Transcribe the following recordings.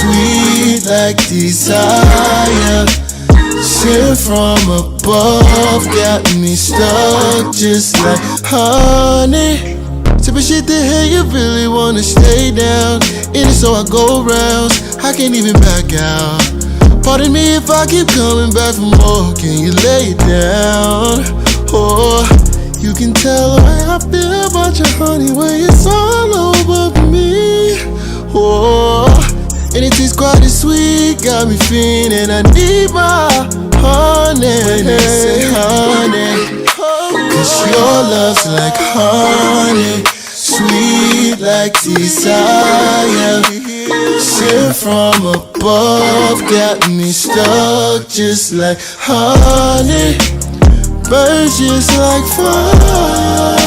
sweet like desire. Sent from above, got me stuck just like honey. Type of shit that hey, you really wanna stay down. In it so I go rounds, I can't even back out. Pardon me if I keep coming back for more. Can you lay it down? Oh, you can tell the way I feel about your honey when it's all over me. Oh, and it tastes quite as sweet, got me feeling I need my honey, honey. Cause your love's like honey, sweet like desire. Sent from above, got me stuck just like honey. Birds just like fire.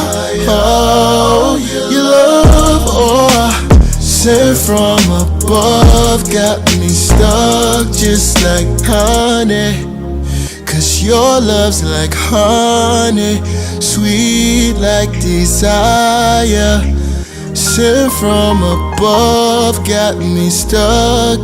Oh, your love, oh, sent from above, got me stuck just like honey. Cause your love's like honey, sweet like desire. Sent from above, got me stuck.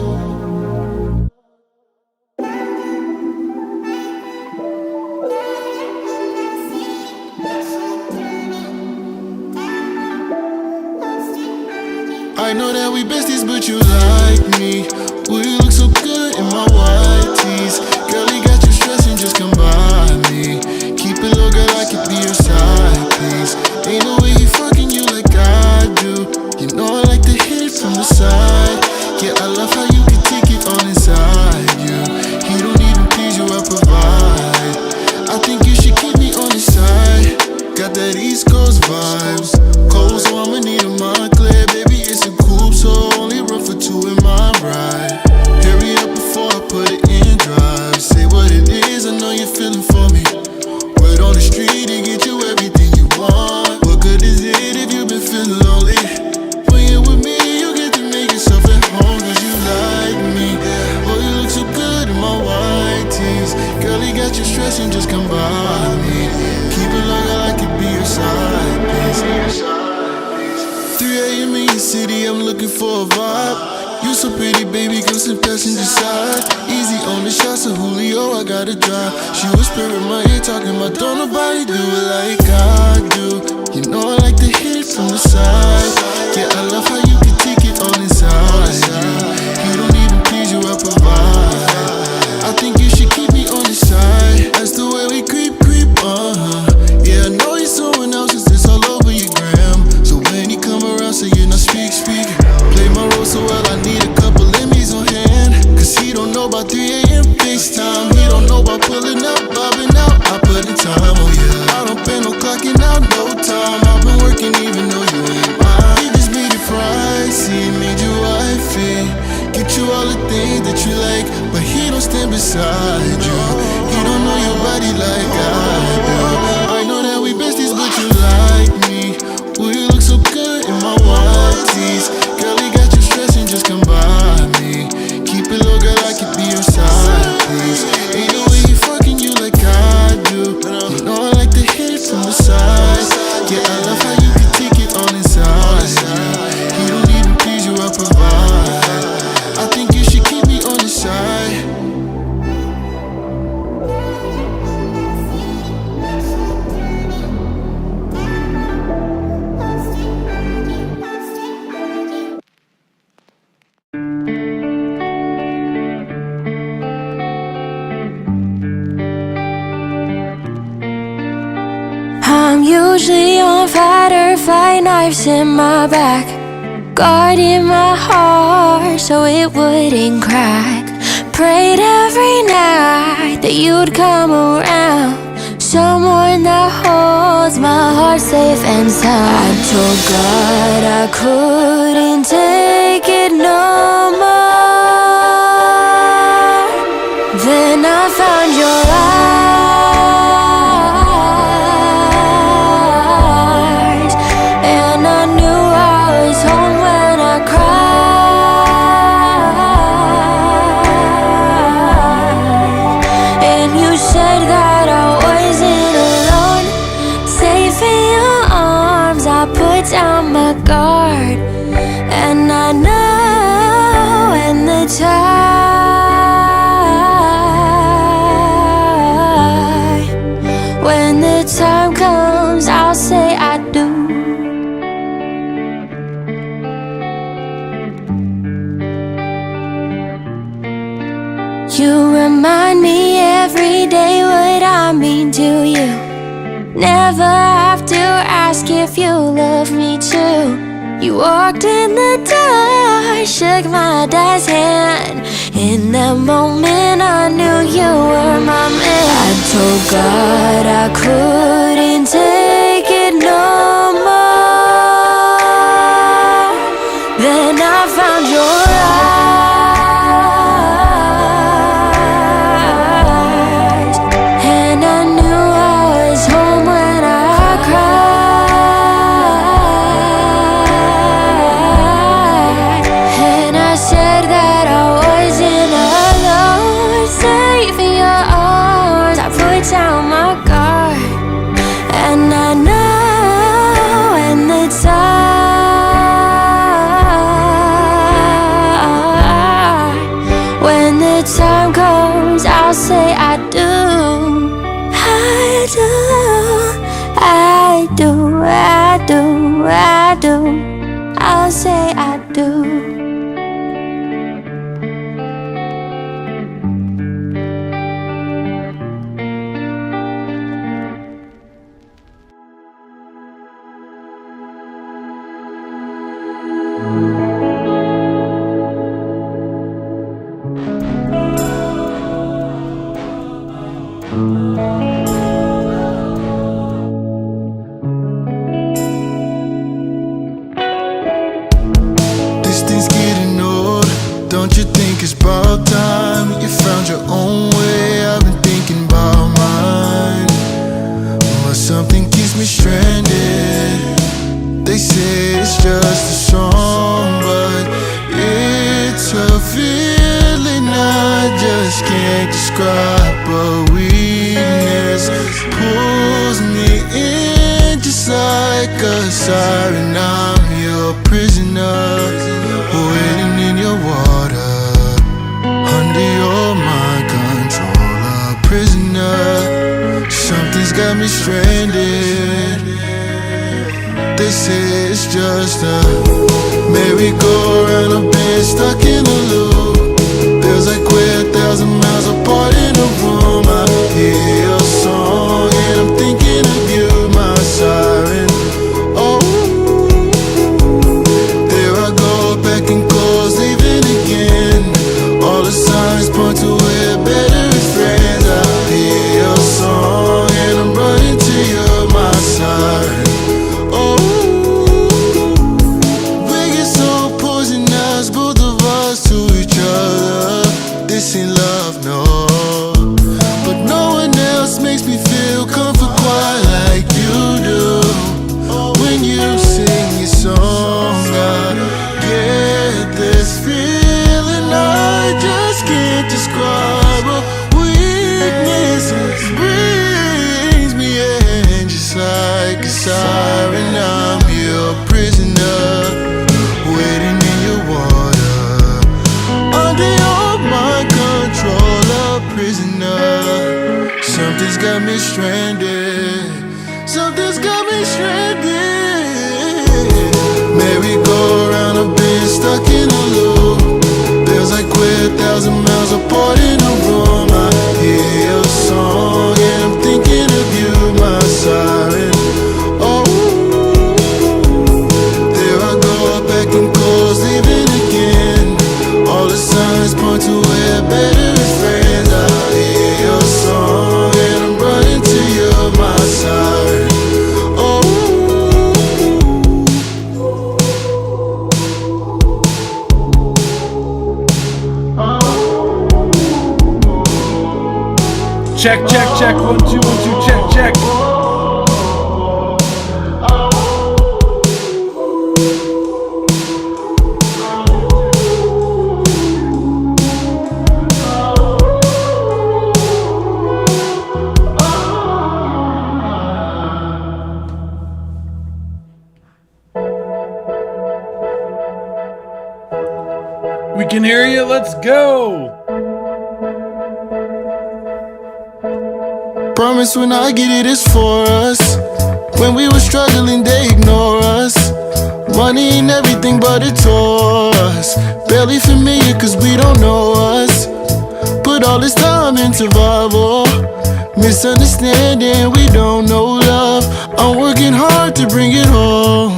I know that we besties, but you like me. Ooh, you look so good in my white tees. Girl, you got you stressing, just come by me. Keep it low, girl, I could be your side, please. Ain't no way he fucking you like I do. You know I like to hit it from the side. Yeah, I love how you can take it on inside you. He don't even please you, I provide. I think you should keep me on the side. Got that East Coast vibes. Cold, so I'ma need a Montclair. Baby, it's a coupe, so only room for two in my ride. Hurry up before I put it in drive. Say what it is, I know you're feeling for me. Word on the street to get you everything you want. What good is it if you've been feeling lonely? When you're with me, you get to make yourself at home. Cause you like me. Oh, you look so good in my white tees. Girl, you got you stressing, just come by me. Keep it long, I could be your side piece. 3 a.m. in your city, I'm looking for a vibe. You so pretty, baby, come sit passenger side. Easy on the shots of Julio, I gotta drive. She whisper in my ear, talking about don't nobody do it like I do. You know I like to hit it from the side. Yeah, I love how you can take it on inside you. You don't even please you, I provide. I think you should keep me on the side. That's the way we creep, yeah, I know he's someone else, cause it's all over your gram. So when he come around, say you're not speak. Play my role so well, I need a couple Emmys on hand. Cause he don't know about 3 a.m. FaceTime. He don't know about pulling up, bobbing out. I put in time, oh yeah. I don't pay no clocking out, no time. I've been working even though you ain't mine. He just made it pricey, made you wifey. Get you all the things that you like, but he don't stand beside you. He don't know your body like I do. I know that we besties, but you like me. Ooh, you look so good in my white tees. Girl, you got you stressing, just come by me. Keep it low, girl, I could be your side, please. Ain't no way he fucking you like I do. You know I like to hit it from the side. Yeah, I love how you can take it on inside you. He don't even please you, I provide. I think you should keep me on the side. I'm usually on fight or flight, knives in my back, guarding my heart so it wouldn't crack. Prayed every night that you'd come around, someone that holds my heart safe and sound. I told God I couldn't take it no more. Then I found your eyes, and I knew I was home when I cried. And you said that I wasn't alone, safe in your arms. I put down my guard, and I know time. When the time comes, I'll say I do. You remind me every day what I mean to you. Never have to ask if you love me too. You walked in the door, shook my dad's hand. In that moment I knew you were my man. I told God I couldn't take it no more. Then I found your eyes, and I knew I was home when I cried. And I said that I wasn't alone, safe in your arms. I put down my guard, and I know when the time comes, I'll say I do. I do, I do, I do, I do. I'll say I do. This thing's getting old. Don't you think it's about time you found your own way? I've been thinking about mine, but something keeps me stranded. They say it's just a song, but it's a feeling I just can't describe. But weakness pulls me in just like a siren. I'm your prisoner, waiting in your water, under your mind control. A prisoner, something's got me stranded. They say it's just a merry-go-round. I've been stuck in a loop. Feels like we're 1,000 miles apart in a room. I hear your song and I'm thinking of you, my siren. Oh, there I go, back and close, leaving again. All the signs point to we're better as friends. I hear your song and I'm running to you, my siren. Oh, we get so poisonous, both of us to each other. This ain't love, no. But no one else makes me feel comfort quite like you do. When you sing your song, I get this feeling I just can't describe. A weakness brings me in just like a siren. I'm your prisoner, waiting in your water, under your mind control. A prisoner, something's got me stranded. Something's got me stranded. Merry-go-round, I've been stuck in a loop. Feels like we're 1,000 miles apart in a room. I hear your song and I'm thinking of you, my siren. Oh, there I go, back and close, leaving again. All the signs point to we're better as friends. I hear your song and I'm running to you, my siren. Oh, Check, check, check, 1, 2, 1, 2, check, check. can hear you. Let's go. Promise when I get it, it's for us. When we were struggling, they ignore us. Money ain't everything, but it tore us. Barely familiar, cause we don't know us. Put all this time in survival. Misunderstanding, we don't know love. I'm working hard to bring it home.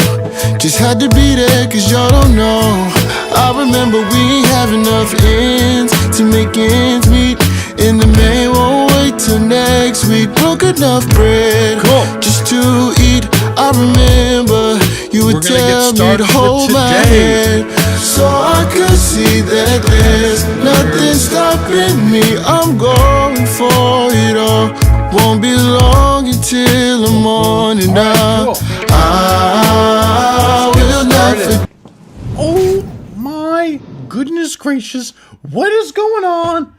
Just had to be there, cause y'all don't know. I remember we ain't have enough ends to make ends meet. And the man won't wait till next week. Broke enough bread just to eat. I remember you would tell me to hold my hand, so I could see that there's nothing stopping me. I'm going for it all. Won't be long until the morning now. I will not forget. Oh my goodness gracious. What is going on?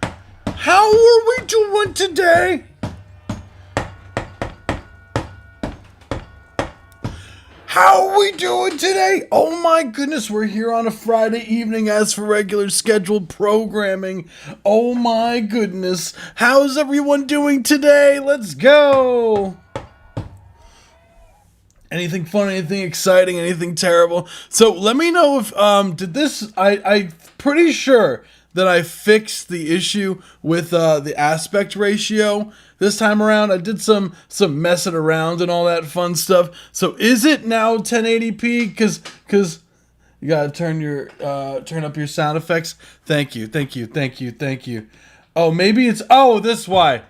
How are we doing today? How are we doing today? Oh my goodness, we're here on a Friday evening as for regular scheduled programming. Oh my goodness. How's everyone doing today? Let's go. Anything fun, anything exciting, anything terrible? So let me know if, I'm pretty sure that I fixed the issue with the aspect ratio this time around. I did some messing around and all that fun stuff. So is it now 1080p? Cause you gotta turn up your sound effects. Thank you. Oh, maybe it's this why.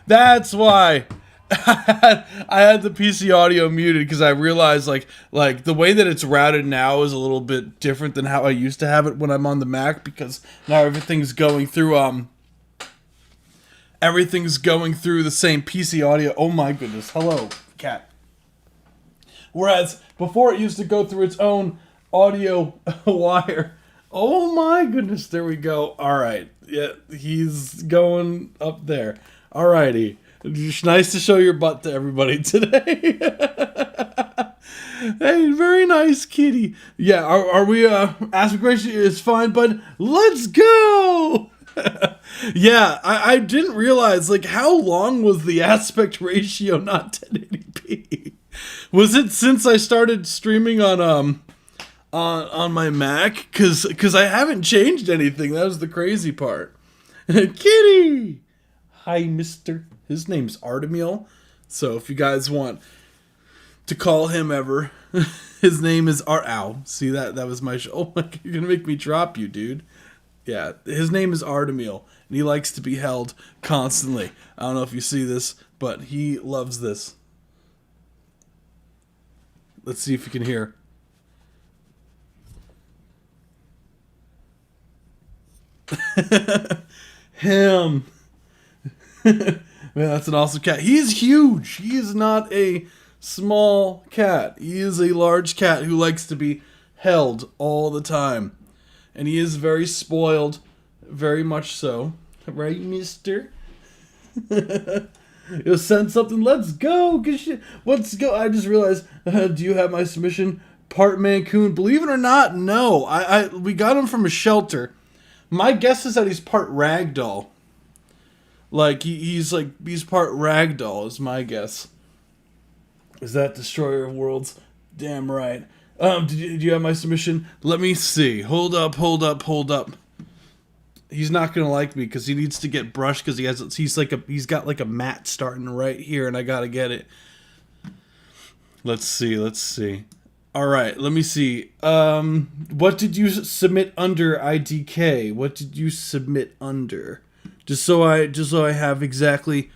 That's why. I had the PC audio muted because I realized like the way that it's routed now is a little bit different than how I used to have it when I'm on the Mac, because now everything's going through the same PC audio. Oh my goodness. Hello, cat. Whereas before it used to go through its own audio wire. Oh my goodness, there we go. All right. Yeah, he's going up there. Alrighty. It's nice to show your butt to everybody today. Hey, very nice kitty. Yeah, are we, aspect ratio is fine, but let's go! Yeah, I didn't realize, like, how long was the aspect ratio not 1080p? Was it since I started streaming on my Mac? Cause I haven't changed anything. That was the crazy part. Kitty! Hi, mister. His name's Artemiel. So if you guys want to call him ever, his name is Ow. See, that was my show. Oh my God, you're gonna make me drop you, dude. Yeah, his name is Artemiel, and he likes to be held constantly. I don't know if you see this, but he loves this. Let's see if you can hear. Him. Man, that's an awesome cat. He's huge. He is not a small cat. He is a large cat who likes to be held all the time. And he is very spoiled. Very much so. Right, mister? You'll send something. Let's go. Let's go. I just realized, do you have my submission? Part Mancoon. Believe it or not, no. We got him from a shelter. My guess is that he's part ragdoll. Like, he's part ragdoll is my guess. Is that Destroyer of Worlds? Damn right. Did you have my submission? Let me see. Hold up. He's not gonna like me because he needs to get brushed because he's got like a mat starting right here, and I gotta get it. Let's see. All right, let me see. What did you submit under IDK? What did you submit under? Just so I have exactly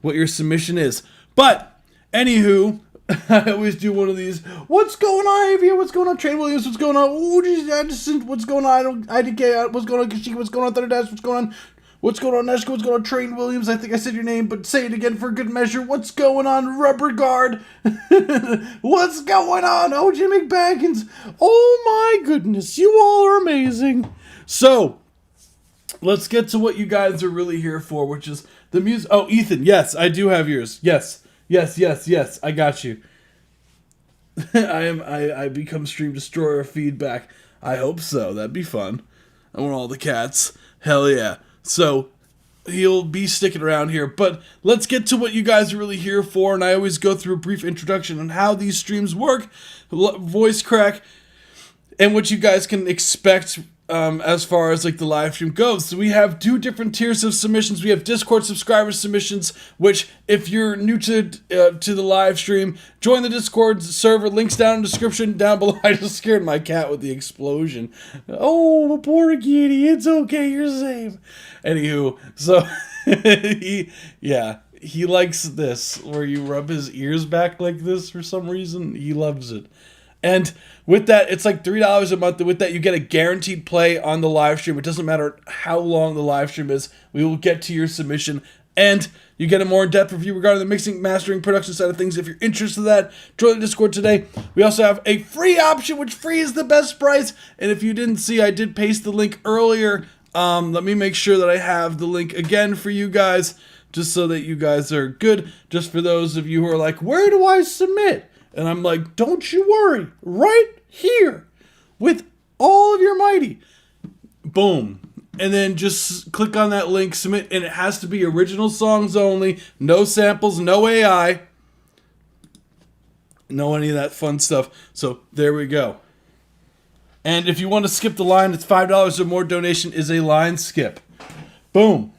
what your submission is. But anywho, I always do one of these. What's going on, Avia? What's going on, Train Williams? What's going on? Ooh, what's going on? IDK. What's going on, Kashika? What's going on, Thunderdash? What's going on? What's going on, Neshka? What's going on, Train Williams? I think I said your name, but say it again for good measure. What's going on, Rubber Guard? What's going on, OJ McBaggins? Oh my goodness, you all are amazing. So, let's get to what you guys are really here for, which is the music. Oh, Ethan, yes, I do have yours. Yes, I got you. I become Stream Destroyer feedback. I hope so. That'd be fun. I want all the cats. Hell yeah. So he'll be sticking around here, but let's get to what you guys are really here for. And I always go through a brief introduction on how these streams work, voice crack, and what you guys can expect as far as like the live stream goes. So we have 2 different tiers of submissions. We have Discord subscriber submissions, which if you're new to the live stream, join the Discord server. Links down in the description down below. I just scared my cat with the explosion. Oh, poor kitty. It's okay. You're safe. Anywho, so he likes this where you rub his ears back like this for some reason. He loves it. And with that, it's like $3 a month. And with that, you get a guaranteed play on the live stream. It doesn't matter how long the live stream is. We will get to your submission. And you get a more in-depth review regarding the mixing, mastering, production side of things. If you're interested in that, join the Discord today. We also have a free option, which free is the best price. And if you didn't see, I did paste the link earlier. Let me make sure that I have the link again for you guys, just so that you guys are good. Just for those of you who are like, where do I submit? And I'm like, don't you worry, right here with all of your mighty. Boom. And then just click on that link, submit, and it has to be original songs only, no samples, no AI, no any of that fun stuff. So there we go. And if you want to skip the line, it's $5 or more. Donation is a line skip. Boom.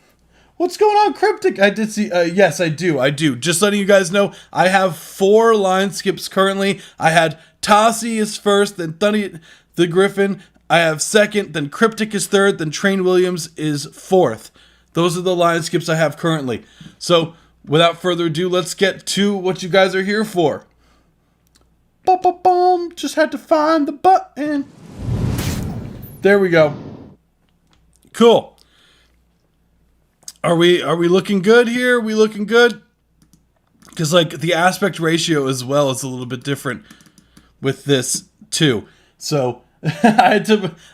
What's going on, Cryptic? I did see, yes, I do. Just letting you guys know, I have 4 line skips currently. I had Tossie is first, then Thunny the Griffin. I have second, then Cryptic is third, then Train Williams is fourth. Those are the line skips I have currently. So, without further ado, let's get to what you guys are here for. Ba-ba-boom, just had to find the button. There we go. Cool. Are we looking good here? Are we looking good? Because like the aspect ratio as well is a little bit different with this too. So I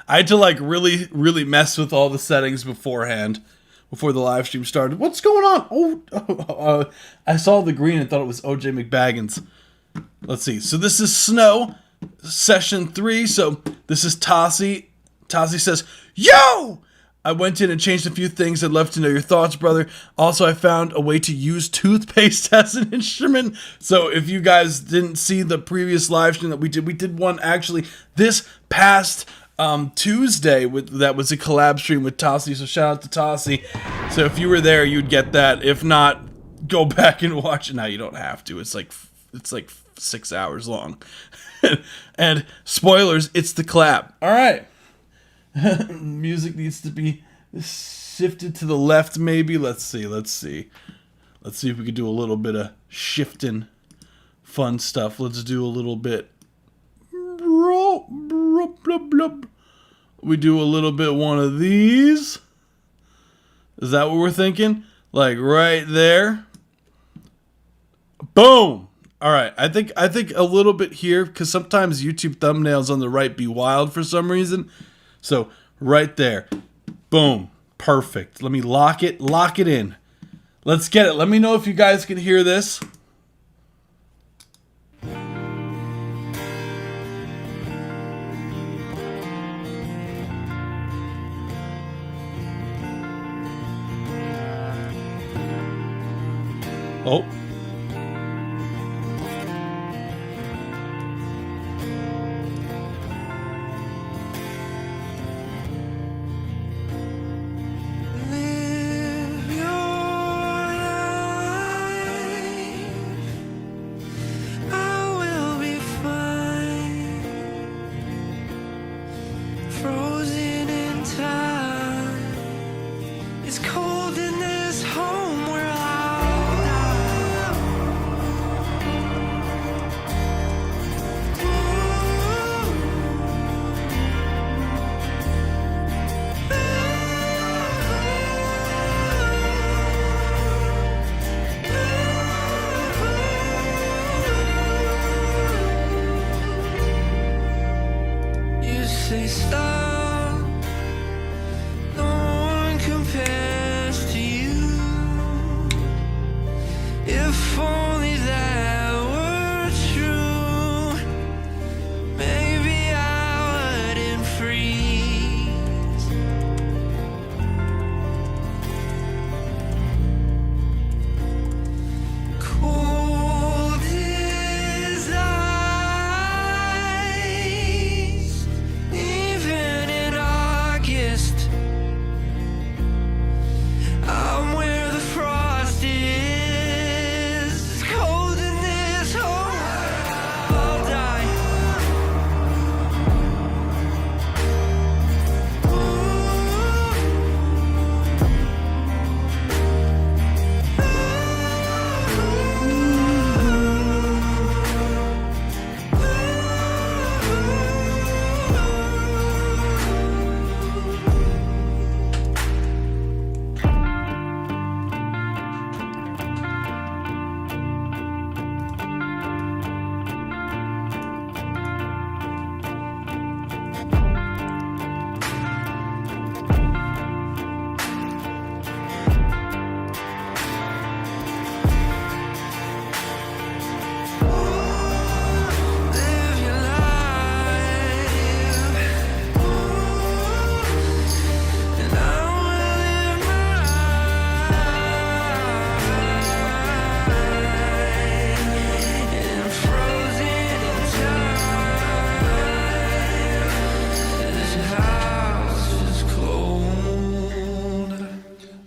had to like really mess with all the settings beforehand before the live stream started. What's going on? I saw the green and thought it was OJ McBaggins. Let's see. So this is Snow session 3. So this is Tossie. Tossie says, "Yo! I went in and changed a few things. I'd love to know your thoughts, brother. Also, I found a way to use toothpaste as an instrument." So if you guys didn't see the previous live stream that we did one actually this past Tuesday. That was a collab stream with Tossie, so shout out to Tossie. So if you were there, you'd get that. If not, go back and watch it. Now you don't have to. It's like 6 hours long. And spoilers, it's the collab. All right. Music needs to be shifted to the left, maybe. Let's see if we could do a little bit of shifting fun stuff. Let's do a little bit. We do a little bit one of these. Is that what we're thinking? Like right there. Boom. All right, I think a little bit here, because sometimes YouTube thumbnails on the right be wild for some reason. So right there, boom, perfect. Let me lock it in. Let's get it. Let me know if you guys can hear this. Oh.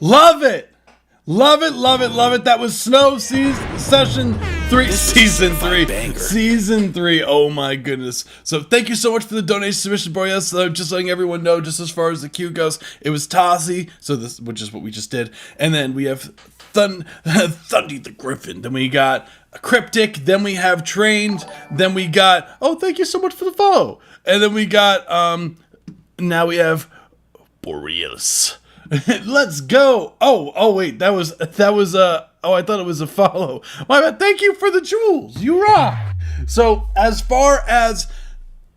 Love it. Love it, love it, love it. That was Snow Session 3. Season 3. Season 3. Oh my goodness. So thank you so much for the donation submission, boy. Yes, just letting everyone know, just as far as the queue goes, it was Tassi, so this, which is what we just did. And then we have Thundy the Griffin. Then we got Cryptic. Then we have Trained. Then we got, oh, thank you so much for the follow. And then we got, now we have Borealis. Let's go. Oh wait, that was oh, I thought it was a follow. My bad. Thank you for the jewels. You rock. So as far as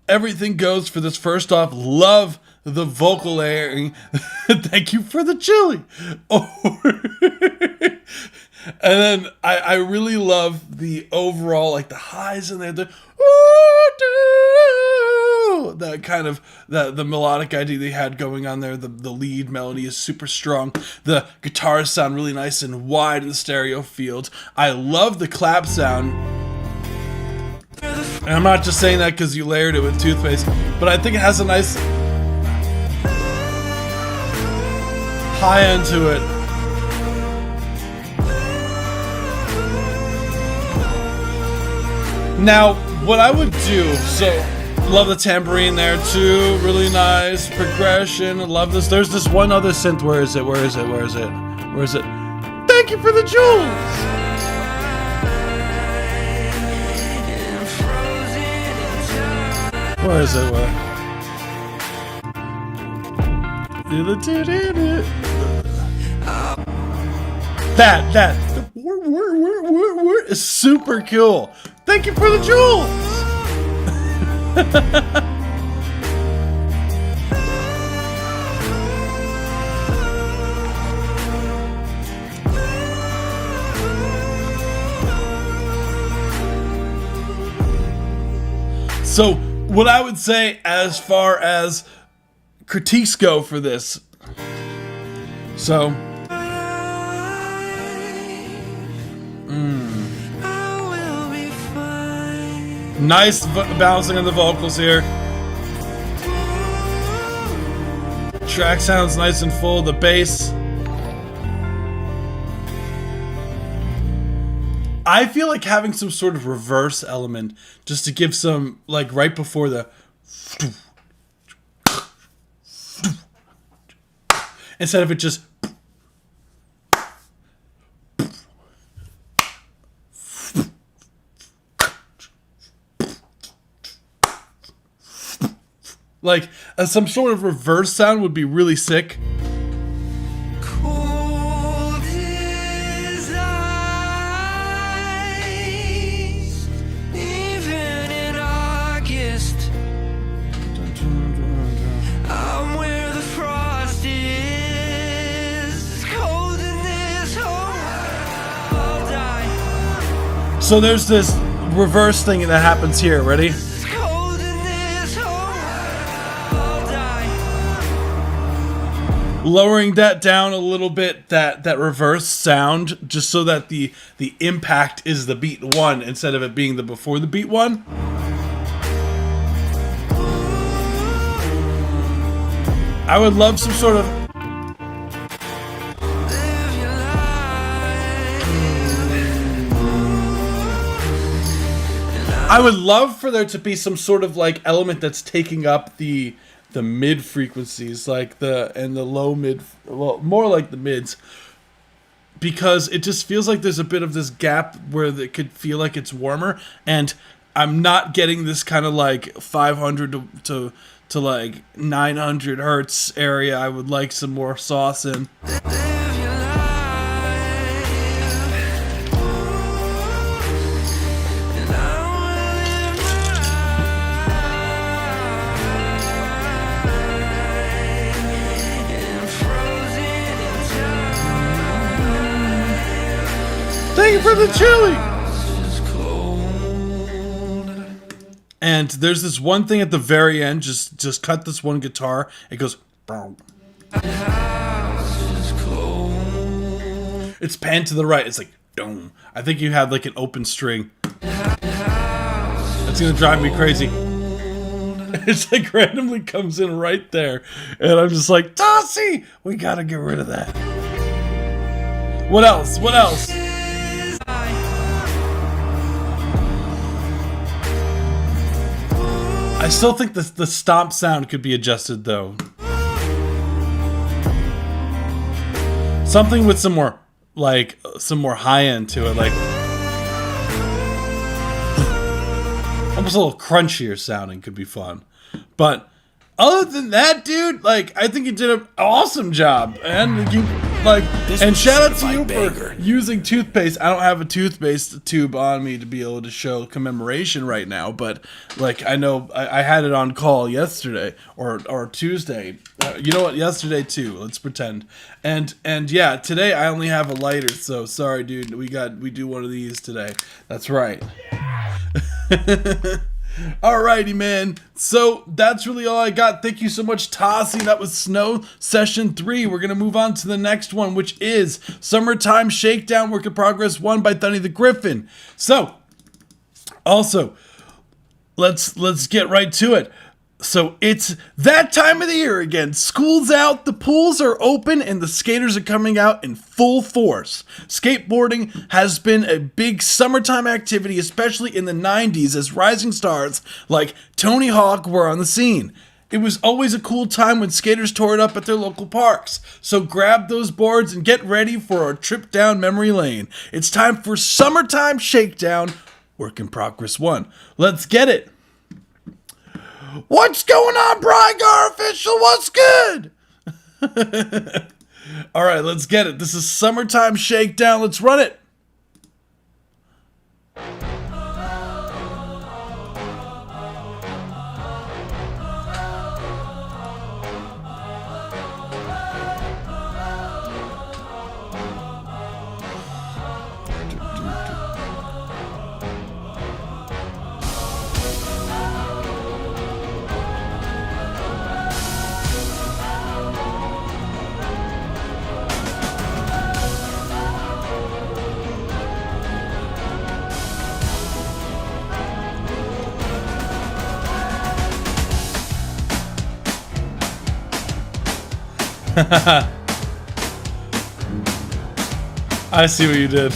everything goes for this, first off, love the vocal layering. Thank you for the chili. Oh. And then I really love the overall, like the highs in there, that kind of the melodic idea they had going on there. The lead melody is super strong. The guitars sound really nice and wide in the stereo field. I love the clap sound. And I'm not just saying that because you layered it with Toothpaste, but I think it has a nice high end to it. Now, what I would do, so love the tambourine there too, really nice progression. Love this. There's this one other synth. Where is it? Where is it? Where is it? Where is it? Thank you for the jewels. Where is it? Where? That is super cool. Thank you for the jewels. So, what I would say as far as critiques go for this, so nice balancing on the vocals here. Track sounds nice and full. The bass. I feel like having some sort of reverse element just to give some, like right before the, instead of it just like some sort of reverse sound would be really sick. Cold his eyes, even in August. I'm where the frost is, cold in this hole. I'll die. So there's this reverse thing that happens here. Ready? Lowering that down a little bit, that reverse sound, just so that the impact is the beat one instead of it being the before the beat one. I would love some sort of I would love for there to be some sort of like element that's taking up the mid frequencies, like the low mid, well, more like the mids, because it just feels like there's a bit of this gap where it could feel like it's warmer, and I'm not getting this kind of like 500 to like 900 hertz area. I would like some more sauce in. Thank you for the chili! And there's this one thing at the very end, just cut this one guitar, it goes boom. It's panned to the right, it's like dong. I think you have like an open string. That's gonna drive me crazy. It's like randomly comes in right there, and I'm just like, Tassi, we gotta get rid of that. What else? What else? I still think the stomp sound could be adjusted though. Something with some more high end to it, like almost a little crunchier sounding could be fun. But other than that, dude, like I think you did an awesome job, and you and shout out to you for using toothpaste. I don't have a toothpaste tube on me to be able to show commemoration right now, but like I know I had it on call yesterday or Tuesday. You know what? Yesterday too. Let's pretend. And yeah, today I only have a lighter, so sorry, dude. We do one of these today. That's right. Alrighty, man. So that's really all I got. Thank you so much, Tossie. That was Snow Session 3. We're gonna move on to the next one, which is Summertime Shakedown Work in Progress 1 by Thunny the Griffin. So, also, let's get right to it. So it's that time of the year again. School's out, the pools are open, and the skaters are coming out in full force. Skateboarding has been a big summertime activity, especially in the 90s, as rising stars like Tony Hawk were on the scene. It was always a cool time when skaters tore it up at their local parks. So grab those boards and get ready for a trip down memory lane. It's time for Summertime Shakedown, Work in Progress 1. Let's get it. What's going on, Brian Gar Official? What's good? All right, let's get it. This is Summertime Shakedown. Let's run it. I see what you did.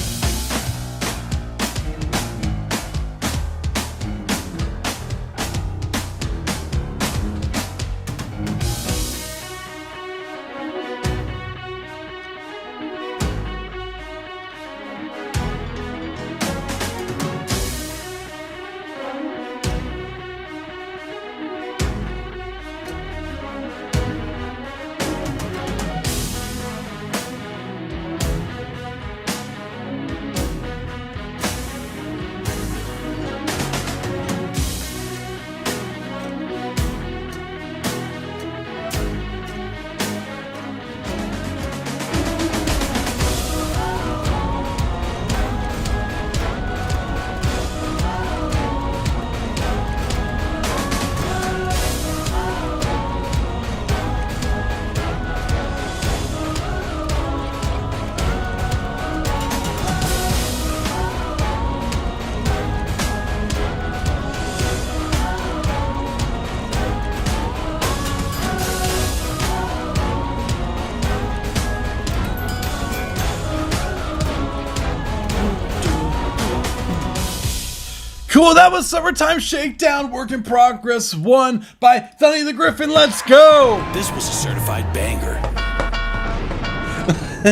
Cool, that was Summertime Shakedown, Work in Progress 1 by Thunny the Griffin. Let's go! This was a certified banger.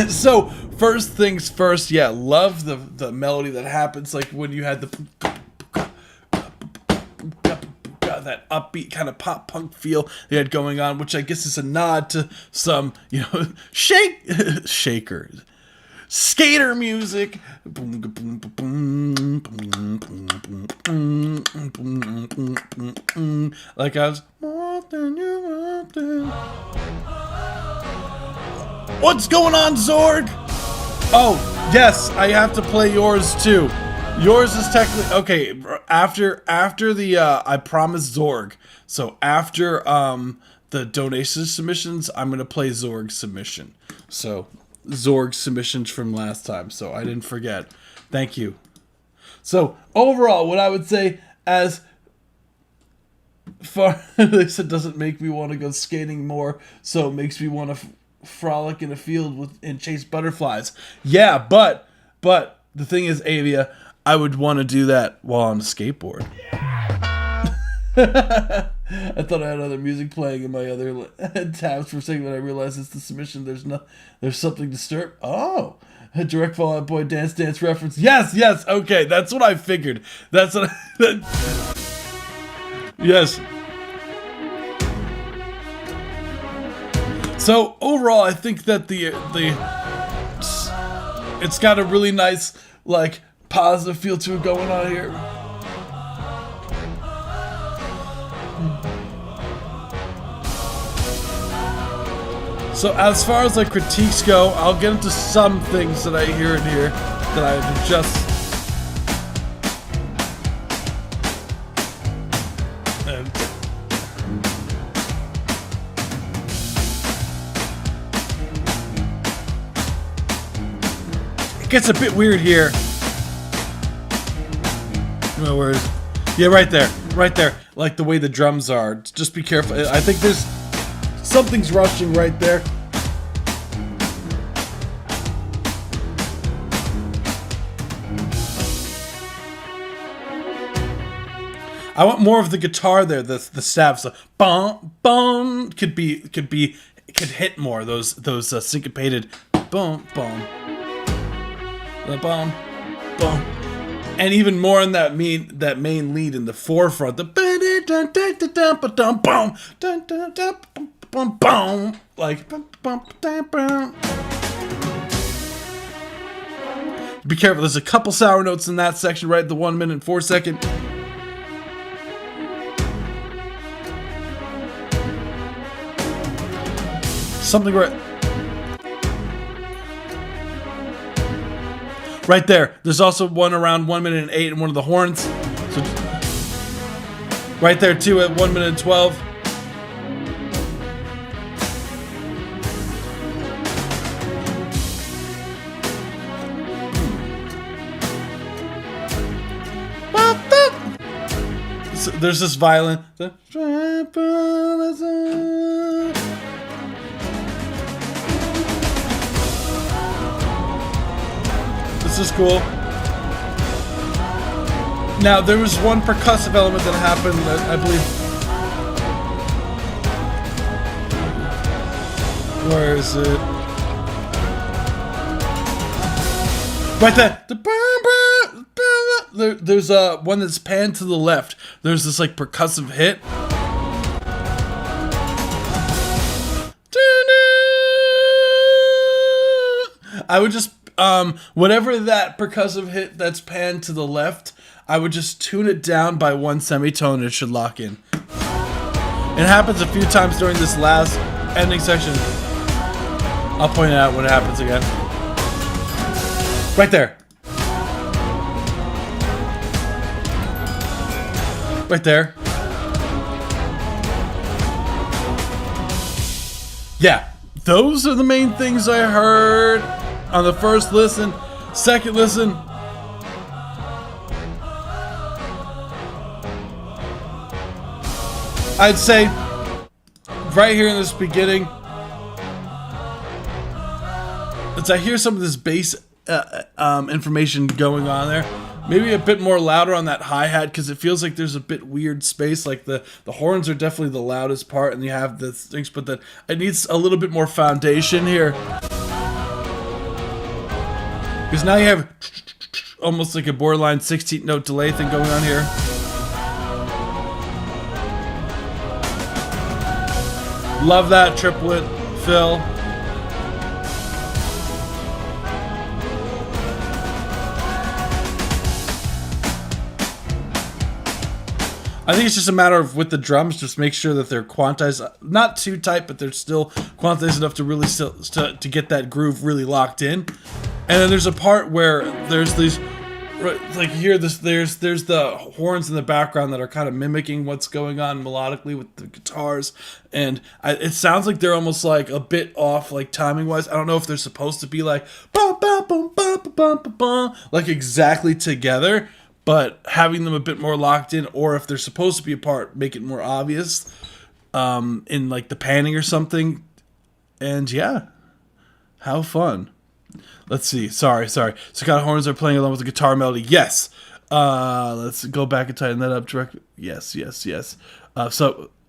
So, first things first, yeah, love the melody that happens, like when you had that upbeat kind of pop punk feel they had going on, which I guess is a nod to some, shakers. Skater music. Like I was more than you want to. What's going on, Zorg? Oh, yes, I have to play yours too. Yours is technically okay. After the I promised Zorg. So after the donation submissions, I'm gonna play Zorg's submission. So Zorg's submissions from last time, so I didn't forget. Thank you. So overall, what I would say, as far as it doesn't make me want to go skating more, so it makes me want to frolic in a field and chase butterflies. Yeah, but the thing is, Avia, I would want to do that while on a skateboard. I thought I had other music playing in my other tabs for a second, but I realized it's the submission. There's something disturbed. Oh, a direct Fall Out Boy Dance reference. Yes. Okay, that's what I figured. That's what. Yes. So overall, I think that it's got a really nice, like, positive feel to it going on here. So as far as like critiques go, I'll get into some things that I hear in here that I would just it gets a bit weird here. No, where is? Yeah, right there. Like the way the drums are. Just be careful. I think there's something's rushing right there. I want more of the guitar there. The stabs, the bum bum could hit more. Those syncopated bum bum, the bum bum, and even more in that main lead in the forefront. The like. Be careful. There's a couple sour notes in that section, right? The 1 minute and 4 second. Something right there. There's also one around 1 minute and 8 and one of the horns. So right there too at 1 minute and 12. So there's this violin. This is cool. Now, there was one percussive element that happened that I believe... Where is it? Right there! There's one that's panned to the left. There's this, like, percussive hit. I would just... whatever that percussive hit that's panned to the left, I would just tune it down by one semitone and it should lock in. It happens a few times during this last ending section. I'll point it out when it happens again. Right there. Right there. Yeah, those are the main things I heard on the first listen. Second listen, I'd say right here in this beginning, as I hear some of this bass information going on there, maybe a bit more louder on that hi-hat because it feels like there's a bit weird space. Like the horns are definitely the loudest part, and you have the things, but that it needs a little bit more foundation here. Because now you have almost like a borderline 16th note delay thing going on here. Love that triplet fill. I think it's just a matter of with the drums, just make sure that they're quantized, not too tight, but they're still quantized enough to really to get that groove really locked in. And then there's a part where there's these, like here, there's the horns in the background that are kind of mimicking what's going on melodically with the guitars, and it sounds like they're almost like a bit off, like timing wise. I don't know if they're supposed to be like bum, bum, bum, bum, bum, bum, bum, like exactly together, but having them a bit more locked in, or if they're supposed to be apart, make it more obvious in like the panning or something. And yeah, how fun. Let's see. Sorry. Scott horns are playing along with the guitar melody. Yes. Let's go back and tighten that up. Direct. Yes.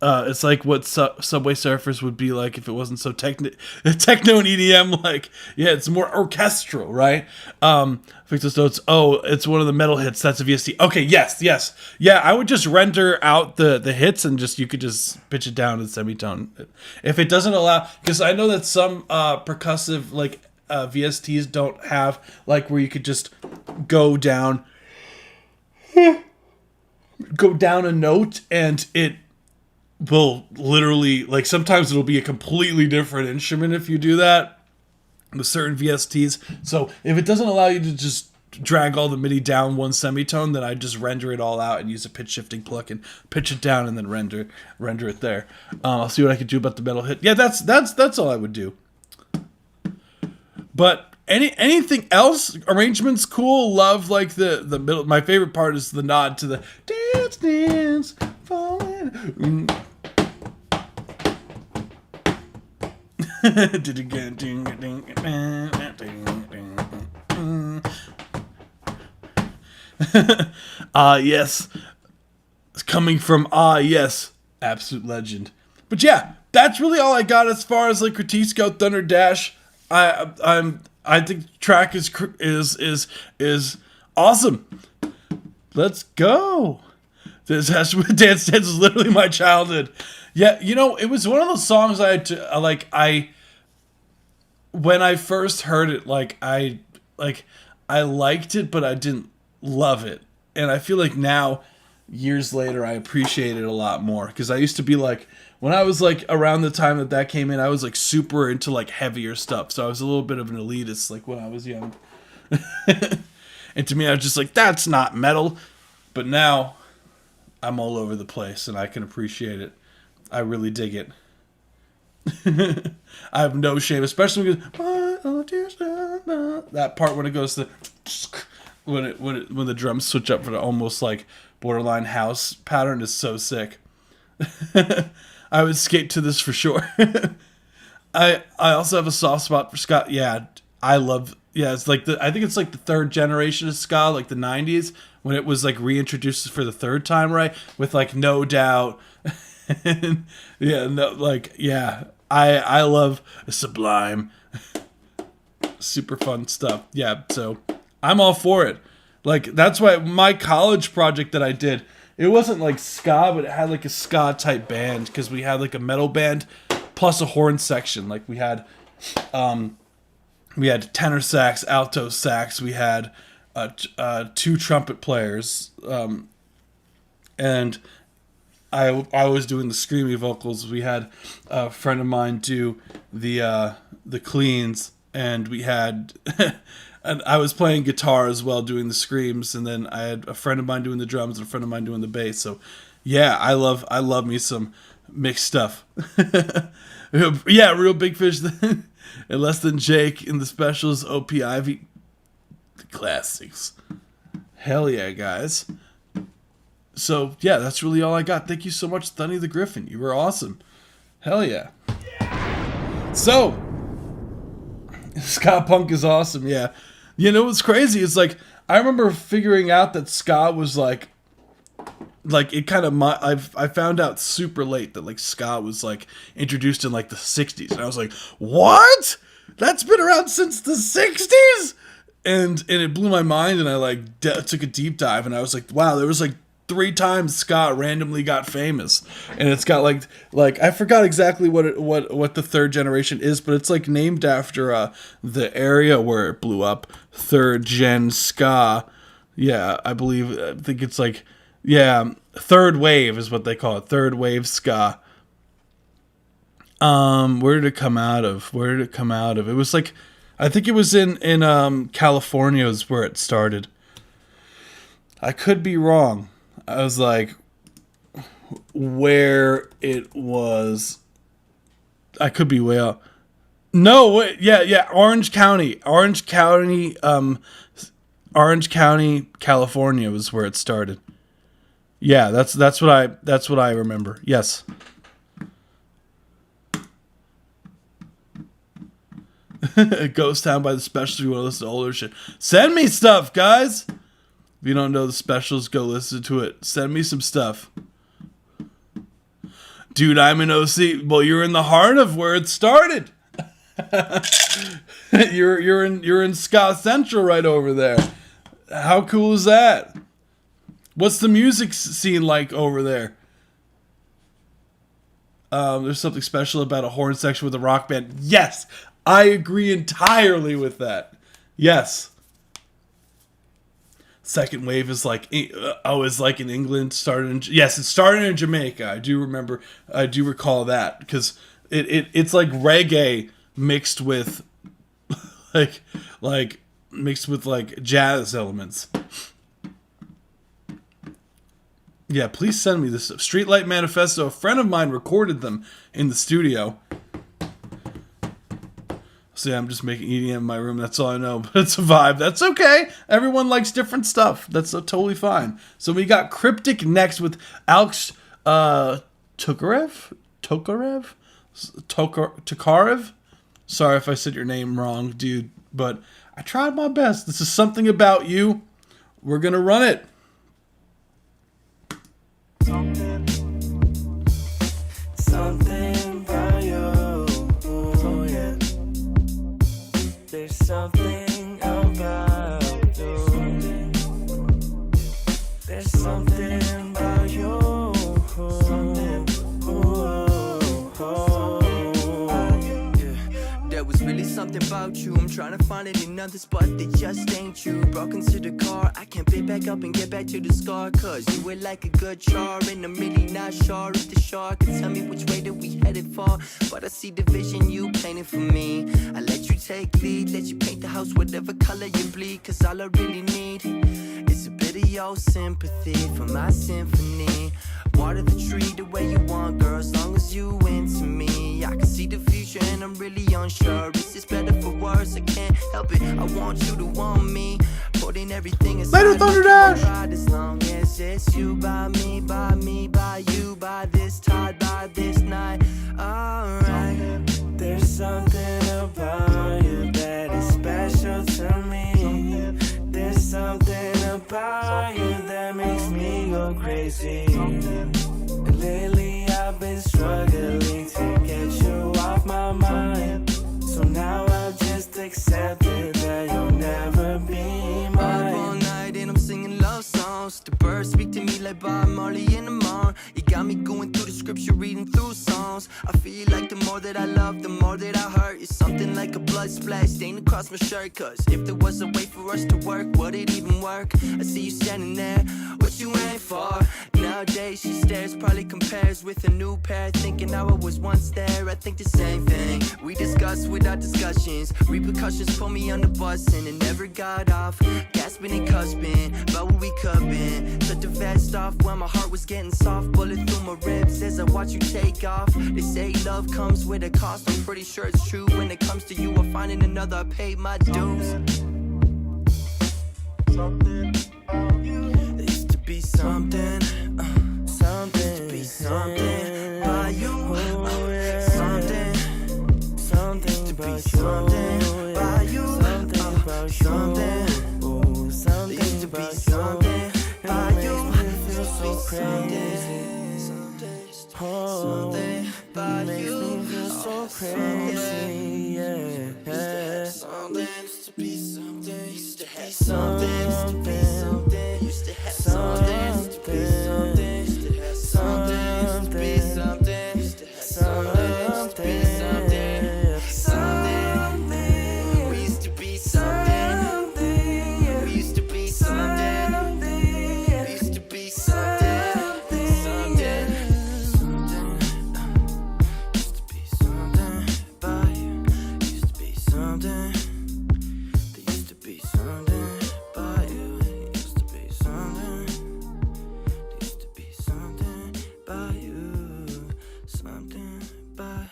It's like what Subway Surfers would be like if it wasn't so techno and EDM. Like, yeah, it's more orchestral, right? Victor Notes. Oh, it's one of the metal hits. That's a VST. Okay, yes. Yeah, I would just render out the hits and you could just pitch it down in semitone. If it doesn't allow, because I know that some percussive like VSTs don't have like where you could just go down a note and it will literally, like, sometimes it'll be a completely different instrument if you do that with certain VSTs. So if it doesn't allow you to just drag all the MIDI down one semitone, then I just render it all out and use a pitch shifting plug and pitch it down and then render it there. I'll see what I can do about the metal hit. Yeah, that's all I would do. But anything else? Arrangements cool. Love like the middle. My favorite part is the nod to the dance falling. Yes. It's coming from yes. Absolute legend. But yeah, that's really all I got as far as like critiques go. Thunder Dash. I think the track is awesome. Let's go. This Dance is literally my childhood. Yeah, it was one of those songs I had to when I first heard it, I liked it, but I didn't love it. And I feel like now, years later, I appreciate it a lot more. Because I used to be when I was around the time that came in, I was super into heavier stuff. So I was a little bit of an elitist when I was young. And to me, I was just that's not metal. But now, I'm all over the place and I can appreciate it. I really dig it. I have no shame, especially that part when it goes to when the drums switch up for the almost borderline house pattern is so sick. I would skate to this for sure. I also have a soft spot for ska. Yeah, it's I think it's the third generation of ska, the 90s when it was reintroduced for the third time, right? With No Doubt. And, I love Sublime. Super fun stuff. Yeah, so I'm all for it. That's why my college project that I did, it wasn't ska, but it had a ska type band because we had a metal band plus a horn section. We had tenor sax, alto sax, we had 2 trumpet players, and I was doing the screamy vocals. We had a friend of mine do the cleans, and we had and I was playing guitar as well, doing the screams, and then I had a friend of mine doing the drums and a friend of mine doing the bass. So yeah, I love me some mixed stuff. Yeah, Real Big Fish and Less Than Jake in the specials, OP Ivy, the classics. Hell yeah, guys. So, yeah, that's really all I got. Thank you so much, Thunny the Griffin. You were awesome. Hell yeah. So, ska punk is awesome, yeah. What's crazy is, I remember figuring out that ska was, it kind of, I found out super late that, ska was, introduced in, the 60s. And I was like, what? That's been around since the 60s? And it blew my mind, and I, took a deep dive, and I was like, wow, there was, 3 times ska randomly got famous, and it's got I forgot exactly what the third generation is, but it's named after the area where it blew up, third gen ska. Yeah, I think it's third wave is what they call it, third wave ska. Where did it come out of? It was I think it was in California is where it started. I could be wrong. I was where it was. I could be way off. No, wait, yeah, Orange County, California was where it started. Yeah, that's what I remember. Yes. Ghost Town by the Specials. You want to listen to older shit? Send me stuff, guys. If you don't know the Specials, go listen to it. Send me some stuff. Dude, I'm in OC. Well, you're in the heart of where it started. you're in Scott Central right over there. How cool is that? What's the music scene like over there? There's something special about a horn section with a rock band. Yes, I agree entirely with that. Yes. Second wave is like, is like in England. Yes, it started in Jamaica. I do recall that because it's like reggae mixed with like jazz elements. Yeah, please send me this. Streetlight Manifesto. A friend of mine recorded them in the studio. See, I'm just making EDM in my room. That's all I know. But it's a vibe. That's okay. Everyone likes different stuff. That's totally fine. So we got Cryptic next with Alex Tokarev? Sorry if I said your name wrong, dude. But I tried my best. This is Something About You. We're going to run it. Something about you, yeah. There's something about you. There's something about you. There was really something about you. I'm trying to find it in others, but they just ain't you. Broke into the car, I can't pick back up and get back to the scar. Cause you were like a good char, and I'm really not sure if the shark can tell me which way that we headed for. But I see the vision you painted for me. I let you take lead, let you paint the house whatever color you bleed. Cause all I really need is a bit of your sympathy for my symphony. Water the tree the way you want, girl, as long as you into me. I can see the future and I'm really unsure. Is this better for worse? I can't help it. I want you to want me. Putting everything aside. Later, Thunderdash! As long as it's you, by me, by you, by this tide, by this night. Alright. There's something about you that is special to me. There's something about you that makes me go crazy. Lately I've been struggling to get you off my mind. So now I've just accepted that you'll never be Up mine. all night and I'm singing love songs. The birds speak to me like Bob Marley in the morning. You got me going through the scripture, reading through songs. I feel like the more that I love, the more that I hurt. It's something like a blood splash stain across my shirt. Cause if there was a way for us to work, would it even work? I see you standing there, what you ain't for. Nowadays she stares, probably compares with a new pair. Thinking how I was once there, I think the same thing. We discuss without discussions. Repercussions pull me on the bus and it never got off. Gasping and cusping about what we could been. Took the vest off when my heart was getting soft. Bullet through my ribs as I watch you take off. They say love comes with a cost. I'm pretty sure it's true. When it comes to you, I'm finding another. I paid my dues. Something about you. There used to be something. Something. To be something by you. Something. Something to be something by you. Something. There used to be something by you. Feel so crazy. Something by you. Feel so crazy. Yeah. Something used to be something. Used to have something. Used to be something. Used to have something. Used to be something. Used to have something. Used to be something. Used to have something. Used to be something. Something. We used to be something. We used to be something. We used to be something. Something. Used to be something by you. Used to be something. There used to be something by you. Used to be something. There used to be something by you. Something by.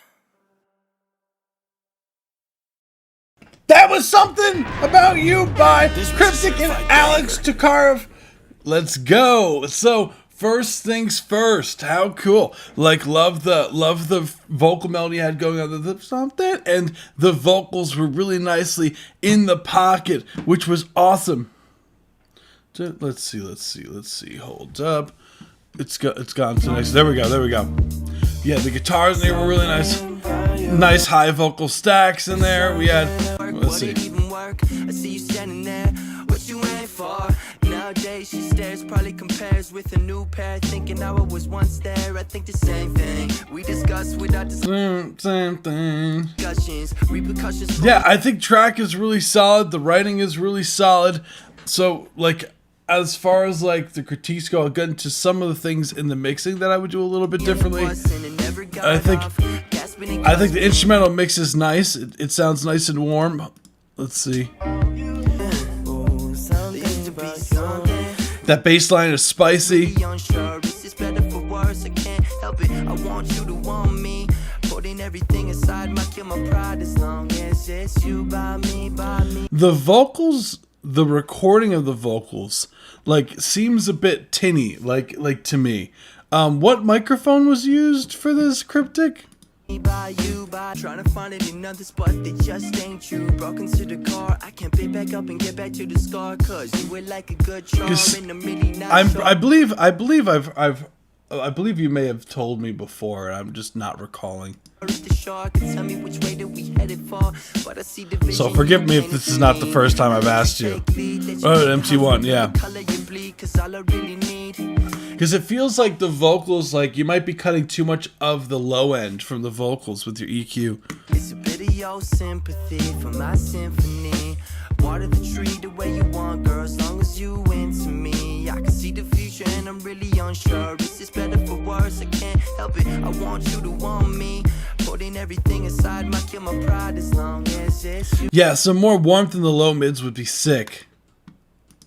That was Something About You by Cryptic and Alex Tokarev. Let's go. So, First things first. How cool! Like love the vocal melody had going on the something, and the vocals were really nicely in the pocket, which was awesome. Let's see. Hold up. It's gone to next. There we go. Yeah, the guitars in there were really nice. Nice high vocal stacks in there. We had. Let's see. I see you standing there. What you ain't for? Nowadays she stares, probably compares with a new pair. Thinking how it was once there. I think the same thing. We discuss without Same thing. discussions. Repercussions. Yeah, I think track is really solid. The writing is really solid. So, like, as far as like the critiques go, I'll get into some of the things in the mixing that I would do a little bit differently. I think the instrumental mix is nice. It sounds nice and warm. Let's see. That bass line is spicy. The vocals, the recording of the vocals, like seems a bit tinny, like to me. What microphone was used for this Cryptic? Trying to find it in another spot that just ain't you. Broken to the car, I can't pick back up and get back to the scar. Cause you were like a good charm in the middle. I believe you may have told me before, and I'm just not recalling. So forgive me if this is not the first time I've asked you. Oh, MT1, yeah. Because it feels like the vocals, like you might be cutting too much of the low end from the vocals with your EQ. It's a bit of your sympathy for my symphony. Water the tree the way you want, girl, as long as you into me. I can see the future and I'm really unsure. Is this better for worse? I can't help it. I want you to want me. Putting everything aside might kill my pride as long as it's you. Yeah, some more warmth in the low mids would be sick.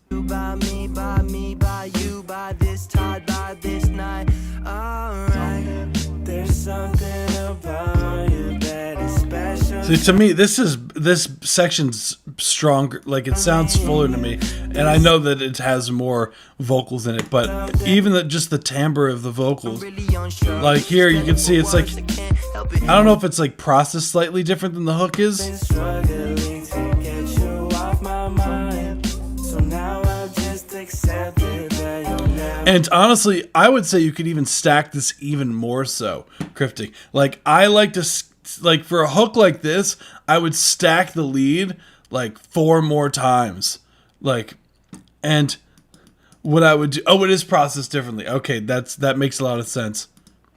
By me, by me, by you, by this tide, by this night. Alright. There's something about you that is special. See, to me, this section's stronger. Like it sounds fuller to me, and I know that it has more vocals in it. But even just the timbre of the vocals, like here, you can see it's like I don't know if it's like processed slightly different than the hook is. Struggling to get you off my mind. So now I've just accepted that you'll never. And honestly, I would say you could even stack this even more so, Cryptic. Like I like to like for a hook like this, I would stack the lead like 4 more times. Like, and what I would do, oh, it is processed differently. Okay, that makes a lot of sense.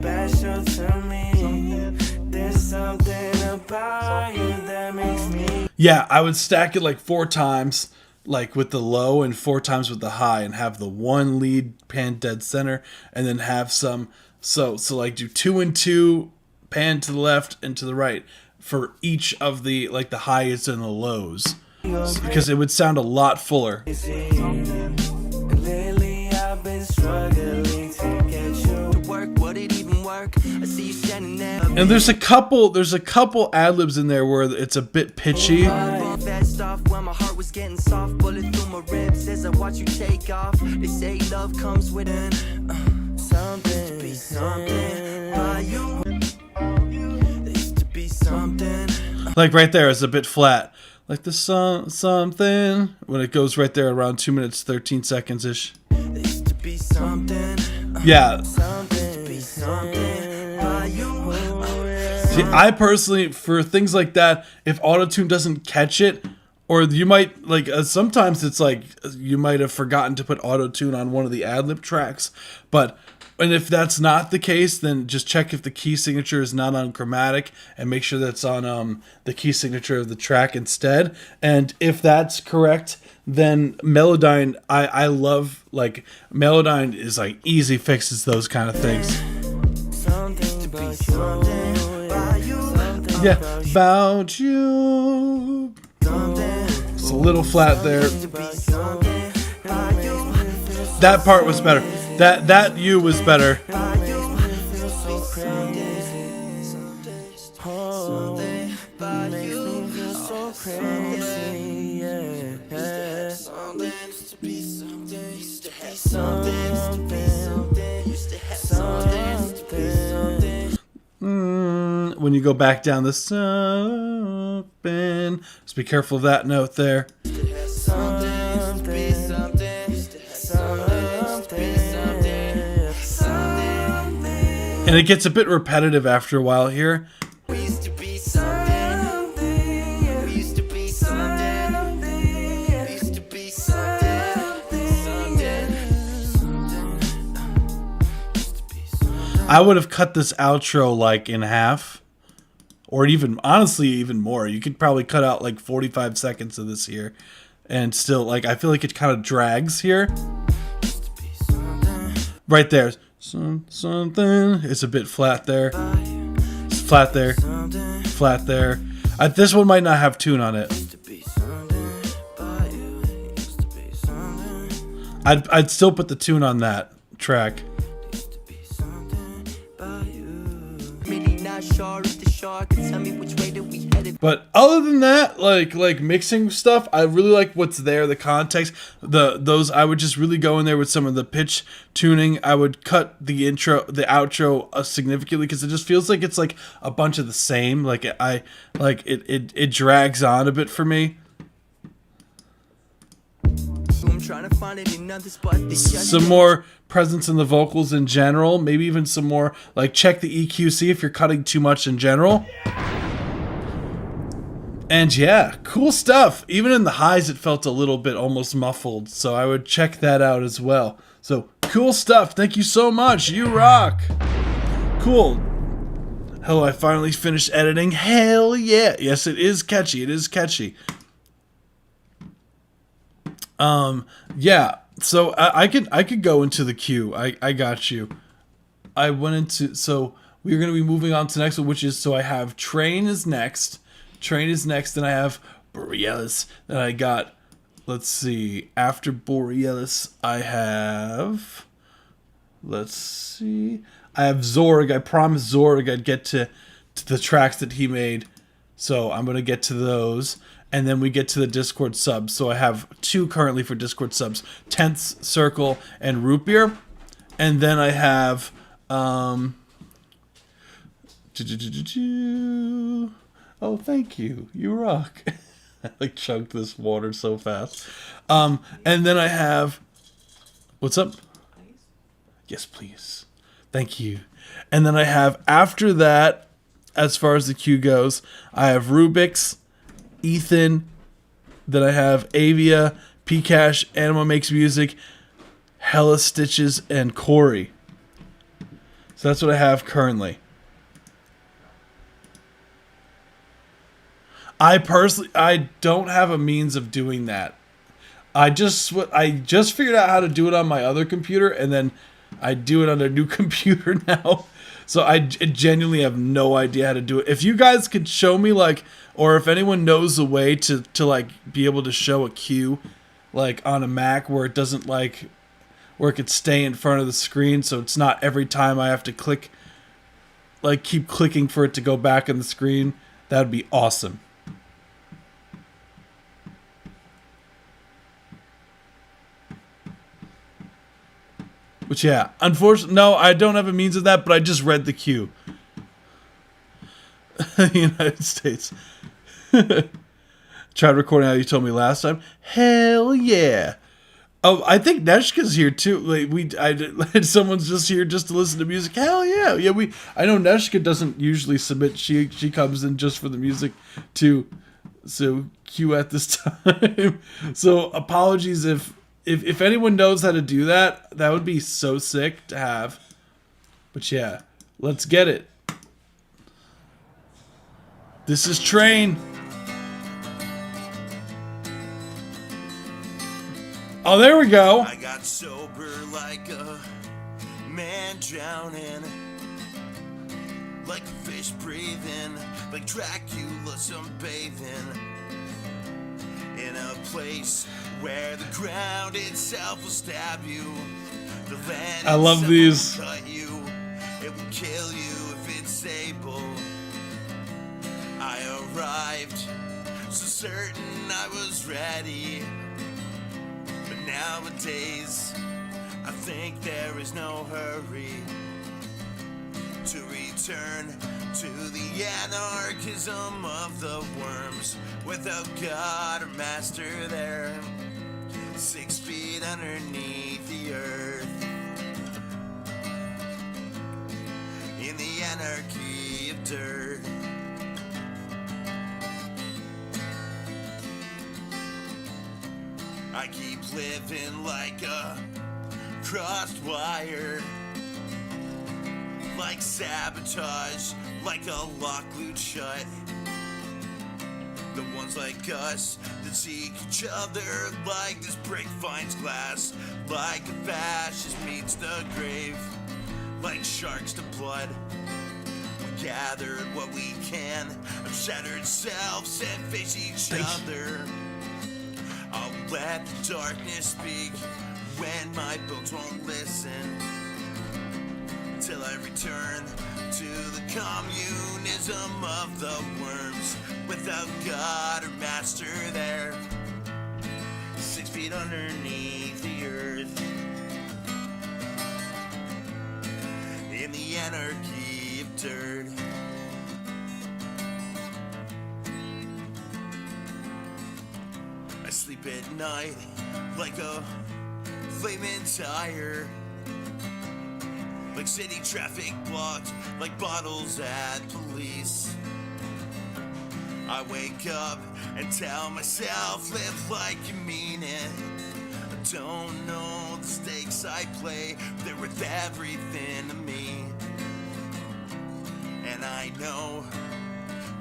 Special to me. There's something about you that makes me. Yeah, I would stack it like 4 times, like with the low and 4 times with the high, and have the one lead pan dead center, and then have some, so like do 2 and 2, pan to the left and to the right for each of the, like the highs and the lows, because it would sound a lot fuller. Lately I've been struggling to get you To work, would it even work? I see you standing there. And there's a couple ad-libs in there where it's a bit pitchy. Fast off when my heart was getting soft. Bullet through my ribs as I watch you take off. They say love comes with it. Something to be something by you. There used to be something. Like right there, it's a bit flat. Like the something when it goes right there around 2 minutes 13 seconds ish. There used to be something. Yeah. Something to be something by you. See, I personally, for things like that, if autotune doesn't catch it, or you might, like, sometimes it's like, you might have forgotten to put autotune on one of the ad-lib tracks, and if that's not the case, then just check if the key signature is not on chromatic, and make sure that's on the key signature of the track instead, and if that's correct, then Melodyne, I love, like, Melodyne is, like, easy fixes those kind of things. something about you. Yeah, about you. It's a little flat there. That part was better. That you was better. Something when you go back down the something. Just be careful of that note there. And it gets a bit repetitive after a while here. We used to be something. We used to be something. We used to be something. I would have cut this outro like in half. Or even, honestly, even more. You could probably cut out like 45 seconds of this here. And still, like, I feel like it kind of drags here. Right there. Something. It's a bit flat there. It's flat there. Flat there. This one might not have tune on it. I'd still put the tune on that track. But other than that, like mixing stuff, I really like what's there, the context. Those I would just really go in there with some of the pitch tuning. I would cut the outro significantly because it just feels like it's like a bunch of the same. Like it drags on a bit for me. I'm trying to find it in others, but some more presence in the vocals in general. Maybe even some more, like, check the EQ, see if you're cutting too much in general. And yeah, cool stuff. Even in the highs, it felt a little bit almost muffled. So I would check that out as well. So cool stuff. Thank you so much. You rock. Cool. Hello, I finally finished editing. Hell yeah. Yes, it is catchy. It is catchy. Yeah, so I could go into the queue. I got you. I went into, so we're going to be moving on to the next one, which is, so I have Train is next. Train is next, and I have Borealis. Then I got, let's see, after Borealis, I have, let's see, I have Zorg. I promised Zorg I'd get to the tracks that he made. So I'm going to get to those. And then we get to the Discord subs. So I have 2 currently for Discord subs. 10th Circle and Root Beer. And then I have... Oh, thank you. You rock. I like chugged this water so fast. And then I have... What's up? Yes, please. Thank you. And then I have, after that, as far as the queue goes, I have Rubik's, Ethan, then I have Avia, Pcash, Anima Makes Music, Hella Stitches, and Corey. So that's what I have currently. I don't have a means of doing that. I just figured out how to do it on my other computer, and then I do it on a new computer now. So I genuinely have no idea how to do it. If you guys could show me, like, or if anyone knows a way to like be able to show a queue like on a Mac where it doesn't like, where it could stay in front of the screen, so it's not every time I have to click, like keep clicking for it to go back on the screen, that'd be awesome. Which, yeah, unfortunately, no, I don't have a means of that, but I just read the queue. United States. Tried recording how you told me last time. Hell yeah. Oh, I think Neshka's here too. Like someone's just here just to listen to music. Hell yeah. Yeah, I know Neshka doesn't usually submit. She comes in just for the music too. So queue at this time. So apologies if anyone knows how to do that, that would be so sick to have. But yeah, let's get it. This is Train. Oh, there we go. I got sober like a man drowning, like a fish breathing, like Dracula sunbathing, in a place where the ground itself will stab you. The land I love itself these. will cut you. It will kill you if it's able. I arrived so certain I was ready, but nowadays I think there is no hurry to return to the anarchism of the worms without God or master there. 6 feet underneath the earth, in the anarchy of dirt. I keep living like a crossed wire, like sabotage, like a lock glued shut. The ones like us that seek each other like this brick finds glass, like a fascist meets the grave, like sharks to blood. We gathered what we can of shattered selves and face each other. I'll let the darkness speak when my bones won't listen, till I return to the communism of the worms without God or master there. 6 feet underneath the earth, in the anarchy of dirt. I sleep at night like a flaming tire, like city traffic blocked, like bottles at police. I wake up and tell myself, live like you mean it. I don't know the stakes I play, they're worth everything to me. And I know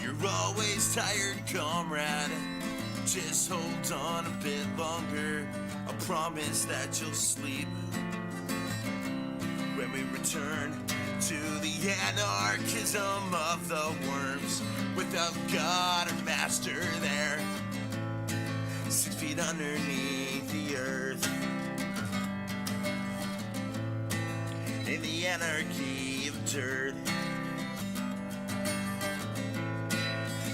you're always tired, comrade. Just hold on a bit longer, I promise that you'll sleep when we return to the anarchism of the worms without God or master there. 6 feet underneath the earth, in the anarchy of dirt,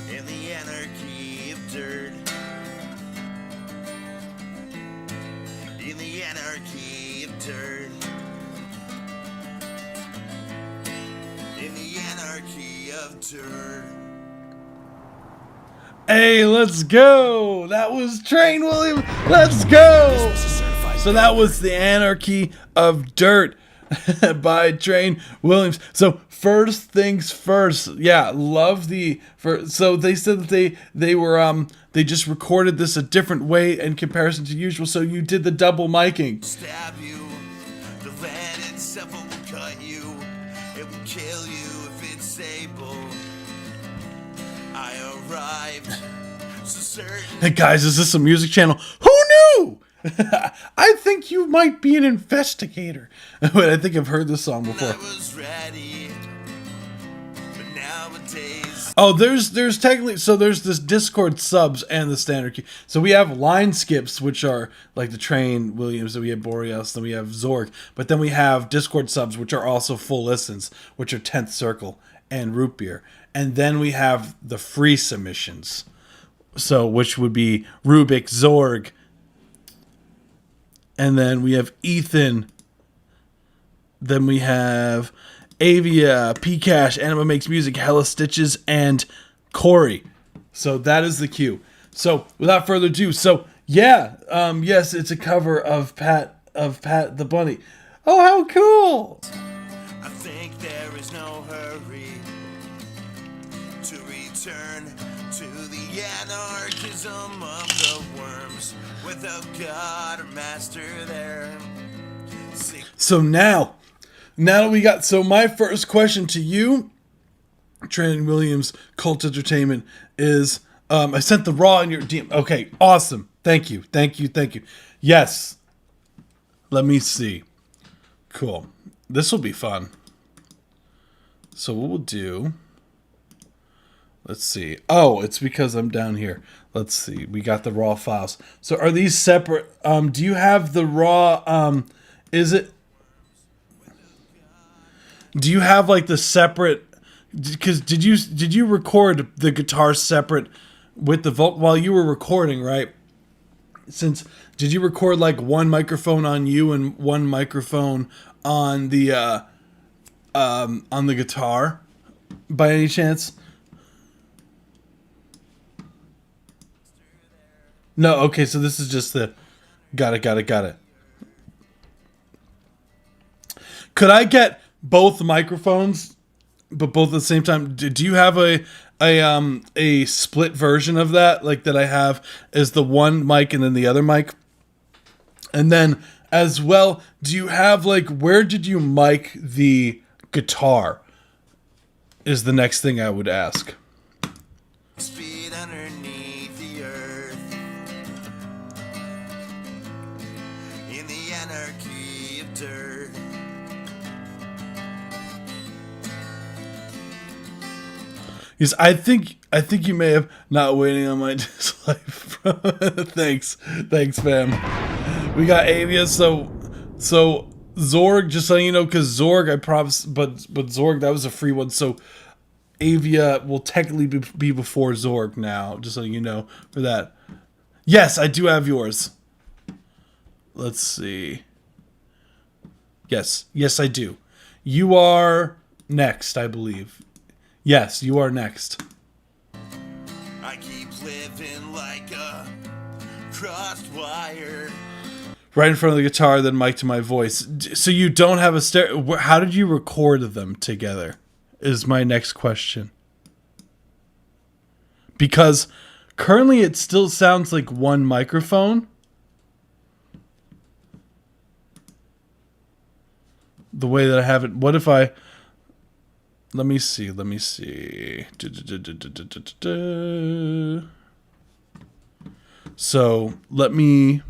in the anarchy of dirt, in the anarchy of dirt, in the anarchy of dirt. Hey, let's go! That was Train Williams. Let's go! So that was The Anarchy of Dirt by Train Williams. So first things first, yeah, love the. So they said that they were they just recorded this a different way in comparison to usual. So you did the double miking. Stab you, the land itself will cut you, it will kill you if it's able. I arrived, so certain. Hey guys, is this a music channel? Who knew? I think you might be an investigator. Wait, I think I've heard this song before. I was ready, but nowadays. Oh, there's technically, so there's this Discord subs and the standard queue. So we have line skips, which are like the Train Williams, then we have Boreas, then we have Zorg, but then we have Discord subs, which are also full listens, which are 10th Circle and Root Beer. And then we have the free submissions. So, which would be Rubik, Zorg, and then we have Ethan. Then we have Avia, Pcash, Anima Makes Music, Hella Stitches, and Corey. So that is the queue. So without further ado, so yeah, yes, it's a cover of Pat the Bunny. Oh, how cool! I think there is no hurry to return to the anarchism of the worms without God or master there. So now that we got, so my first question to you, Train Williams, Cult Entertainment, is, I sent the raw in your DM. Okay, awesome. Thank you. Yes. Let me see. Cool. This will be fun. So what we'll do, let's see. Oh, it's because I'm down here. Let's see. We got the raw files. So are these separate? Do you have the raw, do you have like the separate, because did you record the guitar separate with the vocal while you were recording, right? Did you record like one microphone on you and one microphone on the guitar, by any chance? No, okay, so this is just the... Got it. Could I get both microphones, but both at the same time? Do you have a split version of that, like that I have is the one mic and then the other mic? And then as well, do you have like, where did you mic the guitar? Is the next thing I would ask. Speed underneath the earth, in the anarchy of dirt. Yes, I think you may have not waiting on my dislike. Thanks, fam. We got Avia, so Zorg, just letting you know, because Zorg, I promise, but Zorg, that was a free one, so Avia will technically be before Zorg now, just letting you know for that. Yes, I do have yours. Let's see. Yes, I do. You are next, I believe. Yes, you are next. I keep living like a crossed wire. Right in front of the guitar, then mic to my voice. So you don't have a stereo. How did you record them together? Is my next question. Because currently it still sounds like one microphone. The way that I have it. What if I... Let me see. So let me...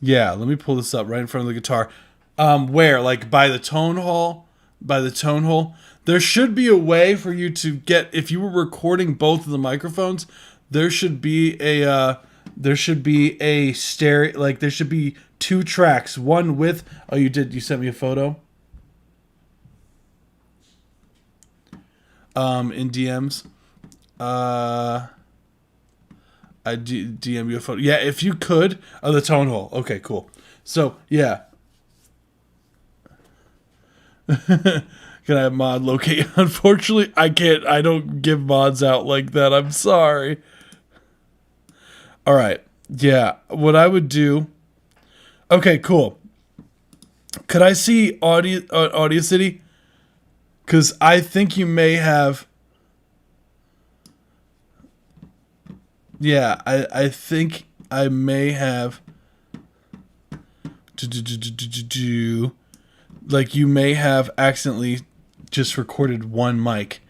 Yeah, let me pull this up right in front of the guitar. Where? Like by the tone hole? By the tone hole? There should be a way for you to get... If you were recording both of the microphones, there should be a... stereo... Like, there should be 2 tracks. One with... Oh, you did. You sent me a photo? In DMs. I DM you a photo. Yeah, if you could. Oh, the tone hole. Okay, cool. So, yeah. Can I have mod locate? Unfortunately, I can't. I don't give mods out like that. I'm sorry. All right. Yeah. What I would do. Okay, cool. Could I see Audio City? Because I think you may have... Yeah, I think I may have... Like, you may have accidentally just recorded one mic.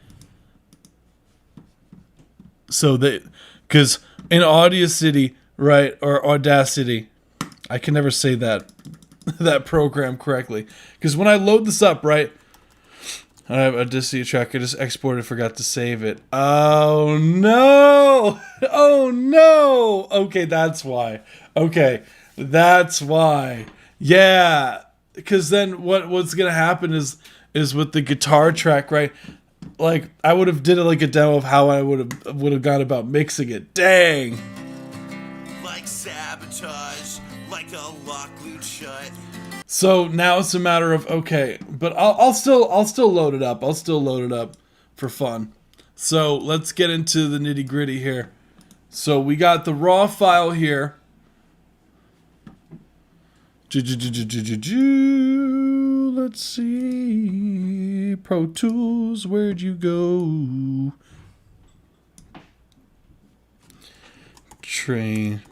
So that... Because in Audio City, right, or Audacity... I can never say that program correctly. Because when I load this up, right... I have a Disney track. I just exported, forgot to save it. Oh no! Oh no! Okay, that's why. Yeah, because then what's gonna happen is with the guitar track, right? Like I would have did it like a demo of how I would have gone about mixing it. Dang. Like sabotage, like a lock glued shut. So now it's a matter of okay, but I'll still load it up. I'll still load it up for fun. So let's get into the nitty gritty here. So we got the raw file here. Let's see. Pro Tools, where'd you go? Train.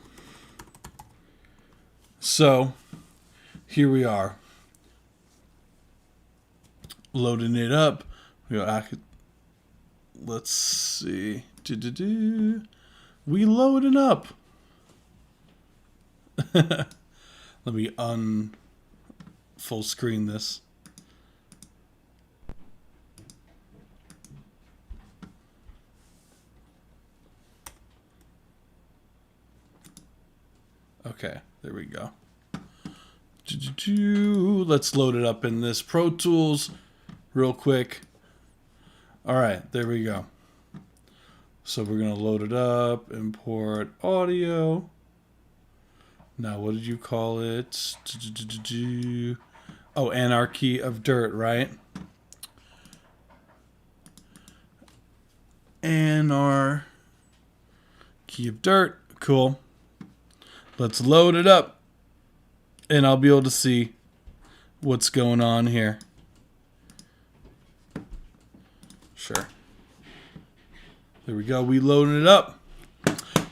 So here we are. Loading it up. Let's see. We loading up. Let me full screen this. Okay, there we go. Let's load it up in this Pro Tools real quick. All right, there we go. So we're going to load it up, import audio. Now, what did you call it? Oh, Anarchy of Dirt, right? Anarchy of Dirt. Cool. Let's load it up. And I'll be able to see what's going on here. Sure. There we go. We loading it up.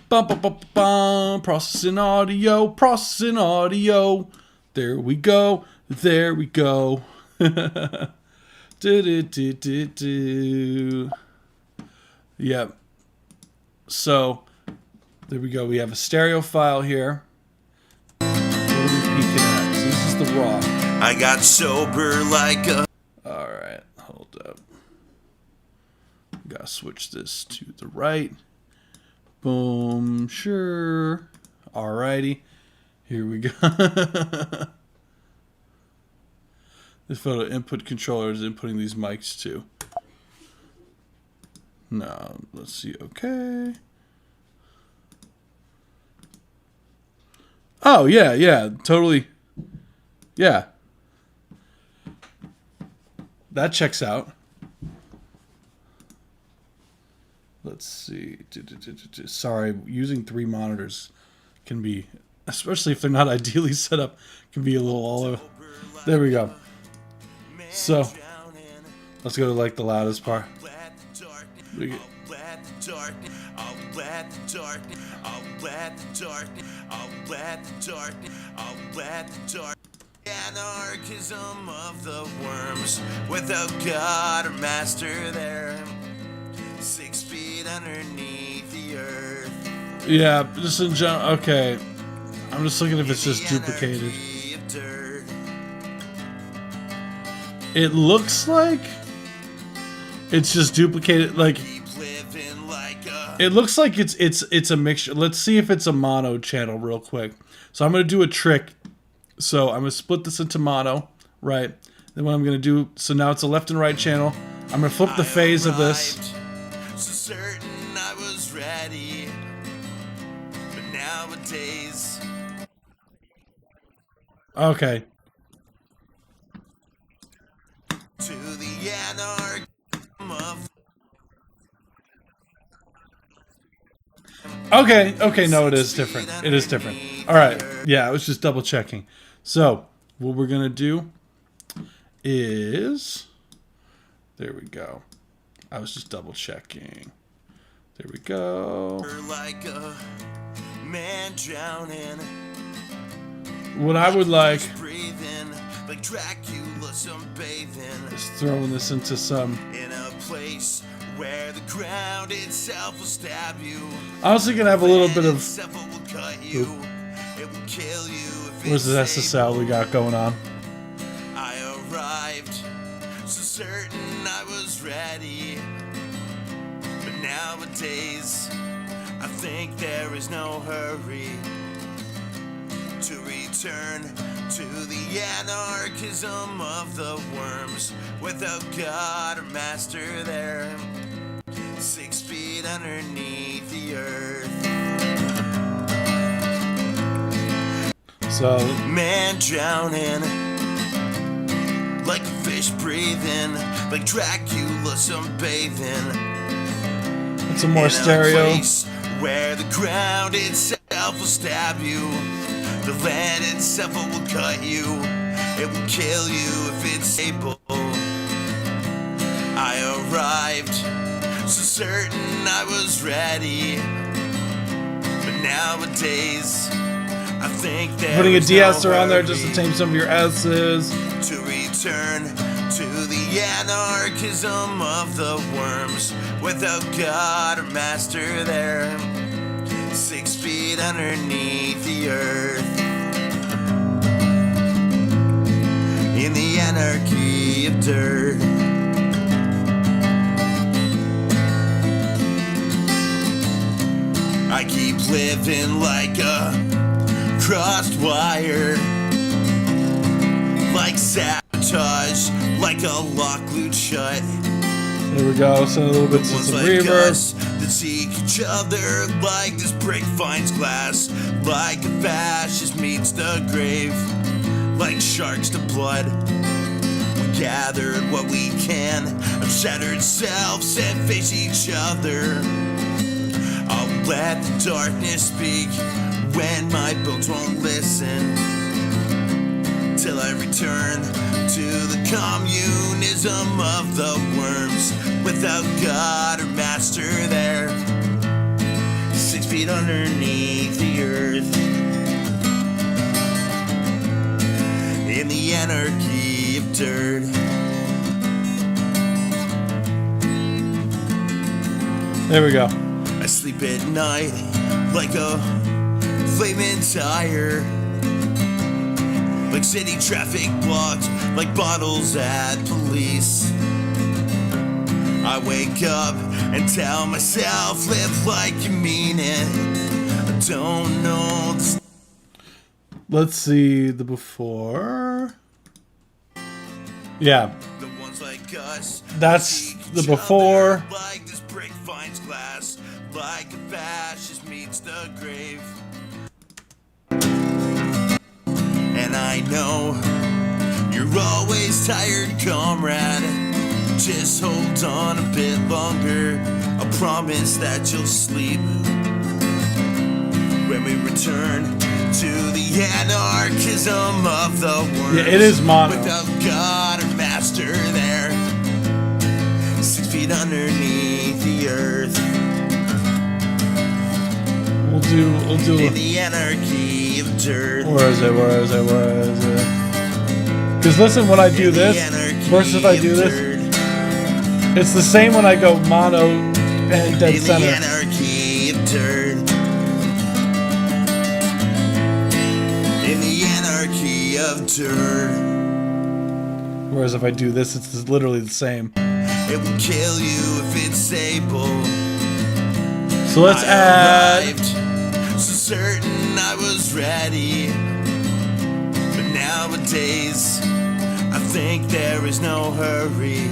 Bum, bum, bum, bum. Processing audio. Processing audio. There we go. There we go. Yep. So, there we go. We have a stereo file here. What are we peeking at? So this is the raw. I got sober like a. Alright, hold up. Gotta switch this to the right. Boom, sure. Alrighty. Here we go. This photo input controller is inputting these mics too. Now, let's see. Okay. Oh, yeah, yeah. Totally. Yeah. That checks out. Let's see. Sorry, using 3 monitors can be, especially if they're not ideally set up, can be a little all over. There we go. So, let's go to like the loudest part. Anarchism of the worms, without God or master there, 6 feet underneath the earth. Yeah, just in general. Okay, I'm just looking if it's just duplicated. It looks like it's just duplicated. Like it looks like it's a mixture. Let's see if it's a mono channel real quick. So I'm gonna do a trick. So I'm gonna split this into mono, right? Then what I'm gonna do. So now it's a left and right channel. I'm gonna flip the phase of this. So certain I was ready, but nowadays. Okay. To the anarchism of. Okay, okay, no, it is different. It is different. Alright, yeah, I was just double checking. So, what we're gonna do is... There we go. I was just double checking. There we go. Like a man drowning. What I would like... Breathing like Dracula sunbathing. is throwing this into some... In a place where the ground itself will stab you. I was thinking I have a little bit of... Will cut you. It will kill you if Where's the SSL we got going on? I arrived, so certain I was ready. But nowadays, I think there is no hurry to return to the anarchism of the worms, without God or master there, 6 feet underneath the earth. So, Man drowning like a fish breathing, like Dracula sunbathing. it's a more In stereo. a place where the ground itself will stab you, the land itself will cut you, it will kill you if it's able. I arrived, so certain I was ready, but nowadays I think there Putting a is de-esser no on there just to hurry tame some of your S's. to return to the anarchism of the worms, without God or master there, 6 feet underneath the earth. In the anarchy of dirt. I keep living like a crossed wire, like sabotage, like a lock glued shut. There we go. Send a little bit to Ones some like reverb. us that seek each other like this brick finds glass, like a fascist meets the grave, like sharks to blood. We gathered what we can of shattered selves and face each other. I'll let the darkness speak when my bones won't listen, till I return to the communism of the worms, without God or master there, 6 feet underneath the earth, in the anarchy of dirt. There we go. I sleep at night like a flaming tire, like city traffic blocked, like bottles at police. I wake up and tell myself, live like you mean it. I don't know the Let's see the before. Yeah, the ones like us. that's seek the each before. other like this brick finds glass, like a fascist meets the grave. And I know you're always tired, comrade. Just hold on a bit longer. I promise that you'll sleep when we return to the anarchism of the world. Yeah, it is mono. Without God or master there, 6 feet underneath the earth, We'll do in the anarchy of dirt. Where is it? Because listen, when I do In the this anarchy versus if I do of this, dirt. it's the same when I go mono and dead In the center. anarchy of dirt. In the anarchy of dirt. Whereas if I do this, it's literally the same. It will kill you if it's able. So let's I add. arrived, so certain I was ready. But nowadays, I think there is no hurry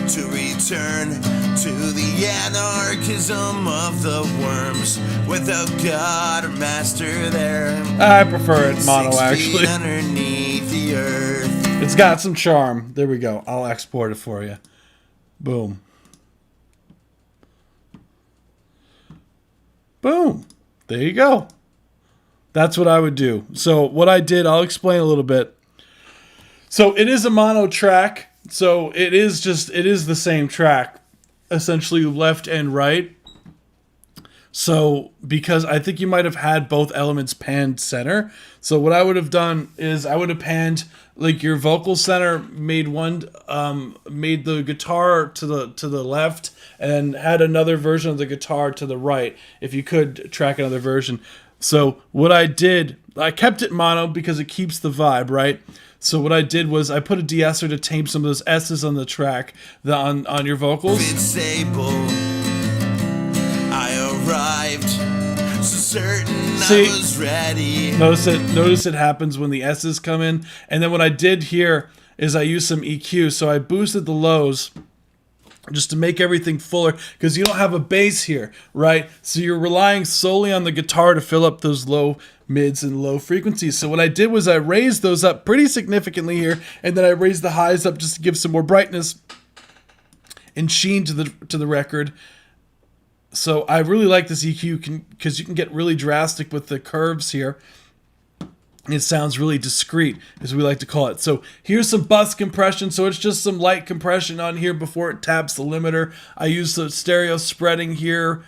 to return to the anarchism of the worms, without God or master there. I prefer it mono 6 feet actually. underneath the earth. It's got some charm. There we go. I'll export it for you. Boom. Boom. There you go. That's what I would do. So what I did, I'll explain a little bit. So it is a mono track. So it is the same track, essentially left and right. So because I think you might have had both elements panned center. So what I would have done is I would have panned like your vocal center, made the guitar to the left, and had another version of the guitar to the right, if you could track another version. So what I did, I kept it mono because it keeps the vibe, right? So what I did was I put a de-esser to tame some of those S's on the track, on your vocals. It's able. I arrived, so certain See, I was ready. Notice it happens when the S's come in. And then what I did here is I used some EQ. So I boosted the lows just to make everything fuller, because you don't have a bass here, right? So you're relying solely on the guitar to fill up those low mids and low frequencies. So what I did was I raised those up pretty significantly here, and then I raised the highs up just to give some more brightness and sheen to the record. So I really like this EQ because you can get really drastic with the curves here. It sounds really discreet, as we like to call it. So here's some bus compression. So it's just some light compression on here before it taps the limiter. I use the stereo spreading here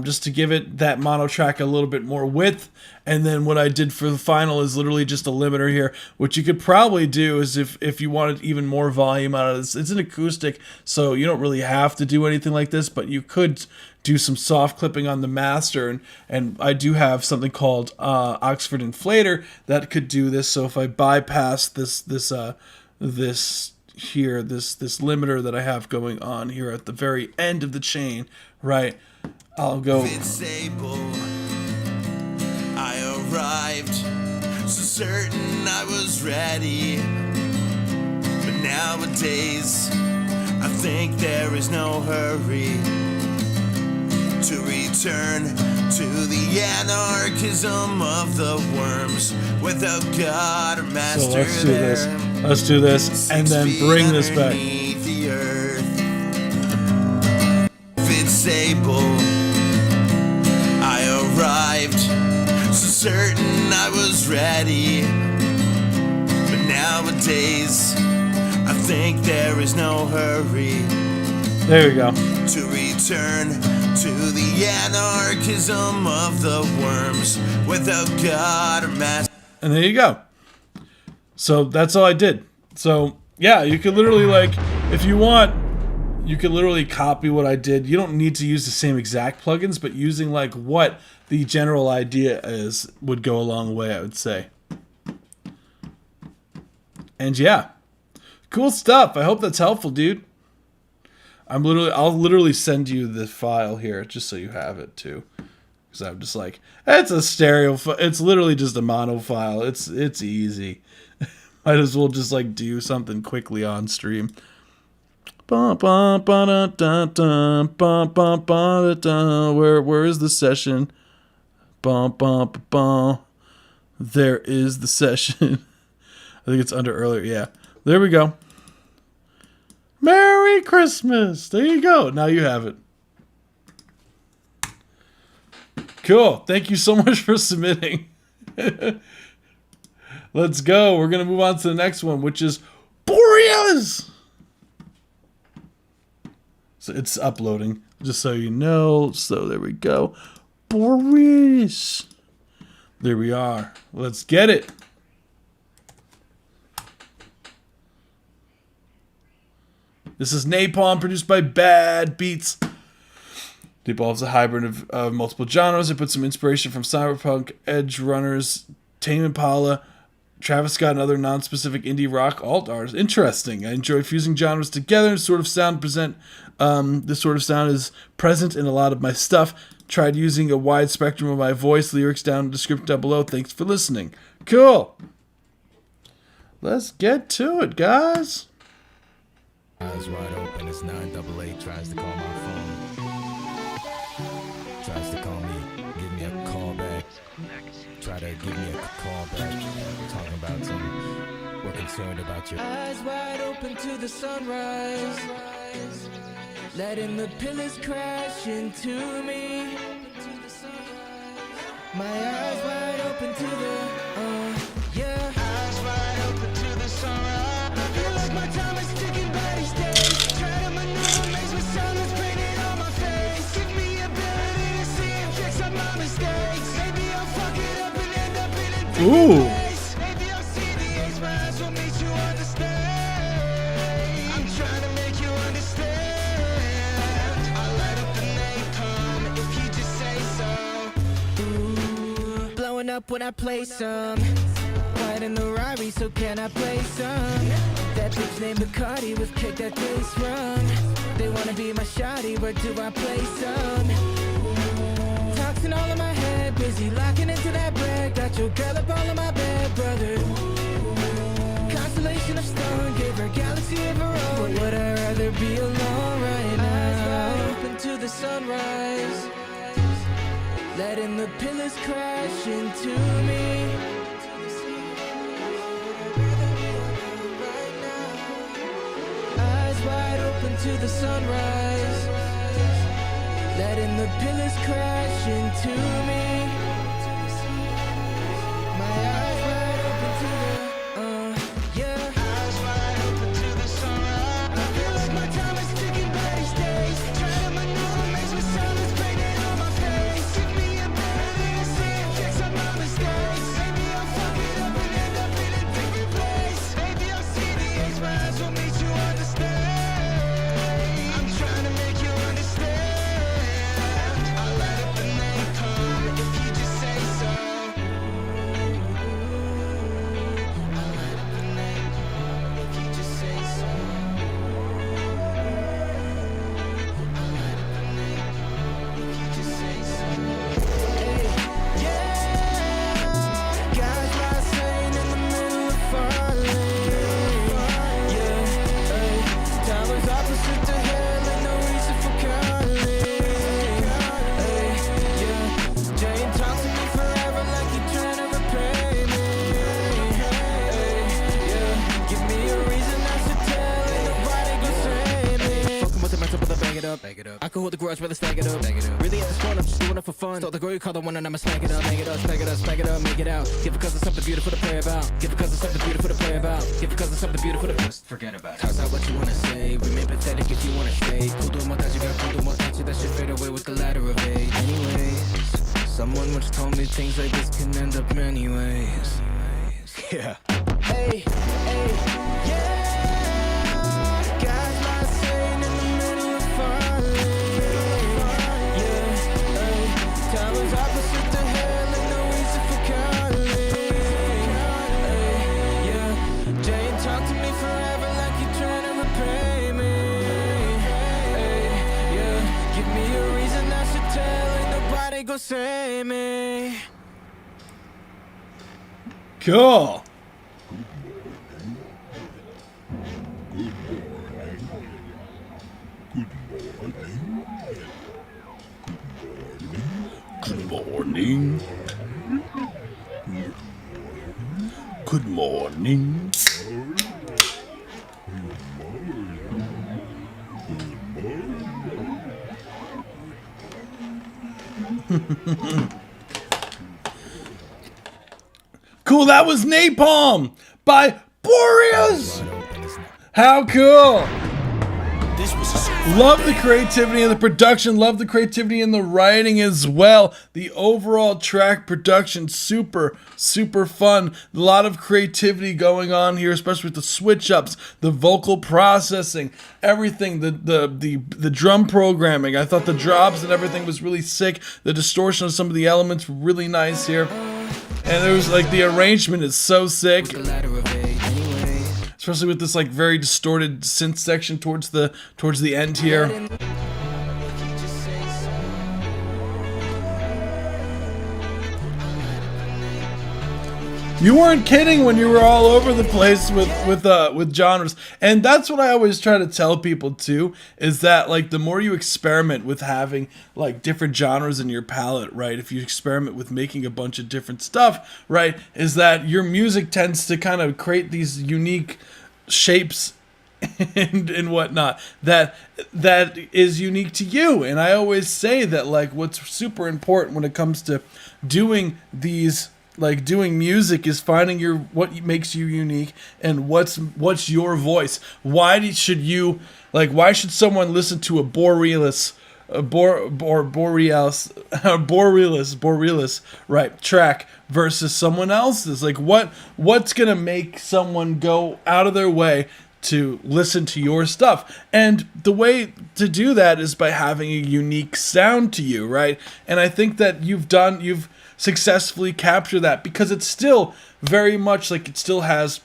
just to give it that mono track a little bit more width. And then what I did for the final is literally just a limiter here, which you could probably do is if you wanted even more volume out of this. It's an acoustic, so you don't really have to do anything like this, but you could do some soft clipping on the master, and I do have something called Oxford Inflator that could do this. So if I bypass this limiter that I have going on here at the very end of the chain, right, I'll go. It's able. I arrived, so certain I was ready. But nowadays, I think there is no hurry to return to the anarchism of the worms, without God or master So let's do there. this. Let's do this and then bring this back. Underneath the earth. It's able. I arrived, so certain I was ready. But nowadays, I think there is no hurry There you go. to return to the anarchism of the worms without God or master. And there you go. So that's all I did. So yeah, you could literally, like, if you want, you could literally copy what I did. You don't need to use the same exact plugins, but using like what the general idea is would go a long way, I would say. And yeah, cool stuff. I hope that's helpful, dude. I'll literally send you the file here just so you have it too. Because I'm just like, it's a stereo. It's literally just a mono file. It's easy. Might as well just like do something quickly on stream. Where is the session? There is the session. I think it's under earlier. Yeah, there we go. Merry Christmas. There you go. Now you have it. Cool. Thank you so much for submitting. Let's go. We're going to move on to the next one, which is Borealis. So it's uploading, just so you know. So there we go. Borealis. There we are. Let's get it. This is Napalm, produced by Bad Beats. Napalm is a hybrid of multiple genres. It puts some inspiration from cyberpunk, edge runners, Tame Impala, Travis Scott, and other non-specific indie rock alt artists. Interesting. I enjoy fusing genres together and sort of sound present. This sort of sound is present in a lot of my stuff. Tried using a wide spectrum of my voice, lyrics down in the description down below. Thanks for listening. Cool. Let's get to it, guys. Eyes wide open as 988 tries to call my phone. Tries to call me, give me a call back. Try to give me a call back. Talking about some, we're concerned about your Eyes wide open to the sunrise. Letting the pillars crash into me. My eyes wide open to the, yeah. Eyes wide open to the sunrise. I feel like my time is ticking by these days. Try to maneuver, makes me silence painted on my face. Give me ability to see and fix up my mistakes. Maybe I'll fuck it up and end up in a different place. Maybe I'll see the A's, my eyes will make you understand. I'm trying to make you understand. I'll light up the napalm if you just say so. Ooh, blowing up when I play some. White in the Rari, so can I play some? That bitch named Bacardi was kicked that bass run. They wanna be my shawty, where do I play some? Toxin all in my head, busy locking into that bread. Got your girl up all in my bed, brother. Constellation of stone, gave her galaxy of her own. But would I rather be alone right now? Eyes wide open to the sunrise. Letting the pillars crash into me. Eyes wide open to the sunrise. Letting the pillars crash into me. My eyes wide open to the, yeah. Eyes wide open to the sunrise. I feel like my time is ticking by these days. Try to maneuver, makes me silence painted on my face. Give me ability to see and fix up my mistakes. Maybe I'll fuck it up and end up in a different place. Maybe I'll see the A's, my eyes will make you understand. I'm trying to make you understand. I'll light up the napalm garage, rather stack it up. Really at this point, I'm just doing it for fun. Start the girl you call the one and I'ma smack it up. Make it up, smack it up, smack it up, make it out. Give it cause it's something beautiful to pray about. Give it cause it's something beautiful to pray about. Give it cause it's something beautiful to just forget about it. How's that what you wanna say? Remain pathetic if you wanna stay. Kudo montage, got kudo montage, that shit fade away with the ladder of age. Anyways, someone once told me things like this can end up many ways. Yeah. Hey, hey, yeah. Guys lost saying in the middle of falling. Yeah, hey. Time was opposite to hell and no reason for calling. Hey, yeah. Jane talked to me forever like you trying to repay me. Hey, yeah. Give me a reason I should tell, ain't nobody gon' save me. Cool. Good morning. Good morning. Cool, that was Napalm by Boreas. How cool. Love the creativity and the production. Love the creativity in the writing as well. The overall track production, super fun. A lot of creativity going on here, especially with the switch ups, the vocal processing, everything, the drum programming. I thought the drops and everything was really sick. The distortion of some of the elements were really nice here. And there was like the arrangement is so sick. Especially with this like very distorted synth section towards the end here. You weren't kidding when you were all over the place with genres. And that's what I always try to tell people too, is that like the more you experiment with having like different genres in your palette, right? If you experiment with making a bunch of different stuff, right, is that your music tends to kind of create these unique shapes and whatnot that is unique to you. And I always say that like what's super important when it comes to doing these, like doing music, is finding what makes you unique and what's your voice. Why should someone listen to a Borealis right track versus someone else's? Like what's gonna make someone go out of their way to listen to your stuff? And the way to do that is by having a unique sound to you, right? And I think that you've successfully captured that, because it's still very much like, it still has,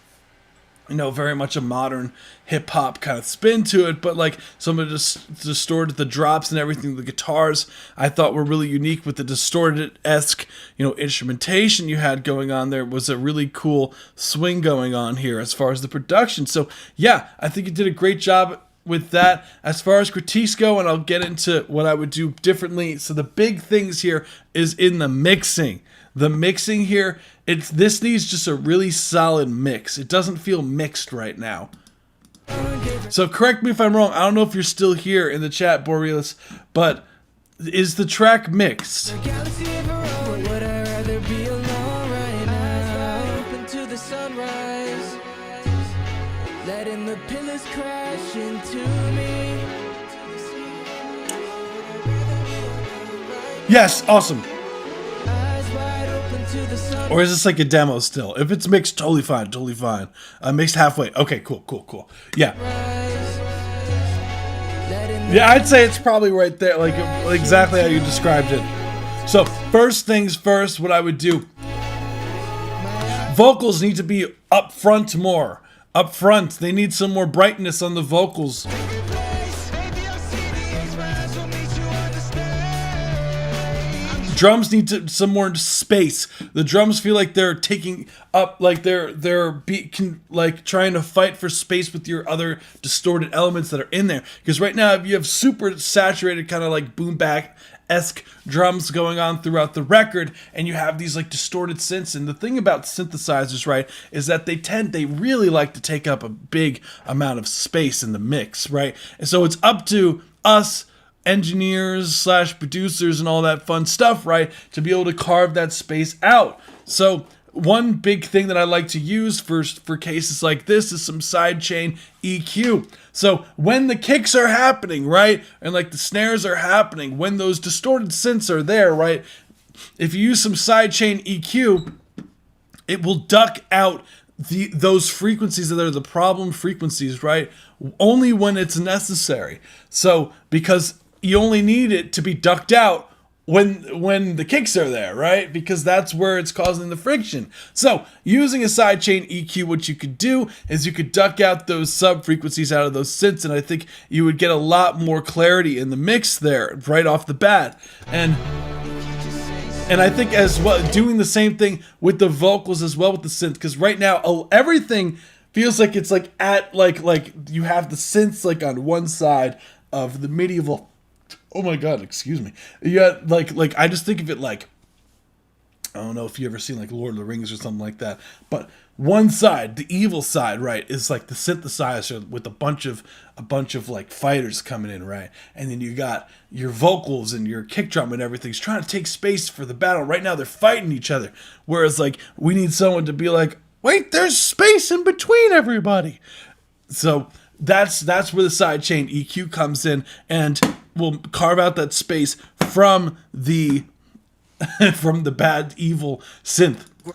you know, very much a modern hip hop kind of spin to it, but like some of the distorted, the drops and everything, the guitars I thought were really unique with the distorted-esque, you know, instrumentation you had going on. There was a really cool swing going on here as far as the production. So yeah, I think you did a great job with that. As far as critiques go, and I'll get into what I would do differently. So the big things here is in the mixing. The mixing here, this needs just a really solid mix. It doesn't feel mixed right now. So correct me if I'm wrong. I don't know if you're still here in the chat, Borealis, but is the track mixed? Letting the pillars crash into me. Yes, awesome. Or is this like a demo still? If it's mixed, totally fine. Mixed halfway. Okay, cool. Yeah. Yeah, I'd say it's probably right there, like exactly how you described it. So first things first, what I would do, vocals need to be up front more. Up front, they need some more brightness on the vocals. Drums need some more space. The drums feel like they're taking up, like they're trying to fight for space with your other distorted elements that are in there. Because right now you have super saturated kind of like boom bap-esque drums going on throughout the record, and you have these like distorted synths. And the thing about synthesizers, right, is that they really like to take up a big amount of space in the mix, right? And so it's up to us engineers slash producers and all that fun stuff, right? To be able to carve that space out. So one big thing that I like to use for cases like this is some sidechain EQ. So when the kicks are happening, right, and like the snares are happening, when those distorted synths are there, right, if you use some sidechain EQ, it will duck out those frequencies that are the problem frequencies, right, only when it's necessary. So because you only need it to be ducked out when the kicks are there, right? Because that's where it's causing the friction. So using a sidechain EQ, what you could do is you could duck out those sub frequencies out of those synths, and I think you would get a lot more clarity in the mix there right off the bat. And I think as well, doing the same thing with the vocals as well with the synth, because right now everything feels like it's like at like you have the synths like on one side of the medieval. Oh my god, excuse me. Yeah, like I just think of it like, I don't know if you ever seen like Lord of the Rings or something like that, but one side, the evil side, right, is like the synthesizer with a bunch of like fighters coming in, right? And then you got your vocals and your kick drum and everything's trying to take space for the battle. Right now they're fighting each other. Whereas like we need someone to be like, wait, there's space in between everybody. So that's where the sidechain EQ comes in and will carve out that space from the bad evil synth. I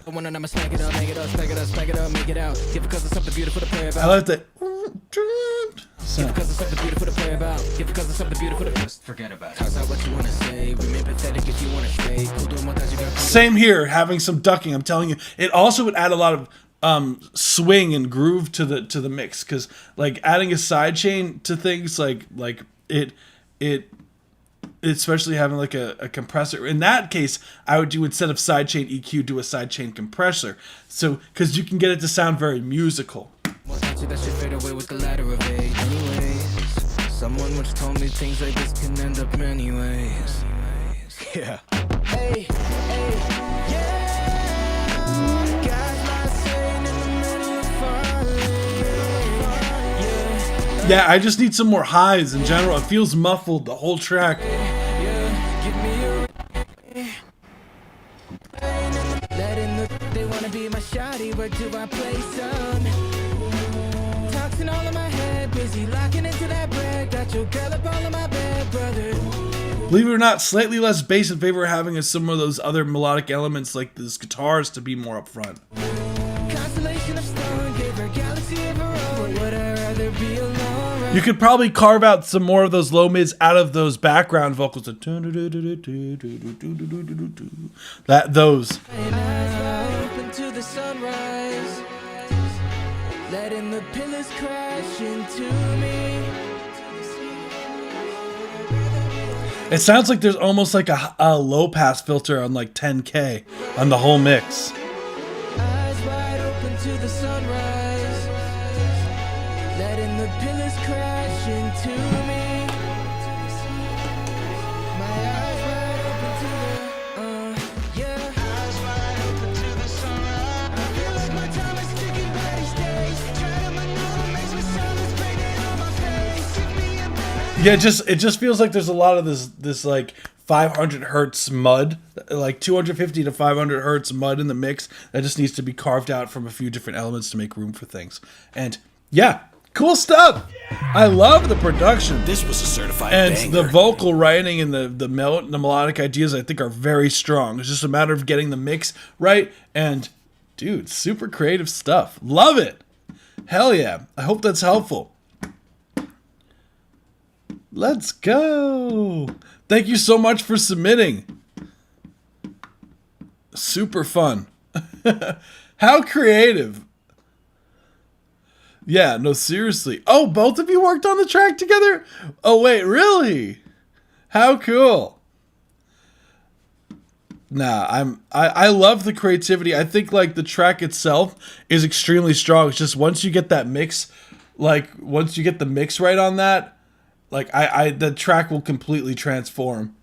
like that. Same here, having some ducking. I'm telling you, it also would add a lot of swing and groove to the mix, because like adding a sidechain to things like it especially having like a compressor. In that case, I would do, instead of sidechain EQ, do a sidechain compressor. So, because you can get it to sound very musical. Someone once told me things like this can end up many ways. Yeah. Hey, yeah. Guys not saying in the middle of falling. Yeah, I just need some more highs in general. It feels muffled the whole track. They wanna be my shawty, where do I play some? Toxin all in my head, busy locking into that bread. Got your girl up all in my bed, brother. Believe it or not, slightly less bass in favor of having some of those other melodic elements like those guitars to be more up front. Constellation of stone, gave her galaxy of her own. Would I rather be alone? You could probably carve out some more of those low mids out of those background vocals. Those. Open to the sunrise, letting the pillars crash into me. It sounds like there's almost like a low pass filter on like 10K on the whole mix. Eyes wide open to the sunrise, letting the pillars crash into me. My eyes wide open to the, yeah. Eyes wide open to the sunrise. I feel like my time is ticking by these days. Try to maneuver, makes me silence painted on my face. Sick me and bad. Yeah, it just feels like there's a lot of this like 500 hertz mud, like 250 to 500 hertz mud in the mix that just needs to be carved out from a few different elements to make room for things. And yeah, cool stuff. I love the production. This was a certified And banger. the vocal writing and the melodic ideas, I think, are very strong. It's just a matter of getting the mix right. And dude, super creative stuff. Love it. Hell yeah. I hope that's helpful. Let's go. Thank you so much for submitting. Super fun. How creative. Yeah, no, seriously. Oh, both of you worked on the track together? Oh, wait, really? How cool. Nah, I love the creativity. I think like the track itself is extremely strong. It's just once you get that mix, like once you get the mix right on that, like the track will completely transform.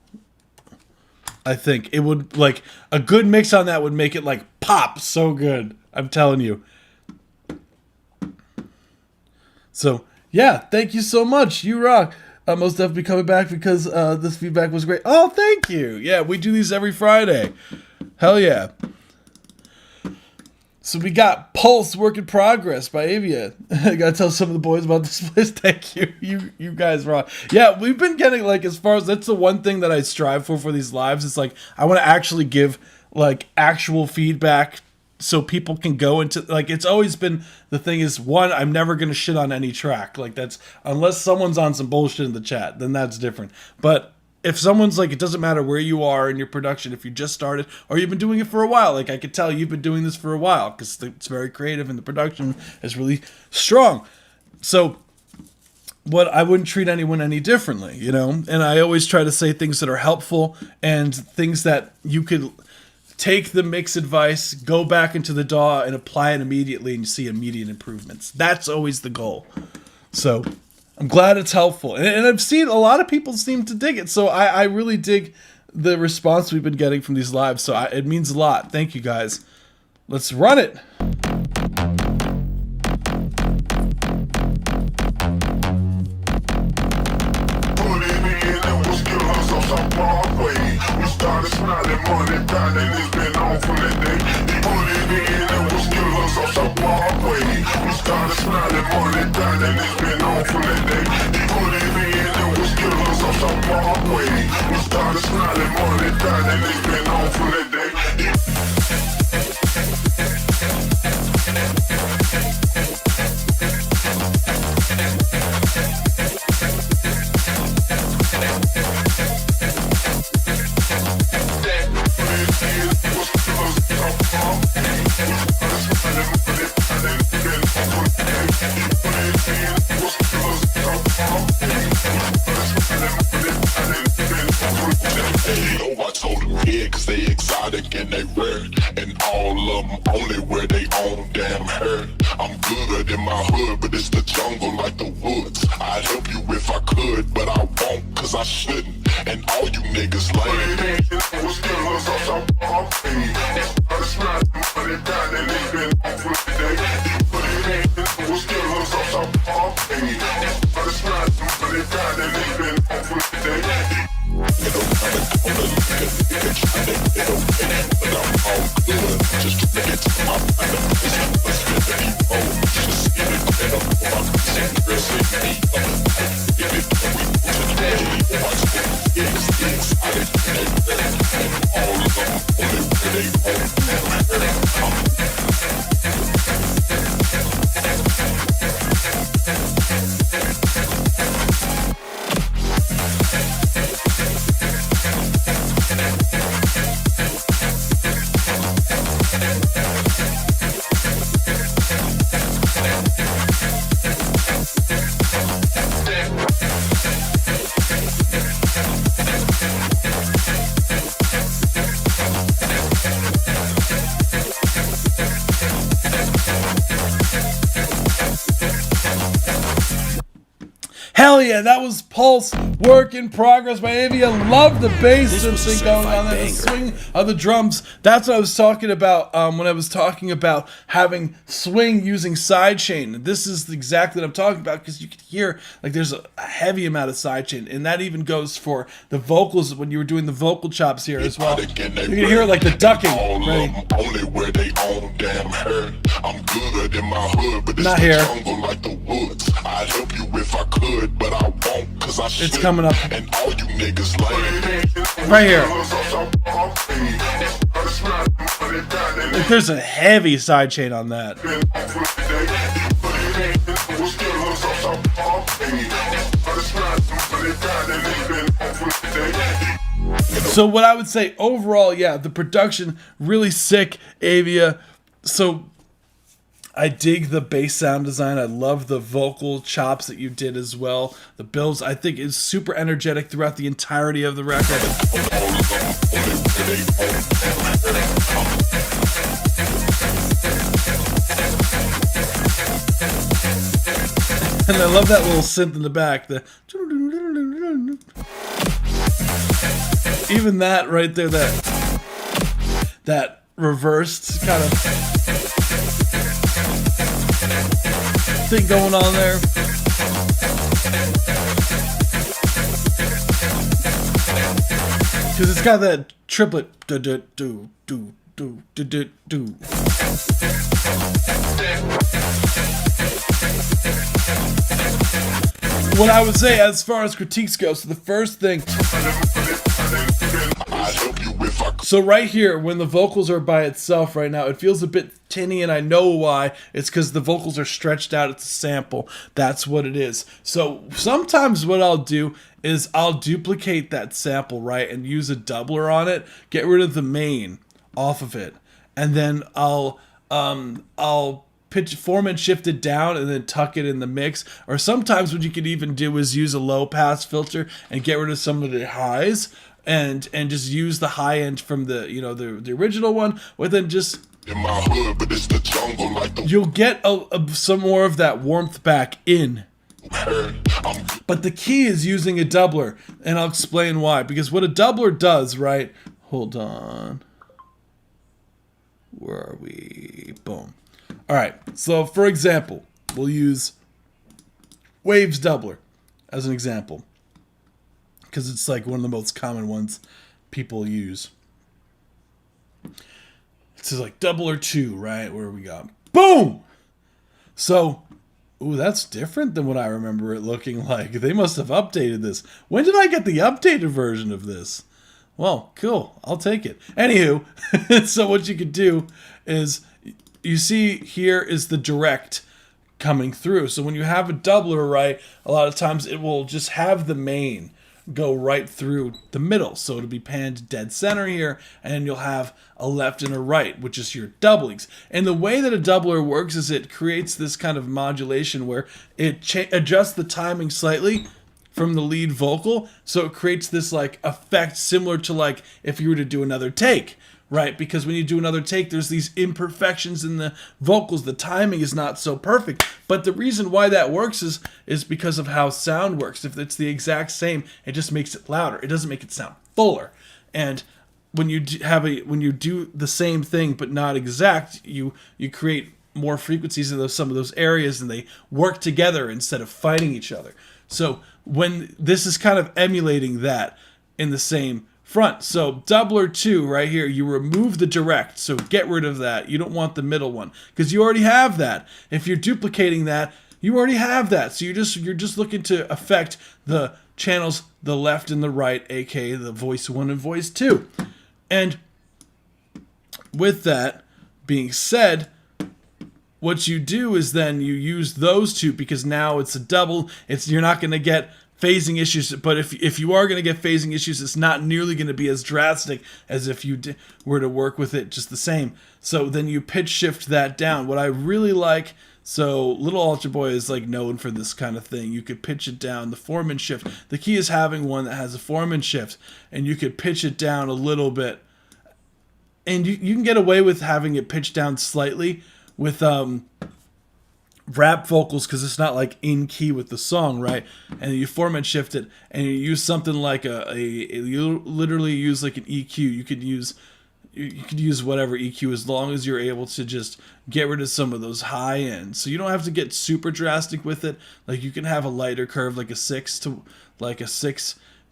I think it would, like a good mix on that would make it like pop so good. I'm telling you. So yeah, thank you so much. You rock. most definitely coming back because this feedback was great. Oh, thank you. Yeah, we do these every Friday. Hell yeah. So we got Pulse Work in Progress by Avia. I gotta tell some of the boys about this place. Thank you. You guys rock. Yeah, we've been getting, like, as far as, that's the one thing that I strive for these lives. It's like, I want to actually give, like, actual feedback so people can go into, like, it's always been, the thing is, one, I'm never going to shit on any track. Like, that's, unless someone's on some bullshit in the chat, then that's different. But if someone's like, it doesn't matter where you are in your production, if you just started or you've been doing it for a while, like I could tell you've been doing this for a while because it's very creative and the production is really strong. So what, I wouldn't treat anyone any differently, you know? And I always try to say things that are helpful and things that you could take the mix advice, go back into the DAW and apply it immediately and you see immediate improvements. That's always the goal. So I'm glad it's helpful. And I've seen a lot of people seem to dig it. So I really dig the response we've been getting from these lives. So it means a lot. Thank you guys. Let's run it. And they rare, and all of them only wear they own damn hair. I'm good in my hood, but it's the jungle like the woods. I'd help you if I could, but I won't, cause I shouldn't. And all you niggas lame. Hell yeah, that was Pulse Work in Progress by Avia. Love the bass thing going on there, the swing of the drums. That's what I was talking about when I was talking about having swing using sidechain. This is exactly what I'm talking about because you can hear like there's a heavy amount of sidechain, and that even goes for the vocals when you were doing the vocal chops here as well. You can hear like the ducking. Ready? Only where they own damn hair. I'm good in my hood, but it's not the here. Jungle like the woods. I'd help you if I could, but I won't, cause I should. It's coming up. And all you niggas lame. Right here. Like, there's a heavy sidechain on that. So what I would say overall, yeah, the production really sick, Avia. So I dig the bass sound design. I love the vocal chops that you did as well. The builds, I think, is super energetic throughout the entirety of the record. And I love that little synth in the back. Even that right there, that reversed kind of thing going on there. Because it's got that triplet. Do, do, do, do, do, do, do, do. What I would say as far as critiques go, so the first thing. So right here, when the vocals are by itself right now, it feels a bit tinny, and I know why. It's because the vocals are stretched out. It's a sample. That's what it is. So sometimes what I'll do is I'll duplicate that sample, right, and use a doubler on it, get rid of the main off of it, and then I'll pitch, form and shift it down and then tuck it in the mix. Or sometimes what you could even do is use a low pass filter and get rid of some of the highs and just use the high end from the, you know, the original one, or then just In my hood, but it's the jungle like the you'll get some more of that warmth back in. But the key is using a doubler, and I'll explain why. Because what a doubler does, right? Hold on. Where are we? Boom. All right. So, for example, we'll use Waves doubler as an example, because it's like one of the most common ones people use. It's like doubler 2, right? Where we got boom. So, ooh, that's different than what I remember it looking like. They must have updated this. When did I get the updated version of this? Well, cool. I'll take it. Anywho, so what you could do is, you see here is the direct coming through. So when you have a doubler, right, a lot of times it will just have the main go right through the middle. So it'll be panned dead center here, and you'll have a left and a right, which is your doublings. And the way that a doubler works is it creates this kind of modulation where it adjusts the timing slightly from the lead vocal, so it creates this like effect similar to like if you were to do another take, right? Because when you do another take, there's these imperfections in the vocals. The timing is not so perfect. But the reason why that works is because of how sound works. If it's the exact same, it just makes it louder. It doesn't make it sound fuller. And when you do the same thing but not exact, you create more frequencies in some of those areas, and they work together instead of fighting each other. So when this is kind of emulating that in the same front. So doubler 2 right here, you remove the direct, so get rid of that. You don't want the middle one because you already have that. If you're duplicating that, you already have that. So you're just looking to affect the channels, the left and the right, aka the voice 1 and voice 2. And with that being said, what you do is then you use those two, because now it's a double. You're not going to get phasing issues, but if you are going to get phasing issues, it's not nearly going to be as drastic as if you were to work with it just the same. So then you pitch shift that down. What I really like, so Little Altar Boy is like known for this kind of thing. You could pitch it down, the form and shift. The key is having one that has a form and shift, and you could pitch it down a little bit. And you can get away with having it pitched down slightly with rap vocals, because it's not like in key with the song, right? And you form and shift it, and you use something like you literally use like an EQ. You could use whatever EQ, as long as you're able to just get rid of some of those high ends. So you don't have to get super drastic with it. Like you can have a lighter curve, like a 6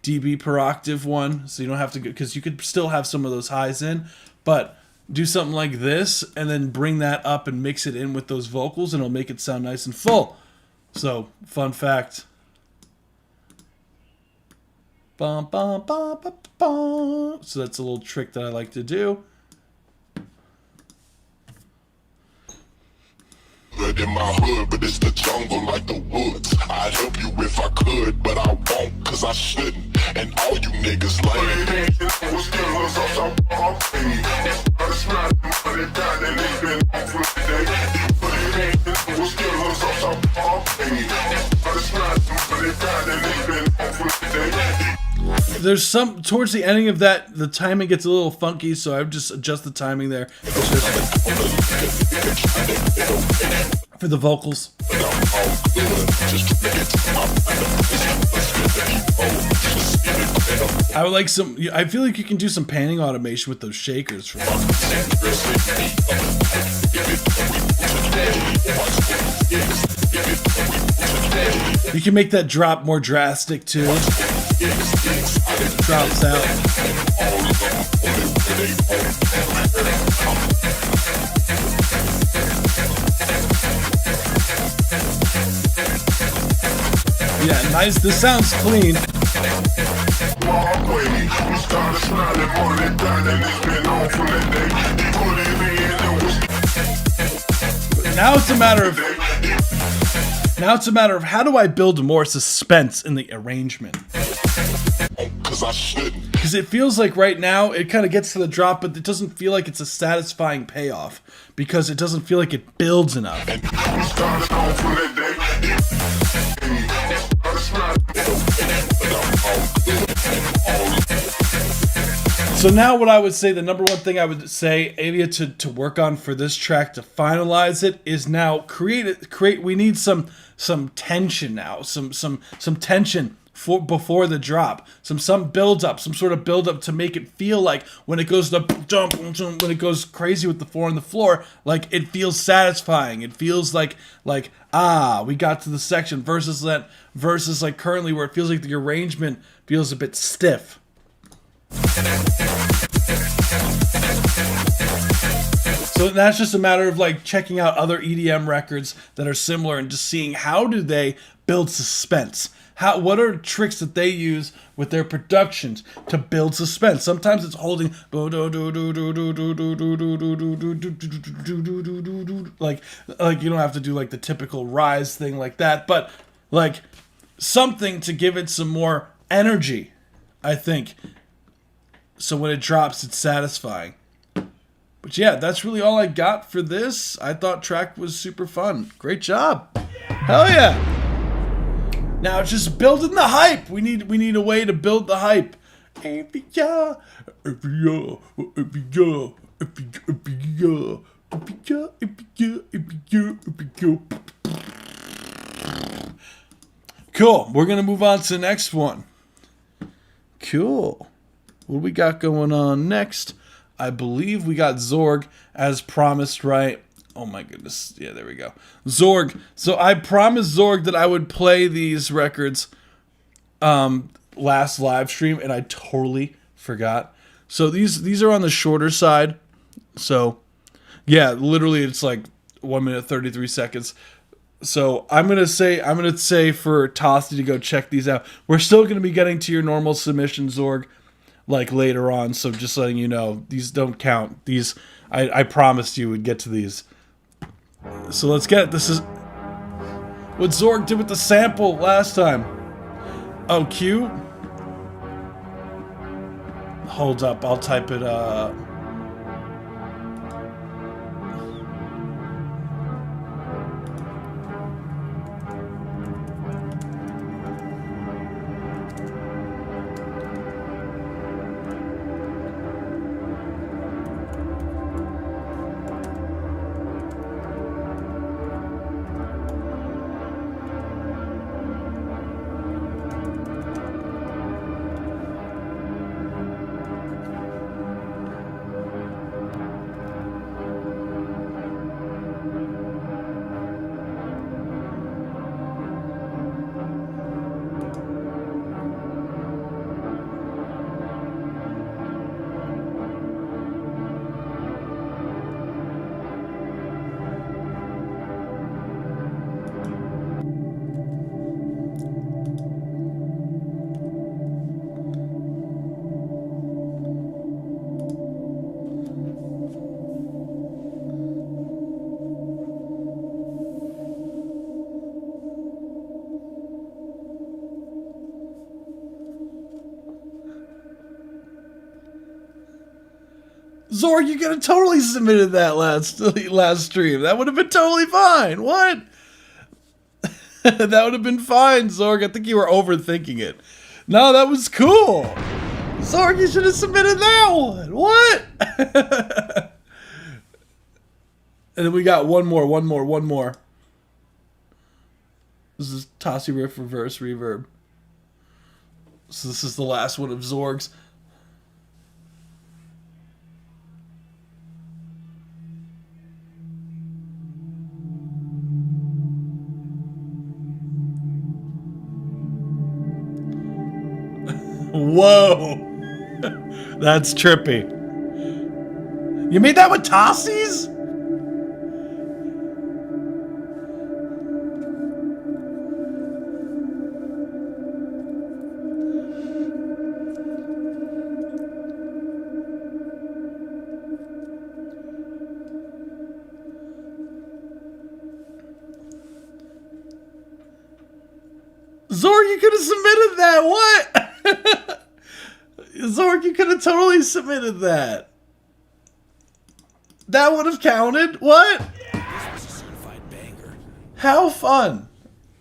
dB per octave one. So you don't have to, because you could still have some of those highs in, but do something like this and then bring that up and mix it in with those vocals, and it'll make it sound nice and full. So, fun fact. Bum, bum, bum, bum, bum. So that's a little trick that I like to do. In my hood, but it's the jungle like the woods. I'd help you if I could, but I won't, cause I shouldn't. And all you niggas lame. There's some, towards the ending of that, the timing gets a little funky, so I've just adjust the timing there. For the vocals. I would like some, I feel like you can do some panning automation with those shakers. For You can make that drop more drastic too. Drops out. Yeah, nice. This sounds clean. Now it's a matter of how do I build more suspense in the arrangement? Because it feels like right now it kind of gets to the drop, but it doesn't feel like it's a satisfying payoff because it doesn't feel like it builds enough. So now what I would say, the number one thing I would say, Avia, to work on for this track to finalize it is now create we need some tension now, some tension for before the drop, some build up, some sort of build up to make it feel like when it goes to jump, when it goes crazy with the 4 on the floor, like it feels satisfying. It feels like we got to the section versus like currently where it feels like the arrangement feels a bit stiff. So that's just a matter of like checking out other EDM records that are similar and just seeing how do they build suspense. What are tricks that they use with their productions to build suspense? Sometimes it's holding like you don't have to do like the typical rise thing like that, but like something to give it some more energy, I think. So when it drops, it's satisfying. But yeah, that's really all I got for this. I thought track was super fun. Great job. Hell yeah. Now just building the hype. We need a way to build the hype. Cool. We're gonna move on to the next one. Cool. What we got going on next? I believe we got Zorg as promised, right? Oh my goodness. Yeah, there we go. Zorg. So I promised Zorg that I would play these records last live stream, and I totally forgot. So these are on the shorter side. So yeah, literally it's like 1 minute 33 seconds. So I'm gonna say for Tosti to go check these out. We're still gonna be getting to your normal submission, Zorg, like later on, so just letting you know, these don't count. These, I promised you would get to these. So let's get it. This is what Zorg did with the sample last time. Oh, cute. Hold up, I'll type it, Zorg, you could have totally submitted that last stream. That would have been totally fine. What? That would have been fine, Zorg. I think you were overthinking it. No, that was cool. Zorg, you should have submitted that one. What? And then we got one more. This is Tosti Riff Reverse Reverb. So this is the last one of Zorg's. Whoa. That's trippy. You made that with Tossies? Zorg, you could have submitted that. What? Zorg, you could have totally submitted that. That would have counted. What? This was a certified banger. How fun.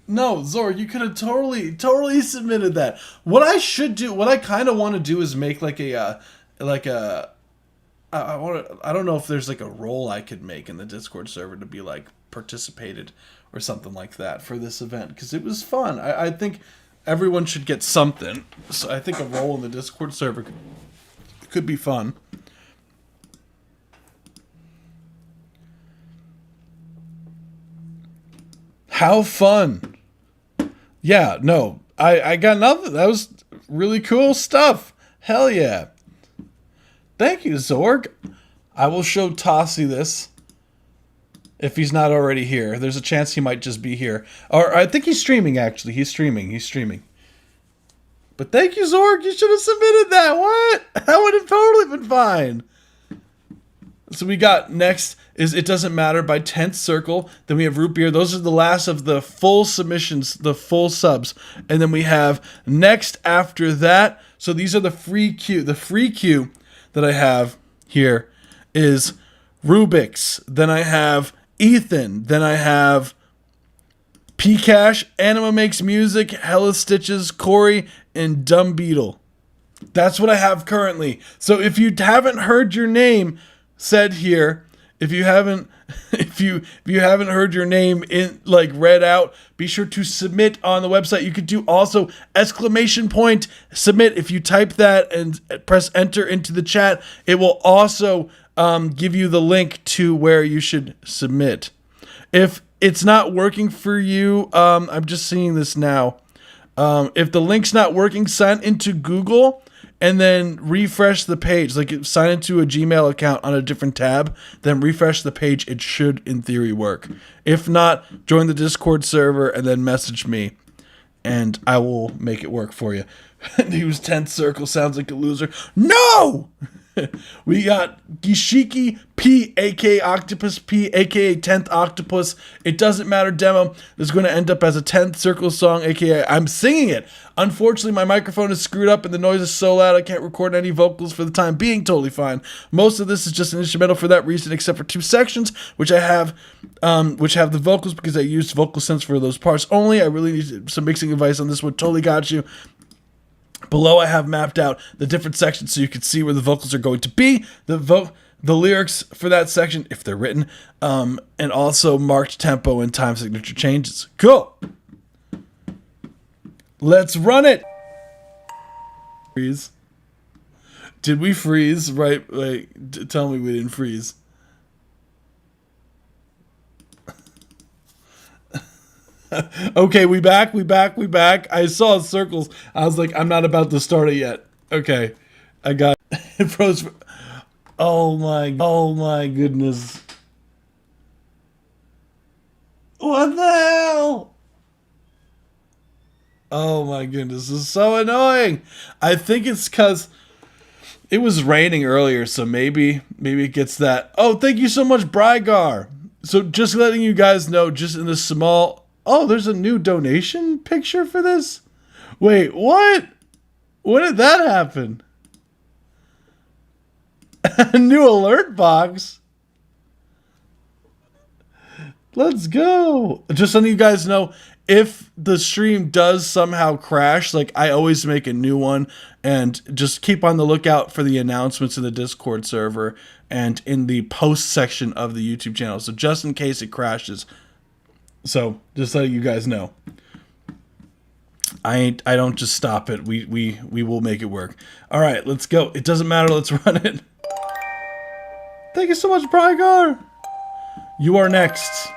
No, Zorg, you could have totally submitted that. What I should do, what I kind of want to do is make like a, I don't know if there's like a role I could make in the Discord server to be like participated or something like that for this event, because it was fun. I think everyone should get something. So I think a role in the Discord server could be fun. How fun. Yeah, no, I got nothing. That was really cool stuff. Hell yeah. Thank you, Zorg. I will show Tossie this. If he's not already here. There's a chance he might just be here. Or I think he's streaming, actually. He's streaming. But thank you, Zorg. You should have submitted that. What? That would have totally been fine. So we got next is It Doesn't Matter by 10th Circle. Then we have Root Beer. Those are the last of the full submissions, the full subs. And then we have next after that. So these are the free queue. The free queue that I have here is Rubik's. Then I have Ethan. Then I have P-Cash, Anima Makes Music, Hella Stitches, Corey, and Dumb Beetle. That's what I have currently. So if you haven't heard your name said here, if you haven't heard your name in like read out, be sure to submit on the website. You could do also ! Submit. If you type that and press enter into the chat, it will also give you the link to where you should submit. If it's not working for you, I'm just seeing this now. If the link's not working, sign into Google and then refresh the page. Like sign into a Gmail account on a different tab, then refresh the page. It should, in theory, work. If not, join the Discord server and then message me, and I will make it work for you. He was 10th Circle, sounds like a loser. No! We got Gishiki P, aka Octopus P, aka 10th Octopus. It Doesn't Matter demo is going to end up as a 10th Circle song, aka I'm singing it. Unfortunately, my microphone is screwed up and the noise is so loud I can't record any vocals for the time being. Totally fine. Most of this is just an instrumental for that reason, except for two sections, which I have, which have the vocals because I used Vocal Sense for those parts only. I really need some mixing advice on this one. Totally got you. Below, I have mapped out the different sections so you can see where the vocals are going to be, the lyrics for that section, if they're written, and also marked tempo and time signature changes. Cool. Let's run it. Freeze. Did we freeze? Right, tell me we didn't freeze. Okay, we back. I saw circles. I was like, I'm not about to start it yet. Okay, I got it. Froze. Oh my goodness. What the hell? Oh my goodness, this is so annoying. I think it's because it was raining earlier, so maybe it gets that. Oh, thank you so much, Brygar. So just letting you guys know, just in the small... Oh, there's a new donation picture for this? Wait, what? When did that happen? A new alert box? Let's go. Just letting you guys know, if the stream does somehow crash, like I always make a new one, and just keep on the lookout for the announcements in the Discord server and in the post section of the YouTube channel. So just in case it crashes. So just letting you guys know. I don't just stop it. We will make it work. All right, let's go. It doesn't matter. Let's run it. Thank you so much, Brygar. You are next.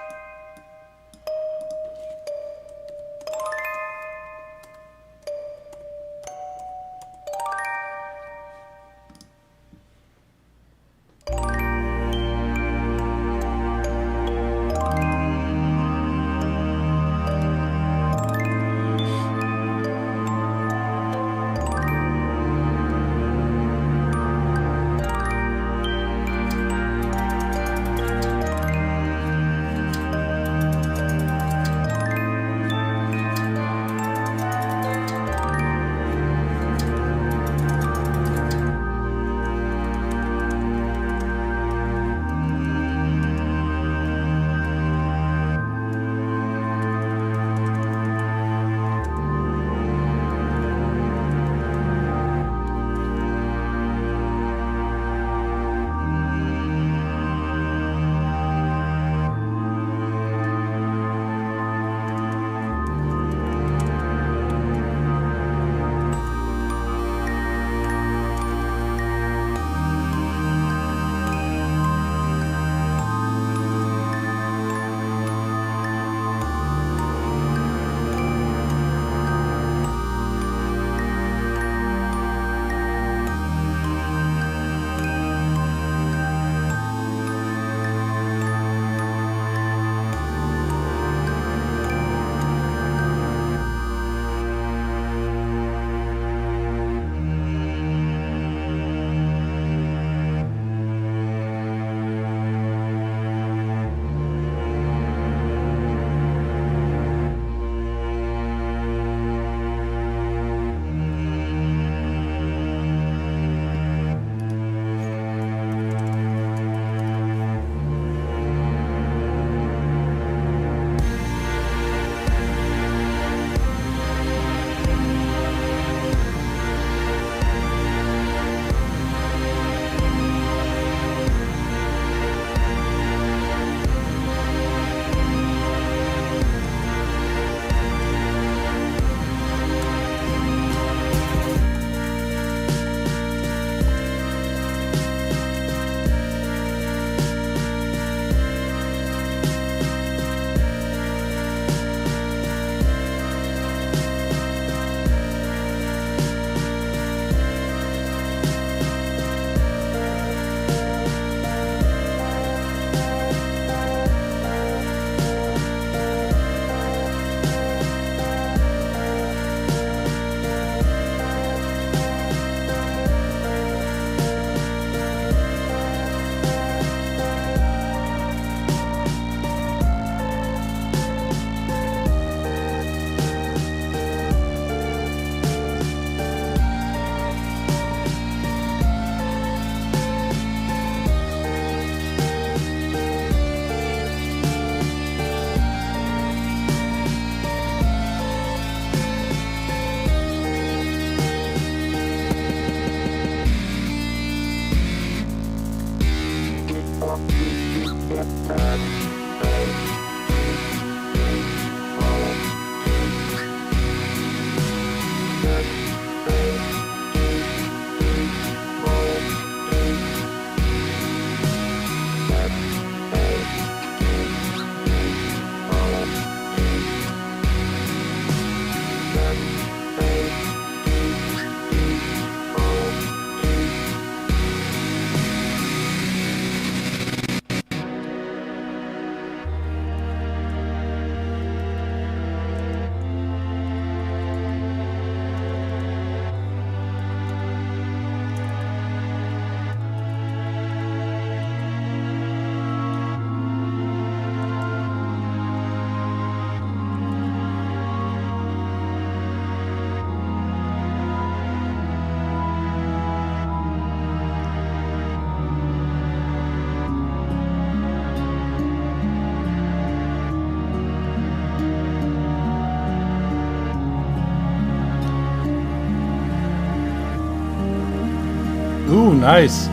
Ooh, nice.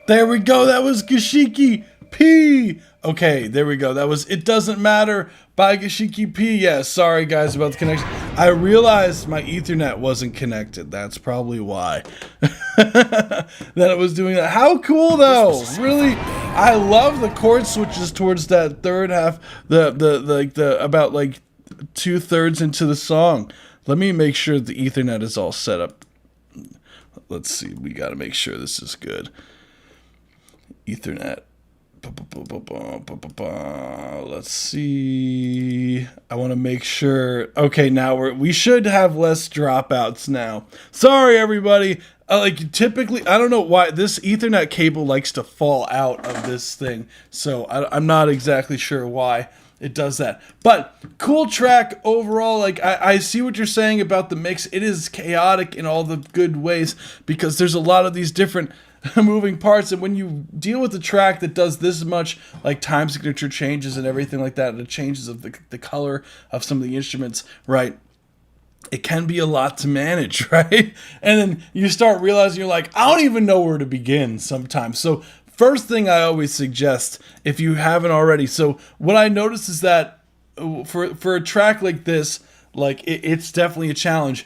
There we go. That was Gashiki P. Okay, there we go. That was It Doesn't Matter by Gashiki P. Yeah, sorry guys about the connection. I realized my Ethernet wasn't connected. That's probably why. That it was doing that. How cool though. Really, I love the chord switches towards that third half, the about like 2/3 into the song. Let me make sure the Ethernet is all set up. Let's see. We got to make sure this is good. Ethernet. Let's see. I want to make sure. Okay, now we should have less dropouts now. Sorry, everybody. Like typically, I don't know why this Ethernet cable likes to fall out of this thing. So I'm not exactly sure why it does that. But cool track overall. Like I see what you're saying about the mix. It is chaotic in all the good ways because there's a lot of these different moving parts, and when you deal with a track that does this much like time signature changes and everything like that, and it changes of the color of some of the instruments, right, it can be a lot to manage, right? And then you start realizing you're like, I don't even know where to begin sometimes. So first thing I always suggest, if you haven't already, so what I noticed is that for a track like this, like it's definitely a challenge.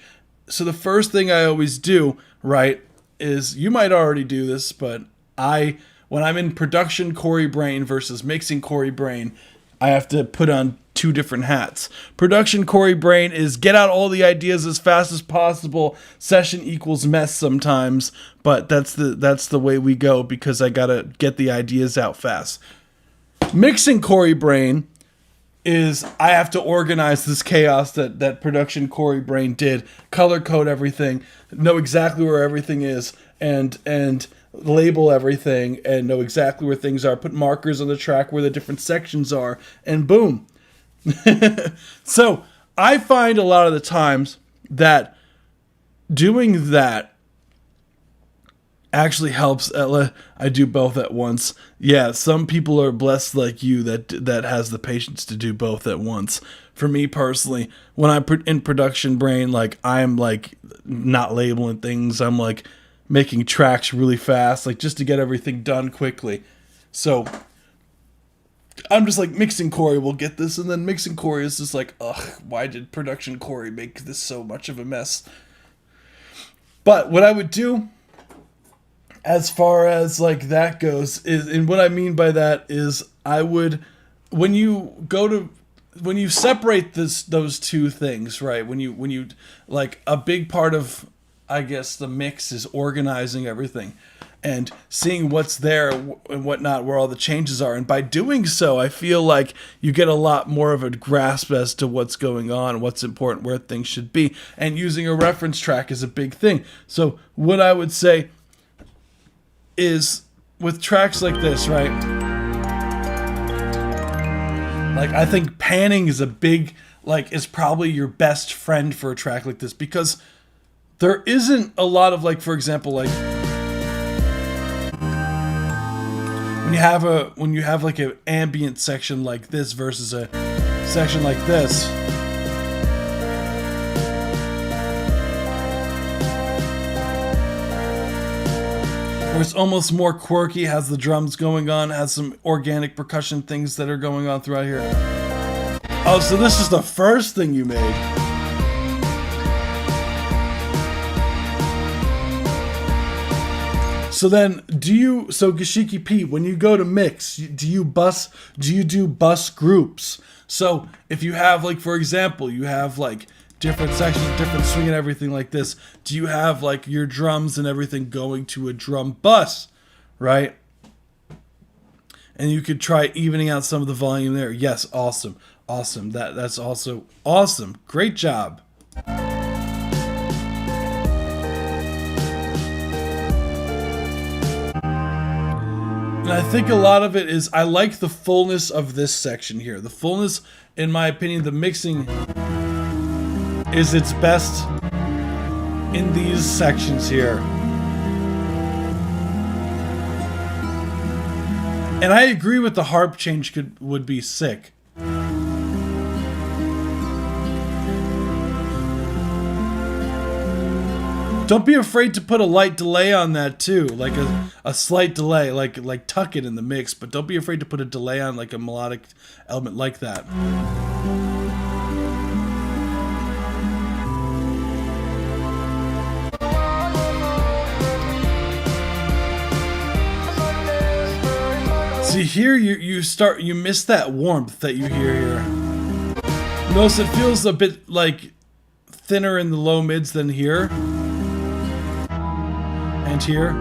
So the first thing I always do, right, is, you might already do this, but when I'm in production Corey Brain versus mixing Corey Brain, I have to put on two different hats. Production Corey Brain is get out all the ideas as fast as possible. Session equals mess sometimes, but that's the way we go because I gotta get the ideas out fast. Mixing Corey Brain is I have to organize this chaos that production Corey Brain did, color code everything, know exactly where everything is, and label everything, and know exactly where things are, put markers on the track where the different sections are, and boom. So I find a lot of the times that doing that actually helps. Ella, I do both at once. Yeah, some people are blessed like you that has the patience to do both at once. For me personally, when I'm in production brain, like I'm like not labeling things. I'm like making tracks really fast, like just to get everything done quickly. So I'm just like, mixing Corey will get this, and then mixing Corey is just like, ugh, why did production Corey make this so much of a mess? But what I would do, as far as like that goes, is, and what I mean by that is, I would, when you separate those two things, right? When you like, a big part of, I guess, the mix is organizing everything and seeing what's there and whatnot, where all the changes are. And by doing so, I feel like you get a lot more of a grasp as to what's going on, what's important, where things should be. And using a reference track is a big thing. So what I would say is, with tracks like this, right? Like, I think panning is a big, like, is probably your best friend for a track like this, because there isn't a lot of, like, for example, like, when you have like an ambient section like this versus a section like this, where it's almost more quirky, has the drums going on, has some organic percussion things that are going on throughout here. Oh, so this is the first thing you made. So then, so Gashiki Pete, when you go to mix, do you do bus groups? So if you have, like, for example, you have like different sections, different swing and everything like this, do you have like your drums and everything going to a drum bus, right? And you could try evening out some of the volume there. Yes, awesome. That's also awesome. Great job. And I think a lot of it is, I like the fullness of this section here. The fullness, in my opinion, the mixing is its best in these sections here. And I agree with the harp change would be sick. Don't be afraid to put a light delay on that too, like a slight delay, like tuck it in the mix, but don't be afraid to put a delay on, like a melodic element like that. See here, you miss that warmth that you hear here. Notice it feels a bit like thinner in the low mids than here. And here.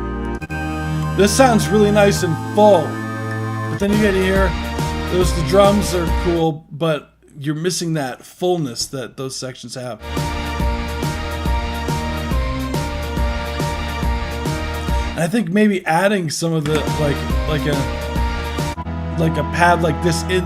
This sounds really nice and full, but then you get here, the drums are cool, but you're missing that fullness that those sections have. And I think maybe adding some of the like a pad like this in,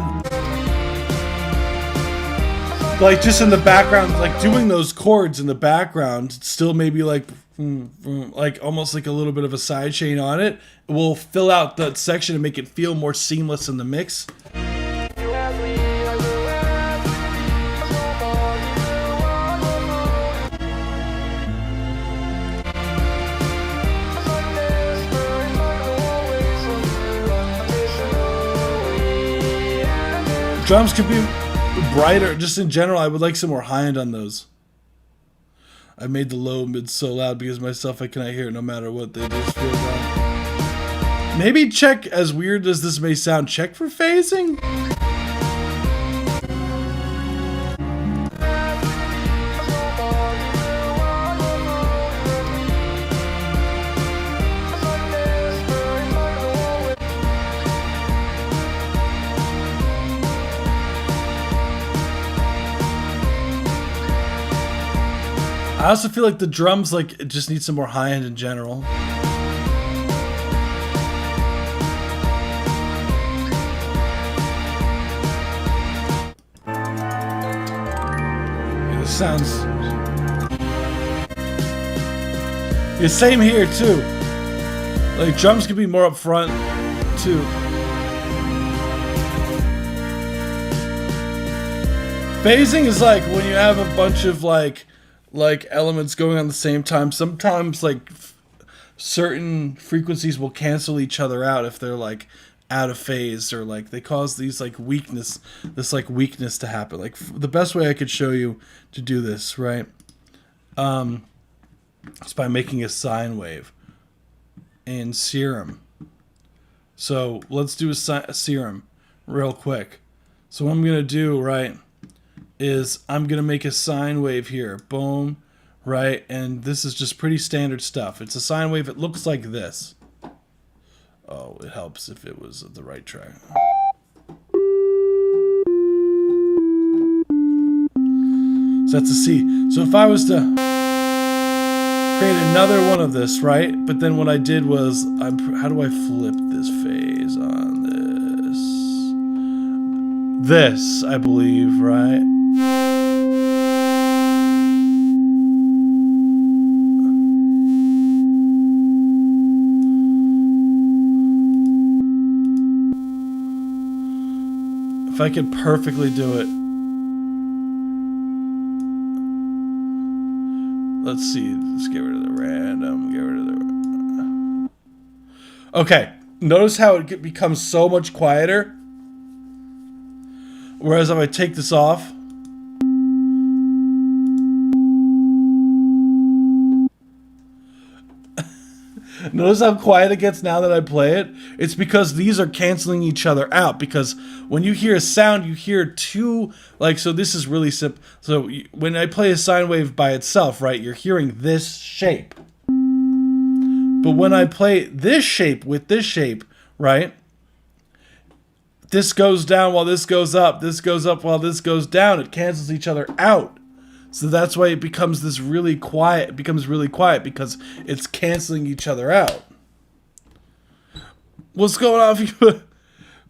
like just in the background, like doing those chords in the background, still maybe like almost like a little bit of a side chain on it, will fill out that section and make it feel more seamless in the mix. Drums could be brighter, just in general. I would like some more high end on those. I made the low mid so loud because myself I cannot hear it no matter what. They just feel loud. Maybe check, as weird as this may sound, check for phasing. I also feel like the drums, like, it just need some more high end in general. Yeah, this sounds... Yeah, same here too. Like drums could be more up front too. Phasing is like when you have a bunch of like elements going on at the same time. Sometimes like certain frequencies will cancel each other out if they're like out of phase, or like they cause these like weakness to happen. Like the best way I could show you to do this, right, is by making a sine wave in Serum. So let's do a Serum real quick. So what I'm gonna do, right, is I'm gonna make a sine wave here, boom, right, and this is just pretty standard stuff. It's a sine wave. It looks like this. Oh, it helps if it was the right track. So that's a C. So if I was to create another one of this, right? But then what I did was, how do I flip this phase on this? This, I believe, right? If I could perfectly do it. Let's see. Let's get rid of the random. Get rid of the... Okay. Notice how it becomes so much quieter. Whereas if I take this off... Notice how quiet it gets now that I play it? It's because these are canceling each other out. Because when you hear a sound, you hear two... Like, so this is really simple. So when I play a sine wave by itself, right, you're hearing this shape. But when I play this shape with this shape, right, this goes down while this goes up. This goes up while this goes down. It cancels each other out. So that's why it becomes this really quiet. It becomes really quiet because it's canceling each other out. What's going on?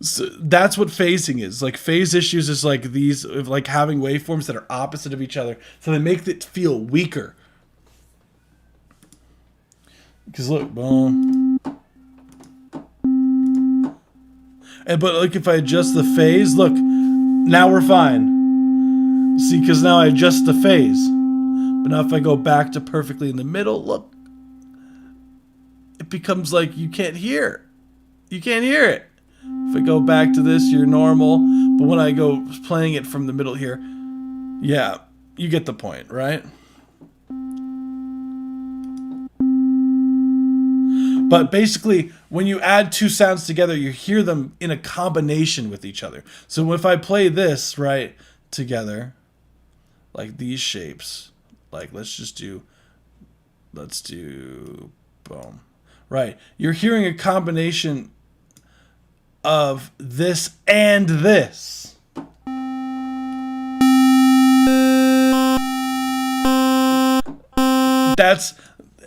So that's what phasing is. Like phase issues is like these, of like having waveforms that are opposite of each other. So they make it feel weaker. Because look, boom. And but like if I adjust the phase, look, now we're fine. See, because now I adjust the phase. But now if I go back to perfectly in the middle, look. It becomes like you can't hear. You can't hear it. If I go back to this, you're normal. But when I go playing it from the middle here, yeah, you get the point, right? But basically, when you add two sounds together, you hear them in a combination with each other. So if I play this, right, together... like these shapes, like let's do boom, right, you're hearing a combination of this and this.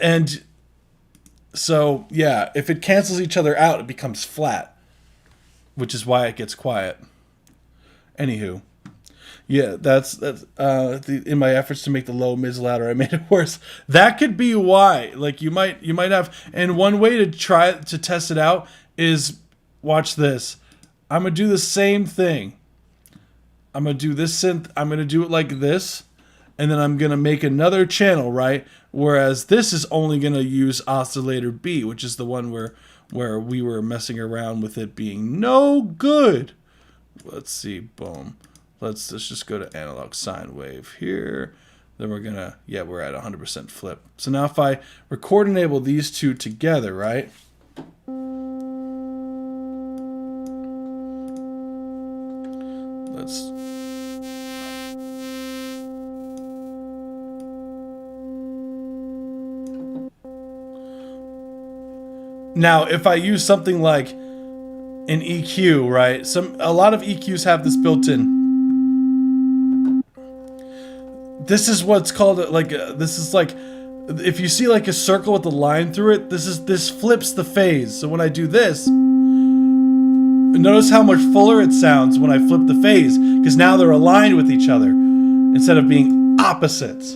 And so yeah, if it cancels each other out, it becomes flat, which is why it gets quiet. Anywho. Yeah, that's in my efforts to make the low mids louder, I made it worse. That could be why. Like you might have, and one way to try to test it out is watch this. I'm gonna do the same thing. I'm gonna do this synth. I'm gonna do it like this, and then I'm gonna make another channel, right? Whereas this is only gonna use oscillator B, which is the one where we were messing around with it being no good. Let's see, boom. Let's just go to analog sine wave here. Then we're gonna, yeah, we're at 100% flip. So now if I record enable these two together, right? Let's... Now, if I use something like an EQ, right? A lot of EQs have this built in. This is what's called this is like, if you see like a circle with a line through it, this flips the phase. So when I do this, notice how much fuller it sounds when I flip the phase, because now they're aligned with each other instead of being opposites.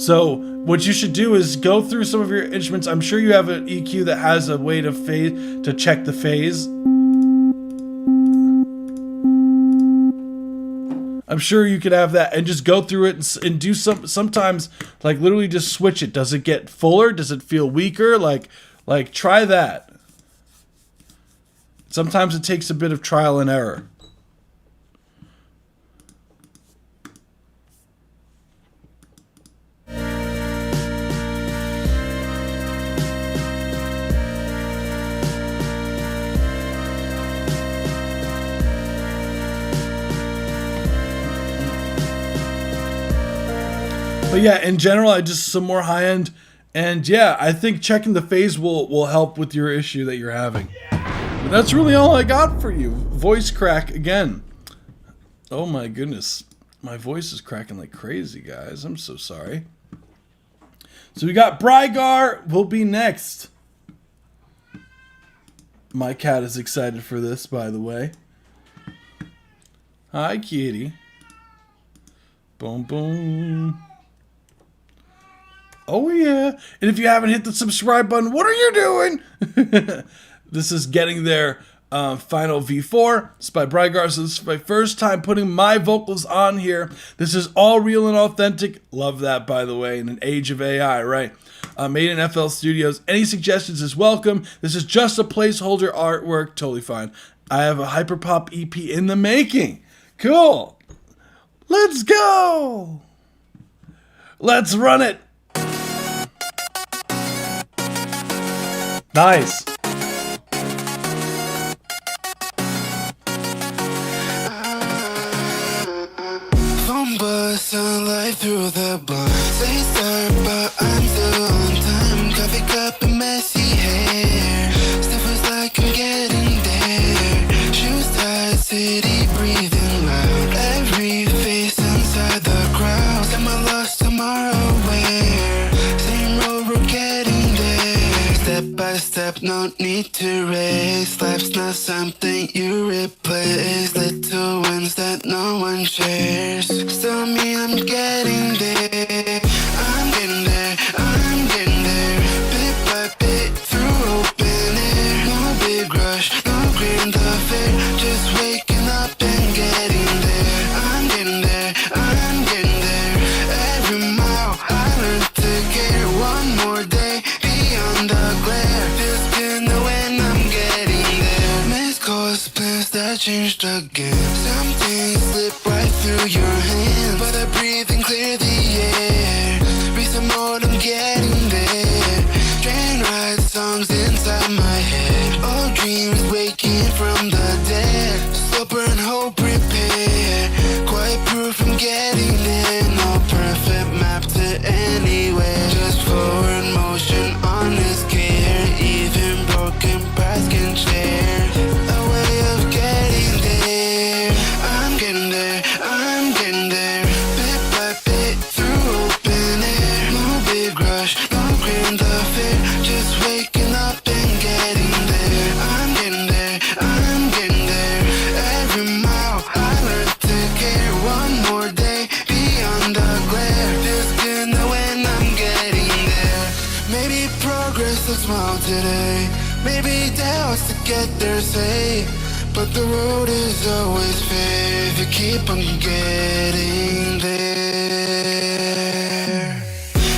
So what you should do is go through some of your instruments. I'm sure you have an EQ that has a way to check the phase. I'm sure you could have that and just go through it and do sometimes like literally just switch it. Does it get fuller? Does it feel weaker? Like try that. Sometimes it takes a bit of trial and error. But yeah, in general, I just some more high end, and yeah, I think checking the phase will help with your issue that you're having. But that's really all I got for you. Voice crack again. Oh my goodness, my voice is cracking like crazy, guys. I'm so sorry. So we got Brygar will be next. My cat is excited for this, by the way. Hi, kitty. Boom, boom. Oh yeah, and if you haven't hit the subscribe button, what are you doing? This is Getting There, Final V4. It's by Brygar, so this is my first time putting my vocals on here. This is all real and authentic. Love that, by the way, in an age of AI, right? Made in FL Studios. Any suggestions is welcome. This is just a placeholder artwork, totally fine. I have a hyperpop EP in the making. Cool. Let's go. Let's run it. Nice. Phone buzz, sunlight through the blinds. They start, but I'm still on time. Coffee cup and messy hair. Stuff feels like I'm getting there. Shoes tied, city breathing loud. Every face inside the crowd. Am I lost tomorrow? Where? Same road, we're getting there. Step by step, no need to race. Life's not something you replace. Little wins that no one shares. Still me, I'm getting there. I'm getting there, I'm getting there. Bit by bit, through open air. No big rush, no green the fair. Just waking up and getting there. I'm getting there, I'm getting there. Every mile I learn to care. One more day beyond the glare. Feels good when I'm getting there. Missed calls, plans that changed again. Something slip right through your hands, but I breathe and clear the air. Breathe some more, I'm getting there. Train ride songs inside my head. All dreams waking from the dead. Slow burn, hope, prepare. Quiet proof I'm getting there. No perfect map to anywhere. Just forward motion, honest care. Even broken paths can share a way of getting there. I'm getting there, I'm getting there. Bit by bit, through open air. No big rush, no grin the fear. Just waking up and getting there. I'm getting there, I'm getting there. Every mile I learn to care. One more day beyond the glare. Feels good when I'm getting there. Maybe progress looks small today. Maybe doubts to get there say. But the road is always fair if you keep on getting there.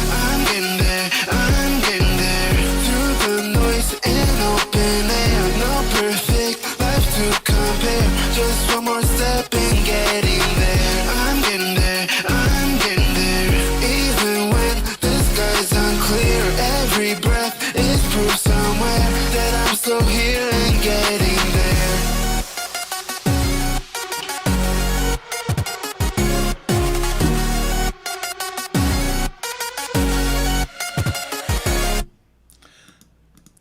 I'm getting there, I'm getting there. Through the noise and open air. No perfect life to compare. Just one more step and getting there. I'm getting there, I'm getting there. Even when the sky's unclear, every breath is proof somewhere that I'm still here and getting there.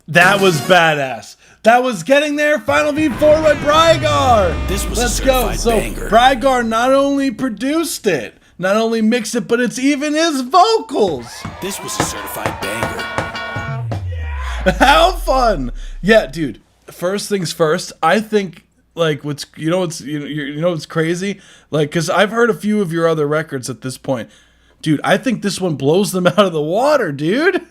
That was badass. That was Getting There, Final V4 by Brygar. This was Let's a go. certified So banger. Brygar not only produced it, not only mixed it, but it's even his vocals. This was a certified banger. How fun! Yeah, dude. First things first. I think like what's what's crazy, like because I've heard a few of your other records at this point. Dude, I think this one blows them out of the water, dude.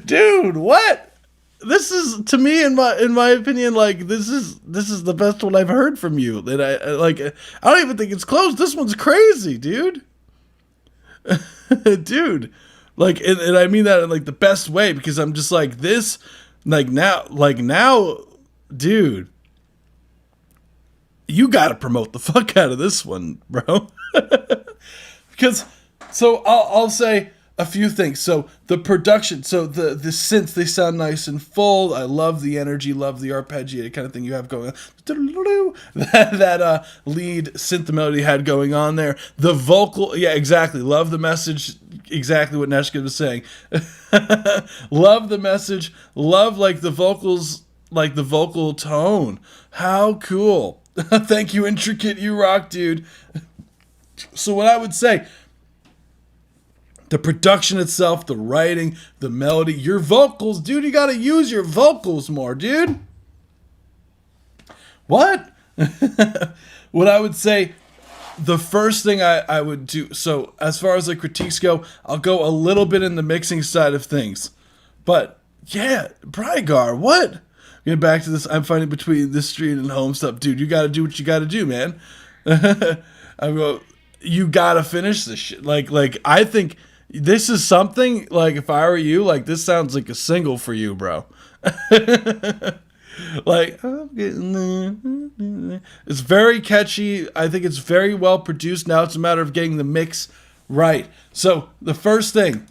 Dude, what? This is, to me, in my opinion, like this is the best one I've heard from you. That I like. I don't even think it's close. This one's crazy, dude. Dude, like, and I mean that in like the best way, because I'm just like this, like now, dude. You gotta promote the fuck out of this one, bro. Because, so I'll say a few things. So the production, so the synths, they sound nice and full. I love the energy, love the arpeggiated kind of thing you have going on. That lead synth melody had going on there. The vocal, yeah, exactly. Love the message. Exactly what Neshka was saying. Love the message. Love like the vocals, like the vocal tone. How cool. Thank you, Intricate. You rock, dude. So what I would say, the production itself, the writing, the melody, your vocals, dude, you got to use your vocals more, dude. What? What I would say, the first thing I would do, so as far as like critiques go, I'll go a little bit in the mixing side of things. But yeah, Brygar, what? Get back to this, I'm fighting between this street and home stuff. Dude, you got to do what you got to do, man. I go, you got to finish this shit. Like, I think this is something, like, if I were you, like, this sounds like a single for you, bro. Like, I'm getting there. It's very catchy. I think it's very well produced. Now it's a matter of getting the mix right. So, the first thing.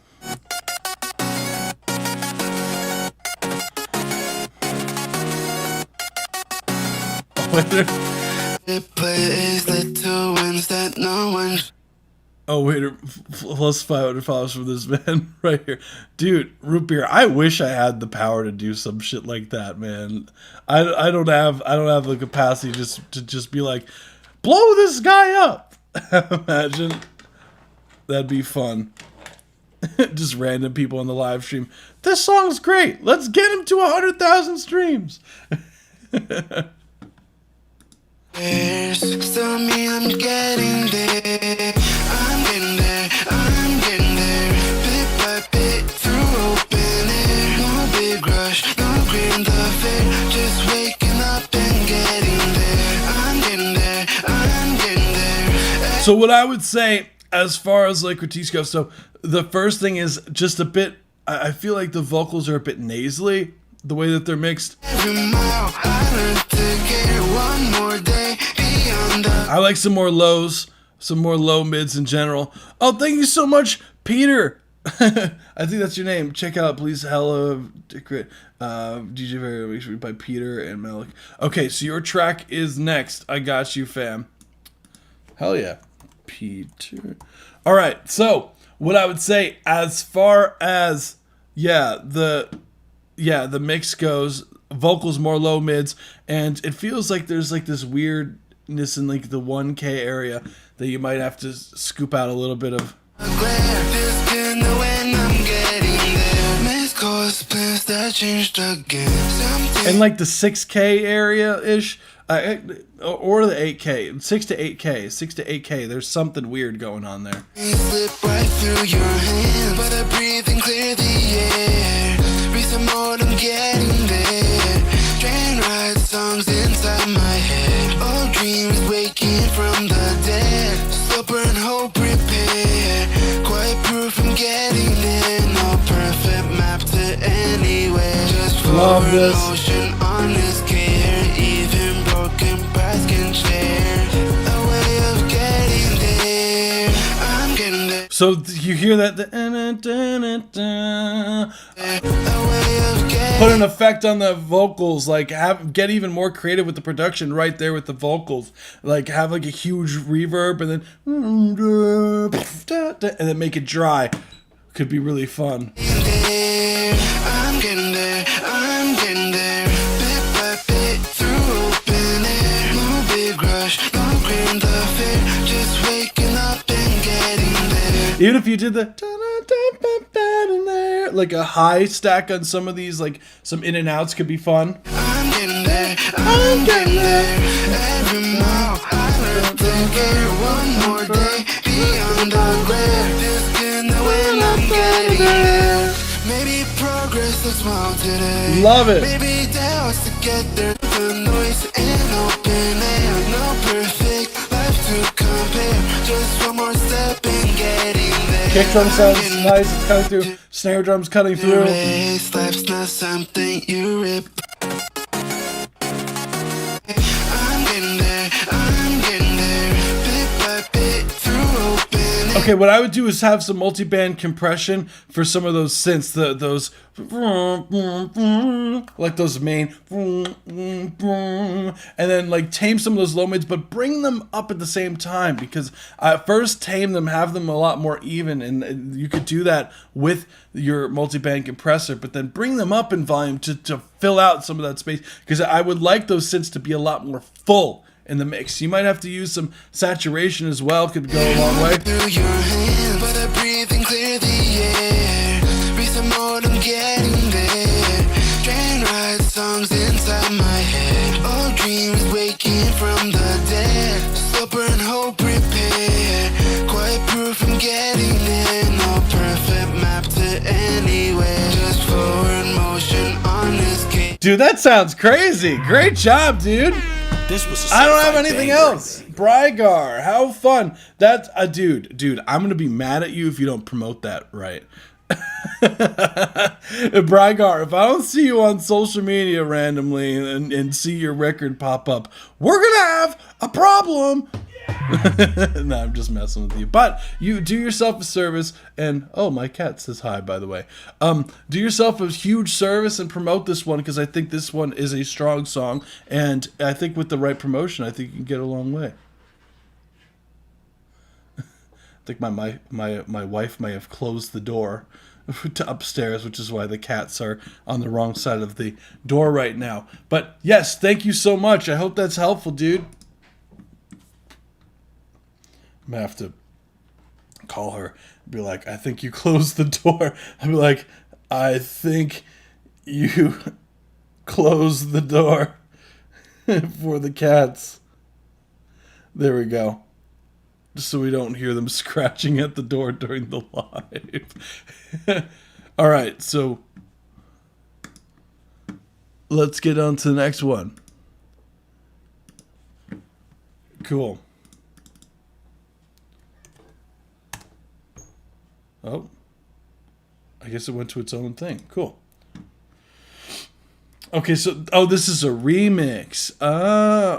Oh, wait, plus 500 followers from this man right here. Dude, Root Beer, I wish I had the power to do some shit like that, man. I don't have the capacity to just be like, blow this guy up. Imagine. That'd be fun. Just random people on the live stream. This song's great. Let's get him to 100,000 streams. Tell me I'm getting there. I'm getting there. I'm getting there. Bit by bit through open air. No big rush, no green the fair. Just waking up and getting there. I'm getting there. I'm getting there. So what I would say, as far as like critiques go, so the first thing is just a bit. I feel like the vocals are a bit nasally, the way that they're mixed. Every mile I learn to care. One more day beyond the. I like some more lows, some more low mids in general. Oh, thank you so much, Peter. I think that's your name. Check out, please. Hello, DJ Variation by Peter and Malik. Okay, so your track is next. I got you, fam. Hell yeah, Peter. All right, so what I would say, as far as the mix goes, vocals more low mids, and it feels like there's like this weirdness in like the 1K area that you might have to scoop out a little bit of. And like the 6K area ish, or the 8K, 6 to 8K, 6 to 8K. There's something weird going on there. Slip right through your hands, but I breathe and clear the air. Breathe some more, I'm getting there. Train ride songs inside my head. All dreams waking from the dead. Slow burn, hope, prepare. Quiet proof I'm getting there. No perfect map to anywhere. Just love this. Ocean on this care. Even broken paths can share. A way of getting there. I'm getting there. So you hear that? Put an effect on the vocals, like get even more creative with the production right there with the vocals. Like have like a huge reverb and then make it dry. Could be really fun. I'm getting there. I'm getting there. Bit by bit through open air. No big rush, no green the fair. Just waking up and getting there. Even if you did the like a high stack on some of these, like some in and outs could be fun. I'm getting there. I'm getting there. Every mile I learn to care. One more day beyond the today. Love it. Maybe that was together. The noise and open air. No perfect life to compare. Just one more step in getting there. Kick drum sounds nice. It's cutting through. Snare drums cutting through. Erase, life's not something you rip. I'm getting there, bit by bit, through open. Okay, what I would do is have some multi-band compression for some of those synths, those like those main, and then like tame some of those low mids, but bring them up at the same time, because first tame them, have them a lot more even, and you could do that with your multi-band compressor, but then bring them up in volume to fill out some of that space, because I would like those synths to be a lot more full in the mix. You might have to use some saturation as well, could go a long way. Through your hands, but I breathe and clear the air. Breathe some more, I'm getting there. Train ride songs inside my head. All dreams waking from the dead. Slow burn, hope, prepare. Quiet proof I'm getting there. No perfect map to anywhere. Just forward motion on this game. Dude, that sounds crazy. Great job, dude. This was a I don't have certified anything banger. else. Brygar, how fun. That's a dude, I'm gonna be mad at you if you don't promote that right. Brygar, if I don't see you on social media randomly and see your record pop up, we're gonna have a problem. No, I'm just messing with you. But you do yourself a service, and oh, my cat says hi, by the way. Do yourself a huge service and promote this one, because I think this one is a strong song, and I think with the right promotion, I think you can get a long way. I think my wife may have closed the door to upstairs, which is why the cats are on the wrong side of the door right now. But yes, thank you so much. I hope that's helpful, dude. I'm gonna have to call her and be like, I think you closed the door. I'll be like, I think you closed the door for the cats. There we go. Just so we don't hear them scratching at the door during the live. All right, so let's get on to the next one. Cool. Oh, I guess it went to its own thing. Cool. Okay, so, this is a remix.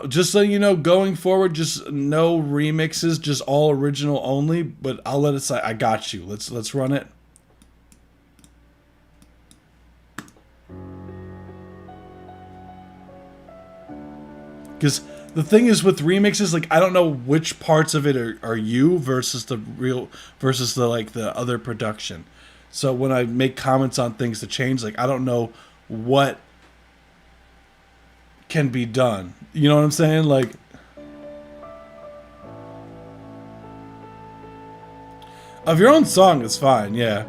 Just so you know, going forward, just no remixes, just all original only, but I'll let it slide. I got you. Let's run it. Because the thing is with remixes, like, I don't know which parts of it are you versus the the other production. So when I make comments on things to change, like, I don't know what can be done. You know what I'm saying? Like, of your own song is fine, yeah.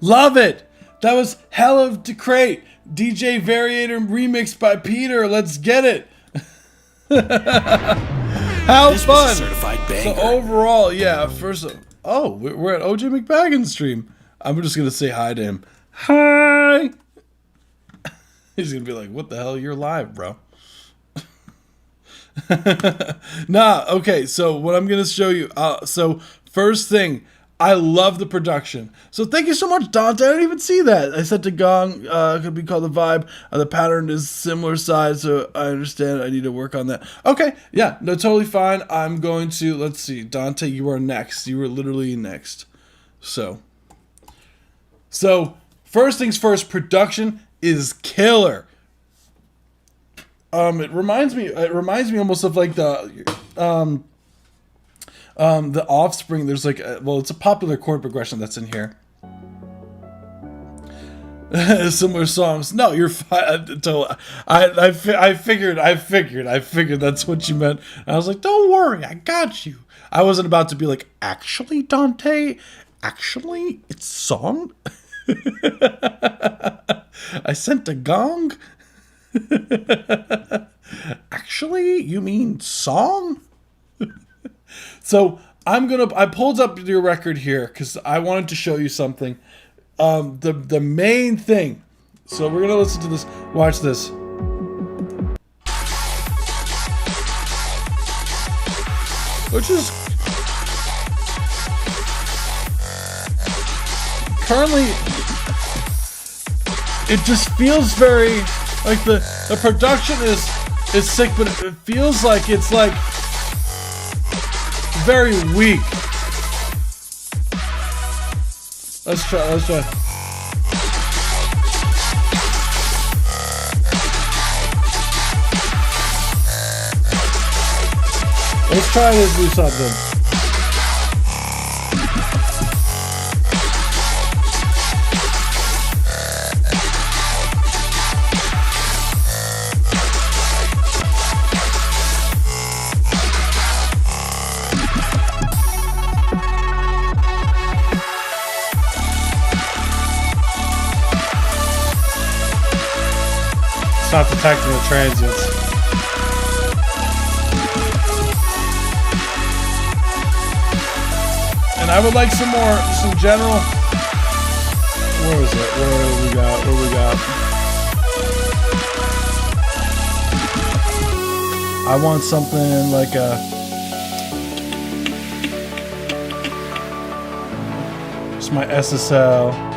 Love it. That was Hell of Decrate, DJ Variator remixed by Peter. Let's get it. How This fun. was a certified banger. So overall, yeah, first, we're at OJ McBaggins stream. I'm just going to say hi to him. Hi. He's going to be like, what the hell? You're live, bro. Nah, okay, so what I'm going to show you. So first thing, I love the production. So thank you so much, Dante. I didn't even see that. I said to Gong, could be called the vibe. The pattern is similar size, so I understand I need to work on that. Okay, yeah, no, totally fine. I'm going to, let's see, Dante, you are next. You are literally next. So first things first, production is killer. It reminds me almost of like the Offspring. There's like it's a popular chord progression that's in here. Similar songs. No, you're fine. I figured that's what you meant. I was like, don't worry, I got you. I wasn't about to be like, actually, Dante, actually, it's song. I sent a gong. Actually, you mean song? So I pulled up your record here because I wanted to show you something. the main thing. So we're gonna listen to this. Watch this. Which is currently, it just feels very like the production is sick, but it feels like it's like very weak. Let's try. Let's try to do something. It's not detecting the transients. And I would like some general. Where is it? What we got? I want something like it's my SSL.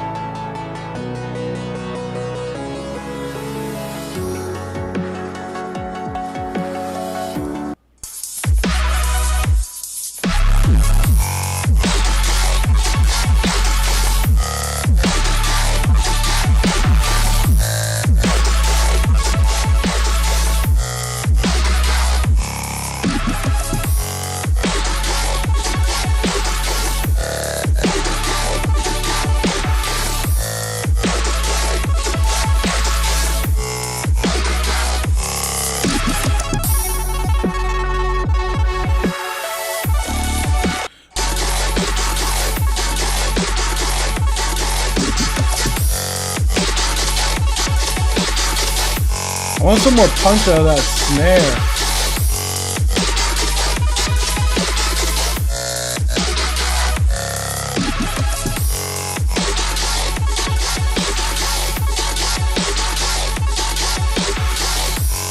I want some more punch out of that snare.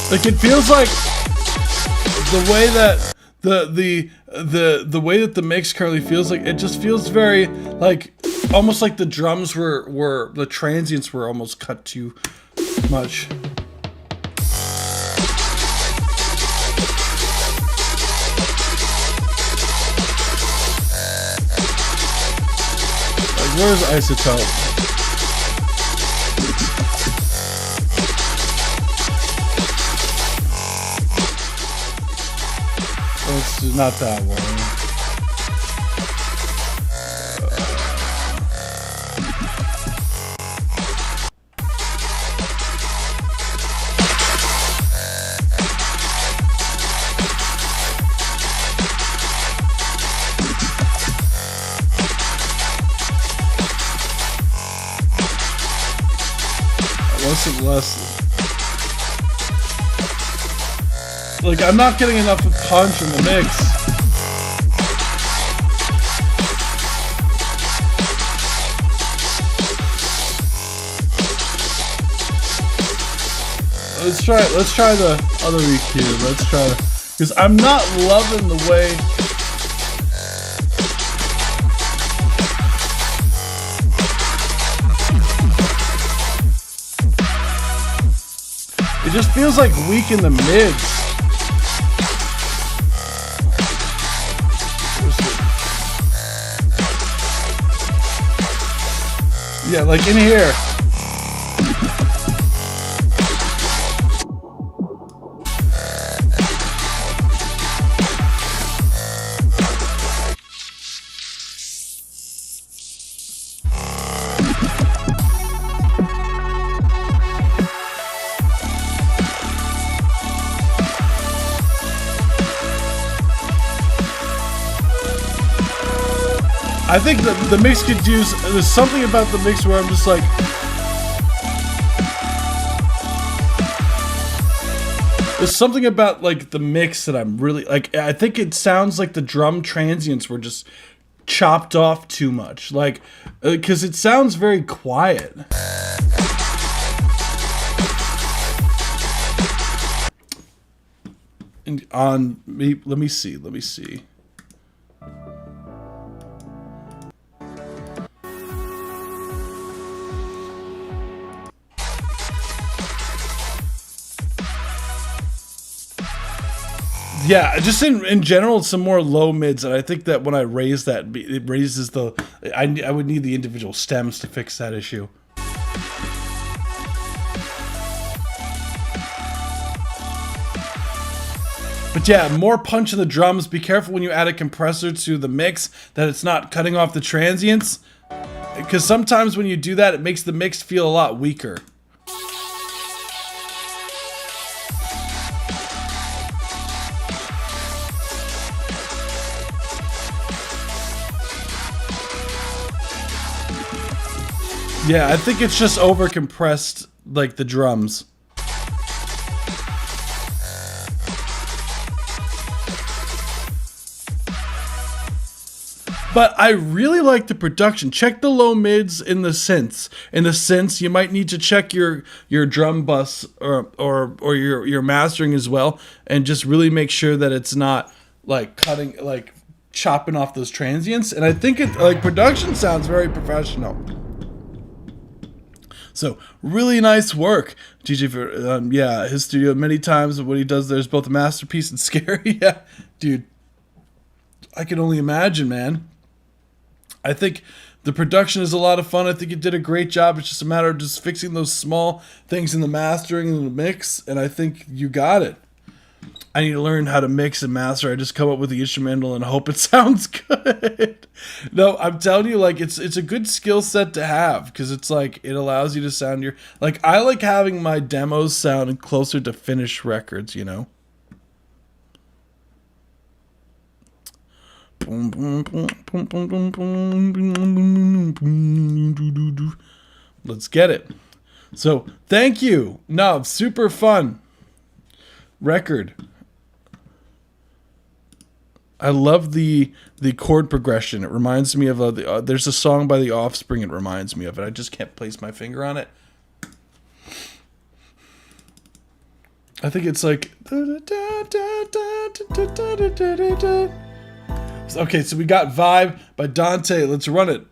Like it feels like the way that the way that the mix currently feels, like it just feels very like almost like the drums were the transients were almost cut too much. Where's Isotope? It's not that one. Less. Like I'm not getting enough punch in the mix. Let's try the other EQ. Let's try because I'm not loving the way. It just feels like weak in the mids. Yeah, like in here. I think the mix could use. There's something about the mix where I'm just like, there's something about like the mix that I'm really like. I think it sounds like the drum transients were just chopped off too much, like, because it sounds very quiet. And on me, let me see. Yeah, just in general, some more low mids, and I think that when I raise that, it raises the. I would need the individual stems to fix that issue. But yeah, more punch in the drums. Be careful when you add a compressor to the mix that it's not cutting off the transients, because sometimes when you do that, it makes the mix feel a lot weaker. Yeah, I think it's just over compressed, like the drums. But I really like the production. Check the low mids in the synths. In the synths, you might need to check your drum bus or your mastering as well, and just really make sure that it's not like chopping off those transients. And I think it production sounds very professional. So really nice work, DJ. Yeah, his studio many times what he does there is both a masterpiece and scary. Yeah, dude, I can only imagine, man. I think the production is a lot of fun. I think you did a great job. It's just a matter of just fixing those small things in the mastering and the mix, and I think you got it. I need to learn how to mix and master. I just come up with the instrumental and hope it sounds good. No, I'm telling you, like, it's a good skill set to have, because it's like it allows you to sound your, like, I like having my demos sound closer to finished records, you know. Let's get it. So thank you. No, super fun record. I love the chord progression. It reminds me of there's a song by The Offspring. It reminds me of it. I just can't place my finger on it. I think it's like. Okay, so we got Vibe by Dante. Let's run it.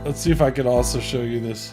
Let's see if I could also show you this.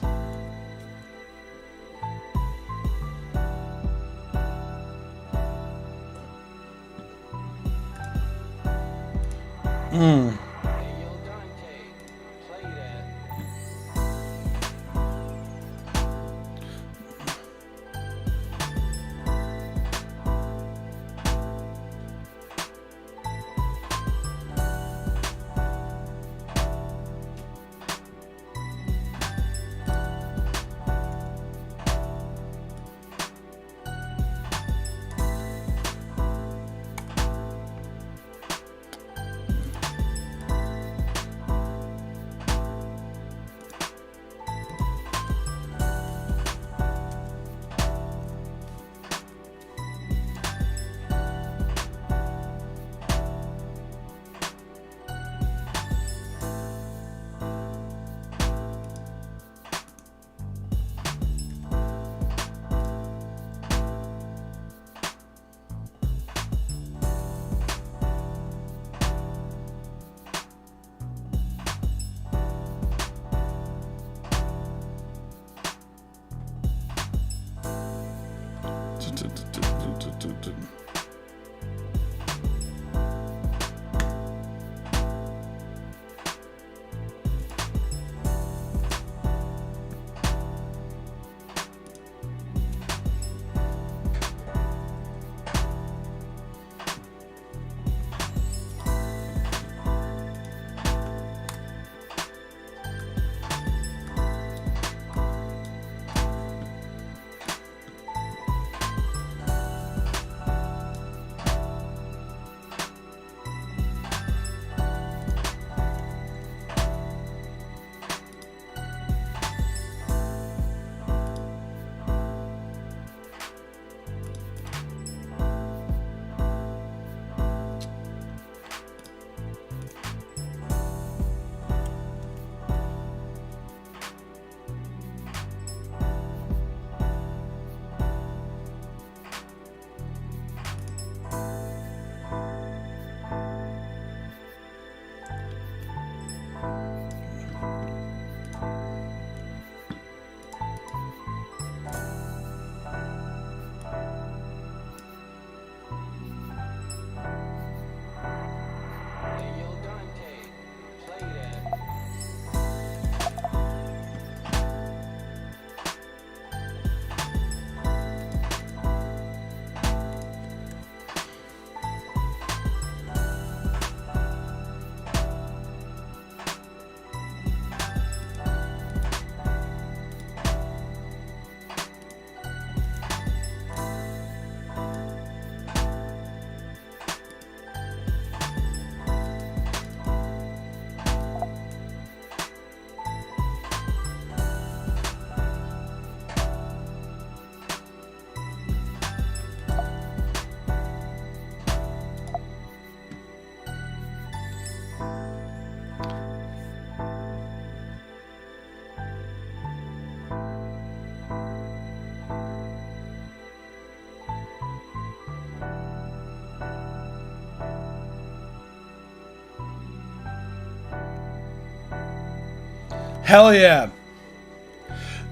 Hell yeah.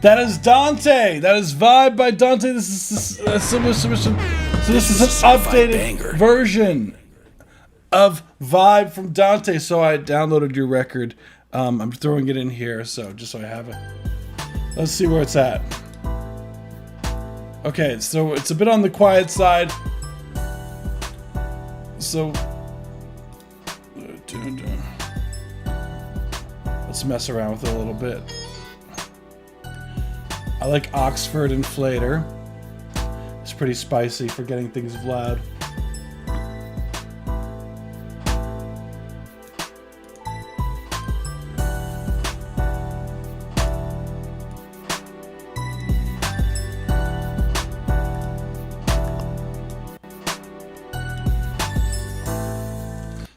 That is Dante. That is Vibe by Dante. This is a similar submission. So this is an updated version of Vibe from Dante. So I downloaded your record. I'm throwing it in here, so just so I have it. Let's see where it's at. Okay, so it's a bit on the quiet side. So let's mess around with it a little bit. I like Oxford Inflator. It's pretty spicy for getting things loud.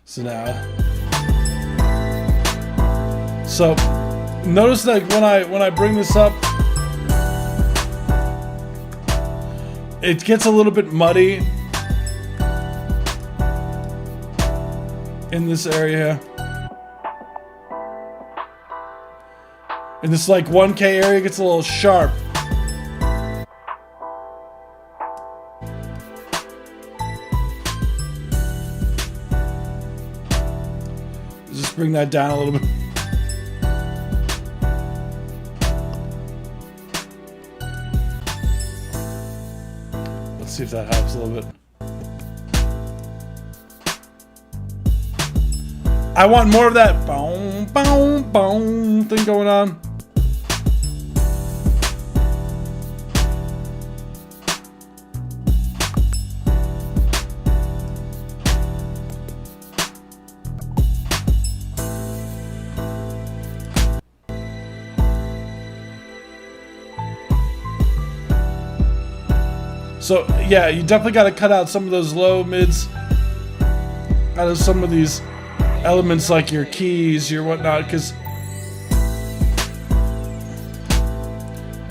So now, notice that when I bring this up, it gets a little bit muddy in this area. In this like 1K area, it gets a little sharp. Just bring that down a little bit. Let's see if that helps a little bit. I want more of that boom, boom, boom thing going on. So yeah, you definitely got to cut out some of those low mids out of some of these elements, like your keys, your whatnot, because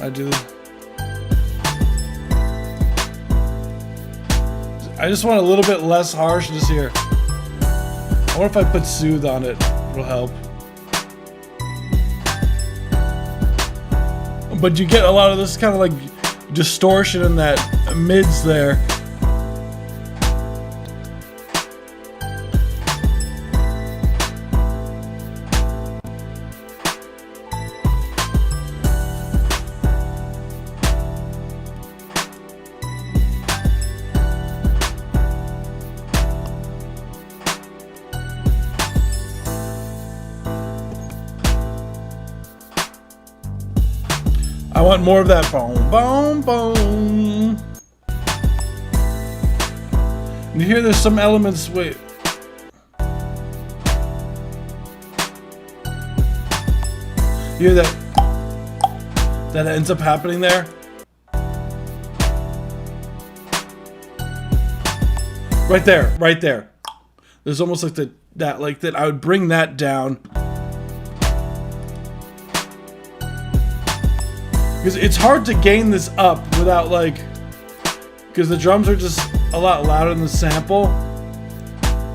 I just want a little bit less harshness here. I wonder if I put Soothe on it, it'll help. But you get a lot of this kind of like distortion in that mids there. I want more of that boom, boom, boom. And you hear there's some elements, wait. You hear that ends up happening there? Right there, right there. There's almost like that I would bring that down. Because it's hard to gain this up without because the drums are just a lot louder than the sample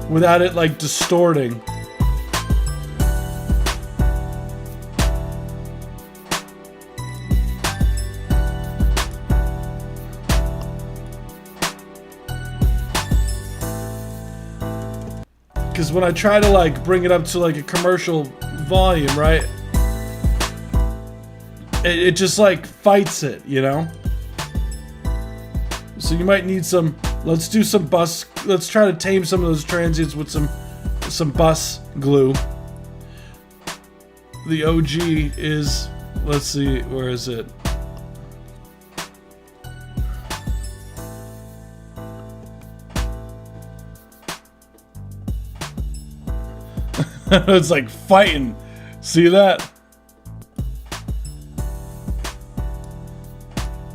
without it like distorting. Because when I try to bring it up to a commercial volume, right? It just fights it, you know? So you might need some, let's do some bus, let's try to tame some of those transients with some bus glue. The OG is, let's see, where is it? It's like fighting. See that?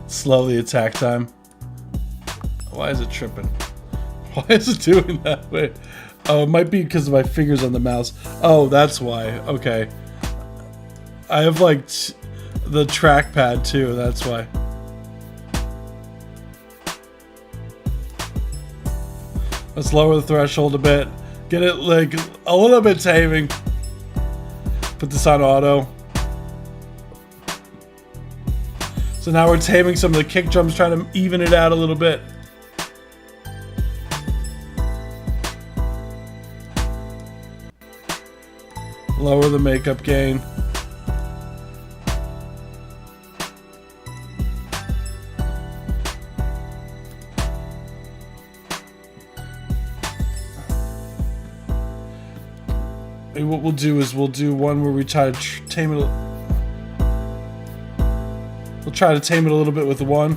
Slow the attack time. Why is it tripping? Why is it doing that way? Oh, it might be because of my fingers on the mouse. Oh, that's why. Okay. I have the trackpad too, that's why. Let's lower the threshold a bit. Get it a little bit taming. Put this on auto. So now we're taming some of the kick drums, trying to even it out a little bit. Lower the makeup gain. And what we'll do is we'll do one where we try to tame it. We'll try to tame it a little bit with one.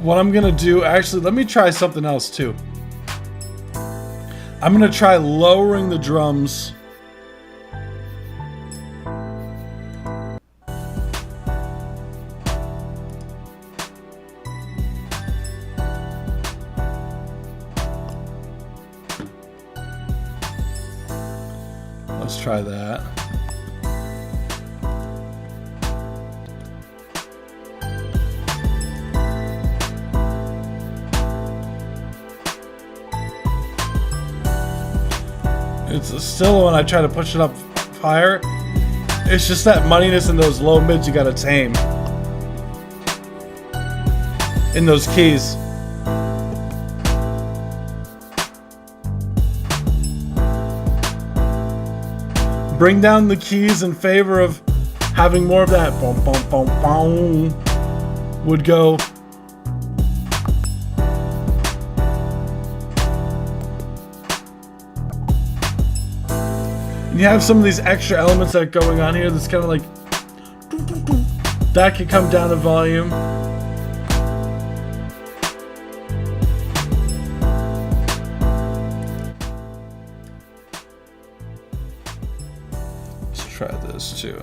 What I'm gonna do, actually, let me try something else too. I'm gonna try lowering the drums. Let's try that. It's still when I try to push it up higher. It's just that moneyness in those low mids you gotta tame. In those keys. Bring down the keys in favor of having more of that boom, boom, boom, boom would go. And you have some of these extra elements that are going on here that's kind of like that could come down in volume. Try this too.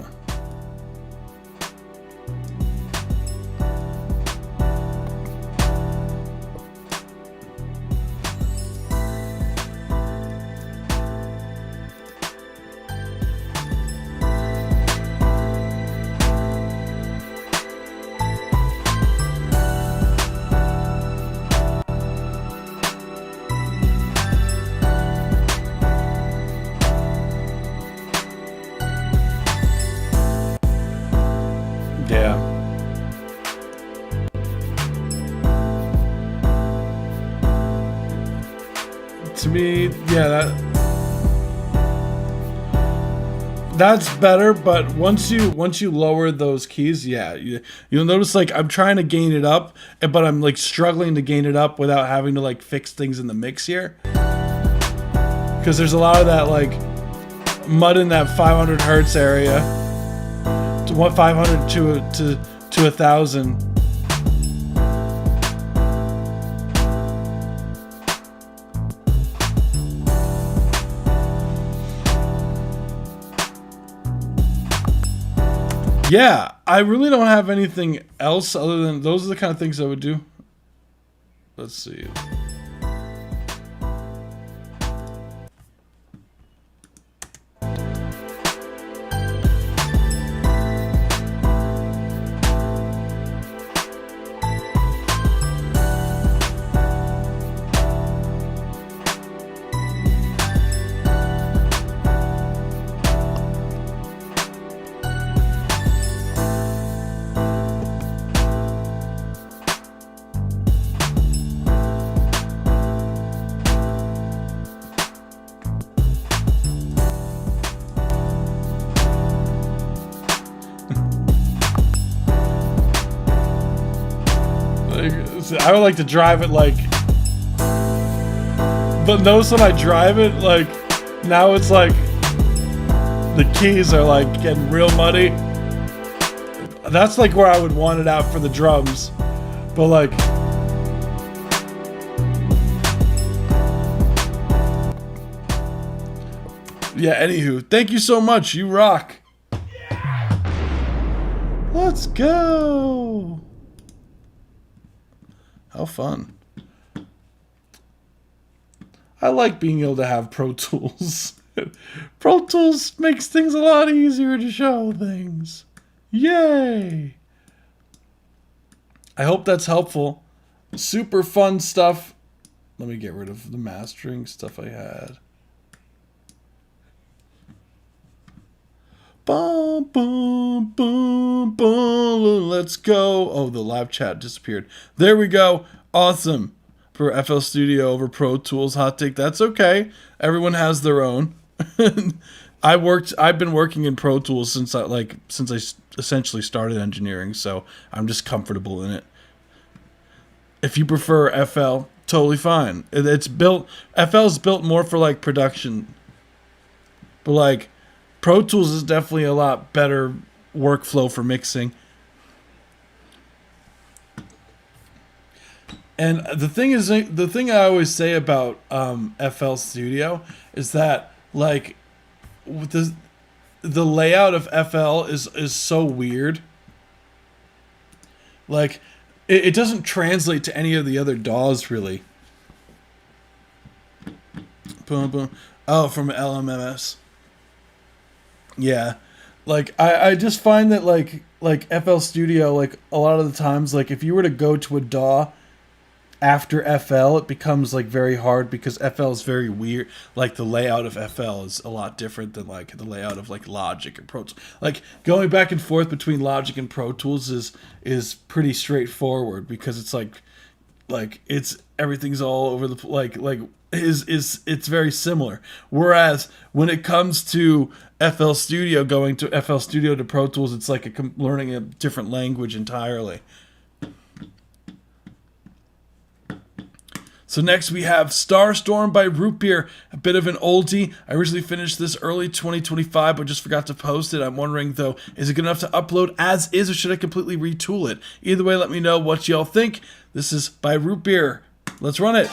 To me, yeah, that's better. But once you lower those keys, yeah, you'll notice like I'm trying to gain it up, but I'm like struggling to gain it up without having to like fix things in the mix here, because there's a lot of that like mud in that 500 hertz area, to 500 to 1,000. Yeah, I really don't have anything else other than those are the kind of things I would do. Let's see. I would like to drive it like, but notice when I drive it, like, now it's like the keys are like getting real muddy. That's like where I would want it out for the drums, but like, yeah, anywho, thank you so much, you rock. Let's go. How fun. I like being able to have Pro Tools. Pro Tools makes things a lot easier to show things. Yay! I hope that's helpful. Super fun stuff. Let me get rid of the mastering stuff I had. Boom, boom, boom, boom. Let's go. Oh, the live chat disappeared. There we go. Awesome. For FL Studio over Pro Tools hot take. That's okay. Everyone has their own. I've been working in Pro Tools since I essentially started engineering, so I'm just comfortable in it. If you prefer FL, totally fine. FL's built more for like production. But like Pro Tools is definitely a lot better workflow for mixing. And the thing I always say about FL Studio is that like with the layout of FL is so weird. Like it doesn't translate to any of the other DAWs really. Boom boom. Oh, from LMMS. Yeah. Like I just find that like FL Studio, like a lot of the times, like if you were to go to a DAW after FL, it becomes like very hard because FL is very weird. Like the layout of FL is a lot different than like the layout of like Logic and Pro Tools. Like going back and forth between Logic and Pro Tools is pretty straightforward because it's like it's everything's all over the it's very similar. Whereas when it comes to FL Studio, going to FL Studio to Pro Tools, it's like learning a different language entirely. So next we have Starstorm by Root Beer, a bit of an oldie. I originally finished this early 2025, but just forgot to post it. I'm wondering though, is it good enough to upload as is, or should I completely retool it? Either way, let me know what y'all think. This is by Root Beer. Let's run it.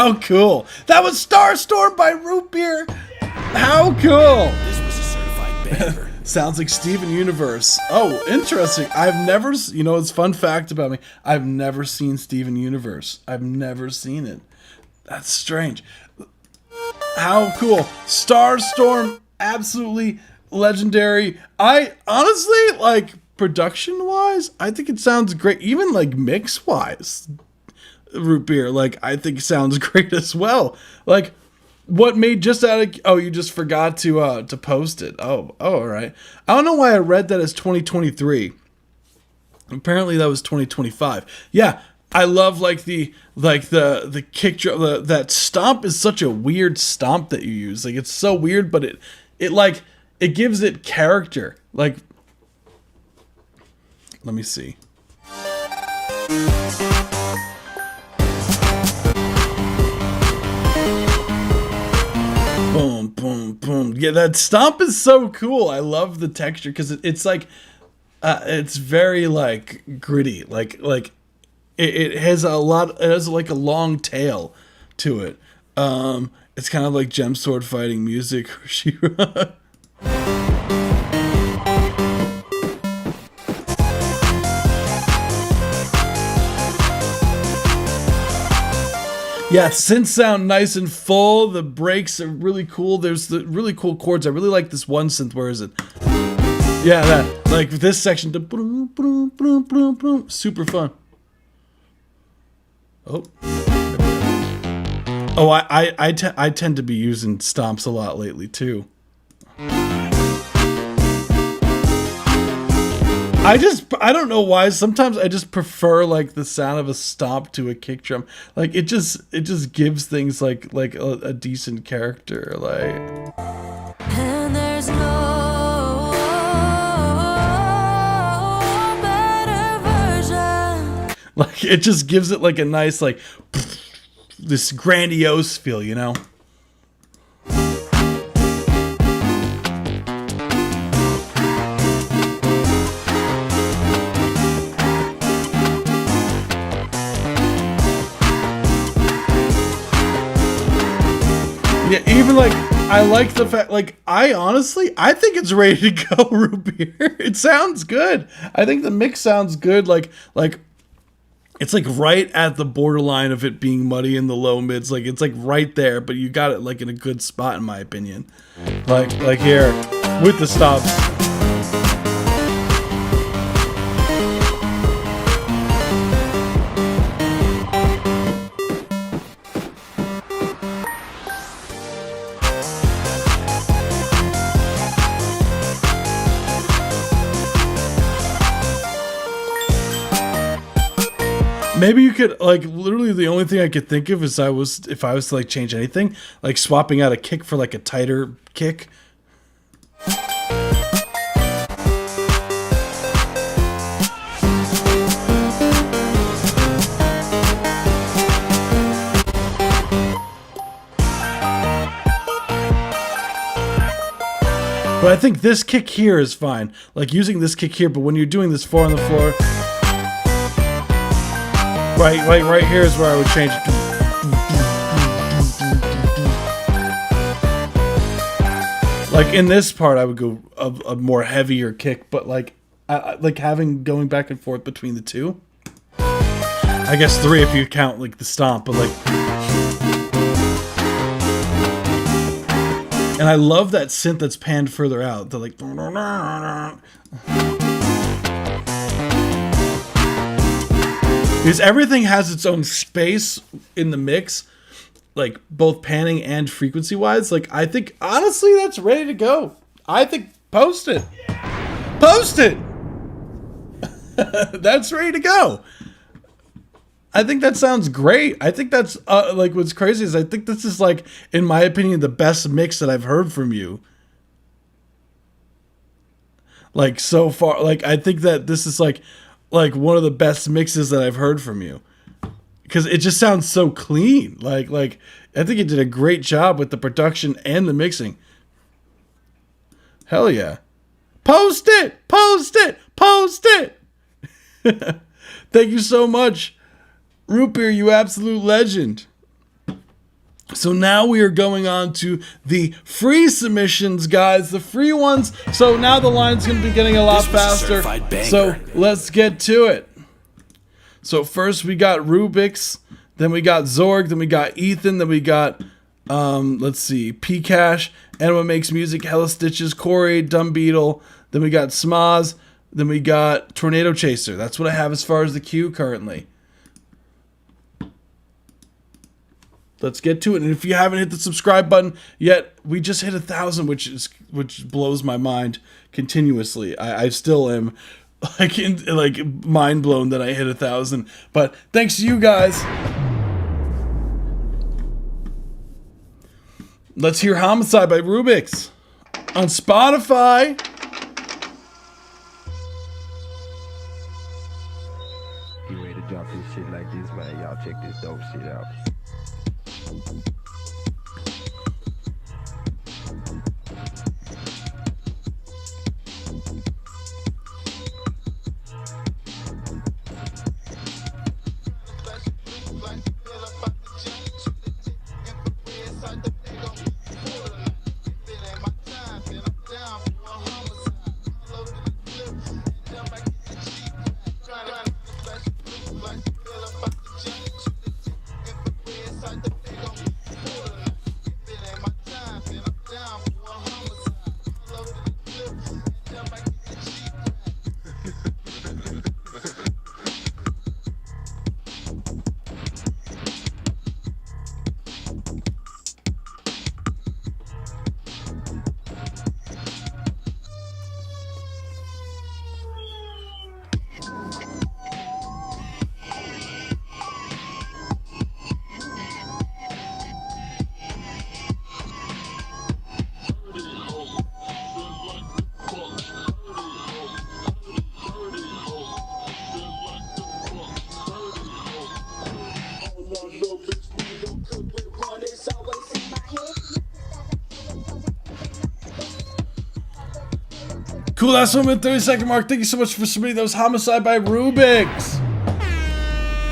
How cool. That was Starstorm by Root Beer. How cool. This was a certified banger. Sounds like Steven Universe. Oh, interesting. I've never, you know, it's a fun fact about me. I've never seen Steven Universe. I've never seen it. That's strange. How cool. Starstorm, absolutely legendary. I honestly, like, production-wise, I think it sounds great. Even, like, mix-wise, Root Beer, like, I think it sounds great as well. Like, what made just out of... Oh, you just forgot to post it. Oh, all right. I don't know why I read that as 2023. Apparently that was 2025. Yeah, I love like the kick drum. That stomp is such a weird stomp that you use. Like, it's so weird, but it gives it character. Like, let me see. Boom, boom, boom. Yeah, that stomp is so cool. I love the texture because it's like, it's very like gritty. Like it has a lot. It has like a long tail to it. It's kind of like Gem Sword fighting music. She-Ra. Yeah, synths sound nice and full. The breaks are really cool. There's the really cool chords. I really like this one synth. Where is it? Yeah, that. Like this section. Super fun. Oh. Oh, I tend to be using stomps a lot lately too. I don't know why. Sometimes I just prefer like the sound of a stomp to a kick drum. Like it just gives things like a decent character. Like, And there's no better version. like it just gives it like a nice like this grandiose feel, you know? Yeah, even like I like the fact, like I think it's ready to go. Root Beer. It sounds good. I think the mix sounds good. Like it's like right at the borderline of it being muddy in the low mids. Like it's like right there, but you got it like in a good spot in my opinion. Like here with the stops. Maybe you could like literally the only thing I could think of is if I was to like change anything, like swapping out a kick for like a tighter kick. But I think this kick here is fine. Like using this kick here, but when you're doing this 4 on the floor. Right here is where I would change it to. Like in this part, I would go a more heavier kick, but like going back and forth between the two. I guess 3 if you count like the stomp, but like. And I love that synth that's panned further out. They're like. Because everything has its own space in the mix, like both panning and frequency wise. Like I think honestly that's ready to go. I think post it. That's ready to go. I think that sounds great. I think that's like what's crazy is I think this is like, in my opinion, the best mix that I've heard from you. Like so far, like I think that this is like one of the best mixes that I've heard from you, because it just sounds so clean. Like I think you did a great job with the production and the mixing. Hell yeah. Post it. Thank you so much, Root Beer, you absolute legend. So now we are going on to the free submissions, guys. The free ones. So now the line's going to be getting a lot This was a faster. certified banger. So let's get to it. So first we got Rubik's, then we got Zorg, then we got Ethan, then we got let's see, P-Cash, Anima Makes Music, Hella Stitches, Corey, Dumb Beetle, then we got Smaz, then we got Tornado Chaser. That's what I have as far as the queue currently. Let's get to it. And if you haven't hit the subscribe button yet, we just hit 1,000, which blows my mind continuously. I still am like mind blown that I hit 1,000. But thanks to you guys. Let's hear Homicide by Rubik's on Spotify. You ready to drop this shit like this, man? Y'all check this dope shit out. Cool, last 1 minute 30-second mark. Thank you so much for submitting those. Homicide by Rubik's.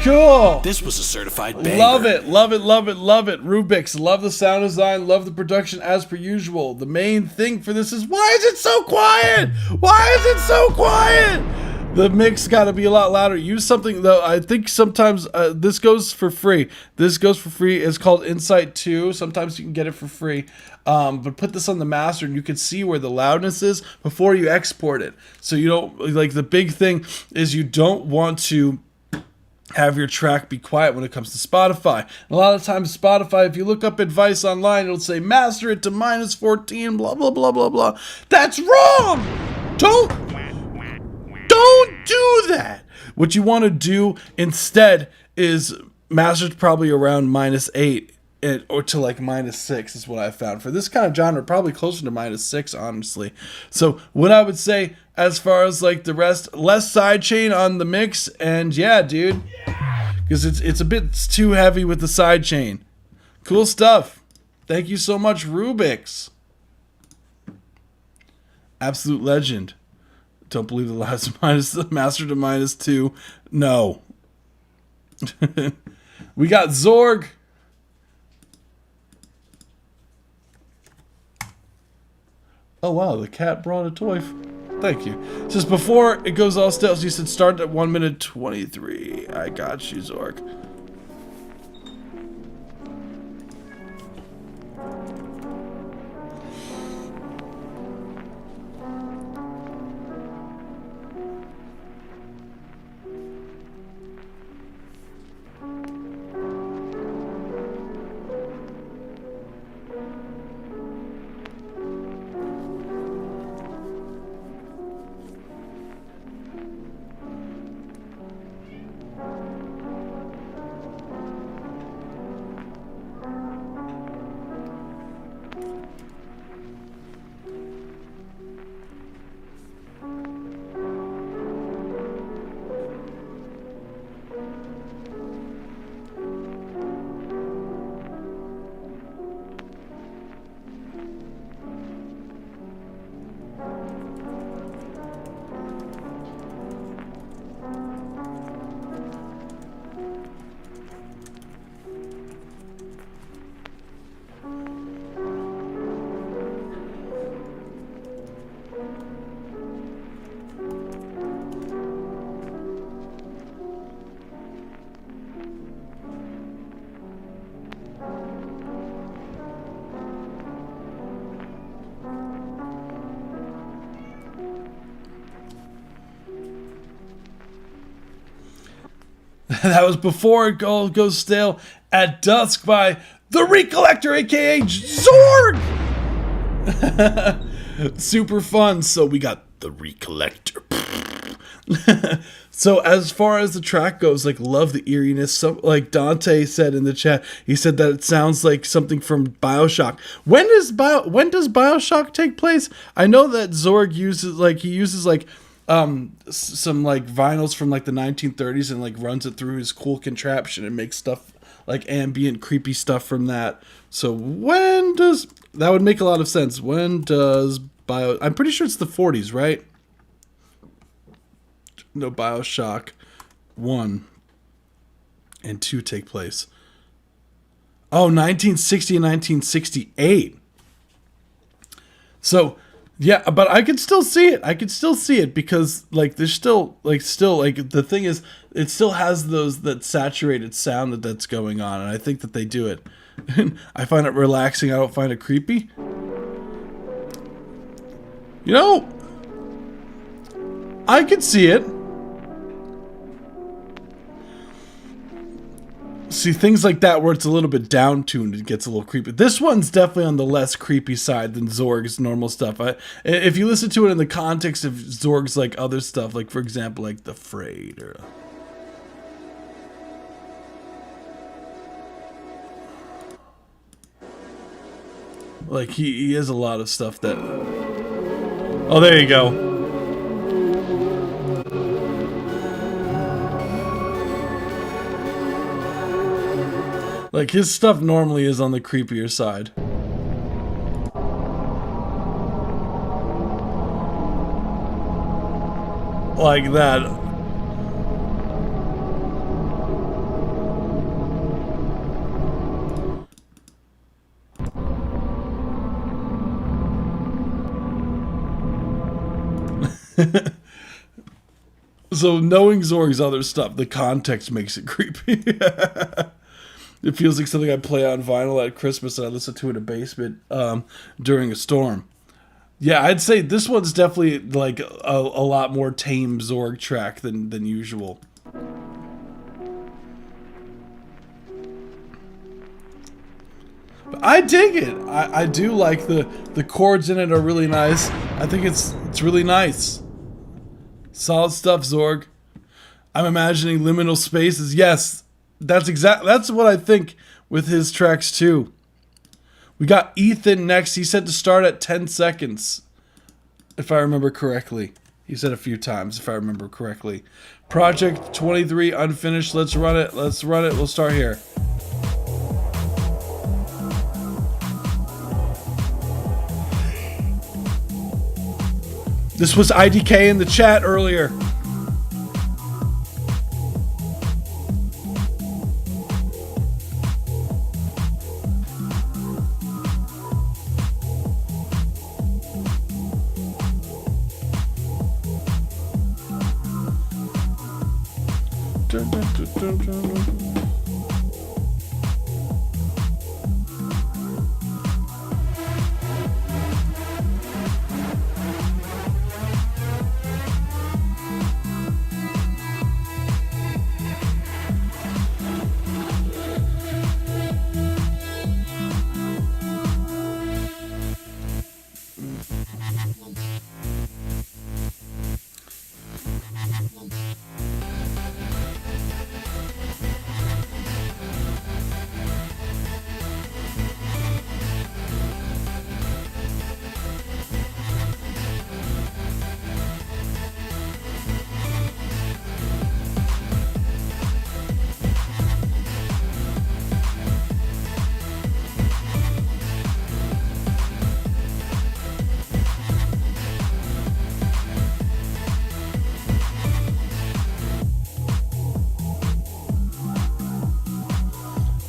Cool. This was a certified banger. Love it, love it, love it, love it. Rubik's, love the sound design, love the production as per usual. The main thing for this is, why is it so quiet? Why is it so quiet? The mix got to be a lot louder. Use something, though. I think sometimes this goes for free. This goes for free. It's called Insight 2. Sometimes you can get it for free. But put this on the master and you can see where the loudness is before you export it. So you don't, like, the big thing is you don't want to have your track be quiet when it comes to Spotify. And a lot of times Spotify, if you look up advice online, it'll say master it to -14, blah, blah, blah, blah, blah. That's wrong! Don't do that! What you want to do instead is master it probably around -8 or to like -6 is what I found. For this kind of genre, probably closer to -6, honestly. So what I would say as far as like the rest, less sidechain on the mix, and yeah, dude, because it's a bit too heavy with the sidechain. Cool stuff. Thank you so much, Rubik's. Absolute legend. Don't believe the last master to -2. No. We got Zorg. Oh wow, the cat brought a toy. Thank you. It says before it goes all stealth, you said start at 1 minute 23. I got you, Zorg. That was Before It Goes Stale at Dusk by The Recollector, aka Zorg! Super fun. So we got The Recollector. So as far as the track goes, like, love the eeriness. Some, like Dante said in the chat, he said that it sounds like something from BioShock. When does BioShock take place? I know that Zorg uses some like vinyls from like the 1930s and like runs it through his cool contraption and makes stuff like ambient creepy stuff from that. So when does that would make a lot of sense? When does I'm pretty sure it's the 40s, right? No, BioShock 1 and 2 take place. Oh, 1960 and 1968. So, yeah, but I could still see it. I could still see it because, like, there's still the thing is, it still has that saturated sound that's going on, and I think that they do it. I find it relaxing. I don't find it creepy. You know, I could see it. See, things like that where it's a little bit down-tuned, it gets a little creepy. This one's definitely on the less creepy side than Zorg's normal stuff. If you listen to it in the context of Zorg's like other stuff, like for example, like The Frayed or... Like he has a lot of stuff that... Oh, there you go. Like, his stuff normally is on the creepier side. Like that. So, knowing Zorg's other stuff, the context makes it creepy. It feels like something I play on vinyl at Christmas and I listen to in a basement during a storm. Yeah, I'd say this one's definitely like a lot more tame Zorg track than usual. But I dig it. I do like the chords in it are really nice. I think it's really nice. Solid stuff, Zorg. I'm imagining liminal spaces. Yes. That's what I think with his tracks too. We got Ethan next. He said to start at 10 seconds, if I remember correctly. He said a few times, if I remember correctly. Project 23 unfinished. Let's run it. We'll start here. This was IDK in the chat earlier.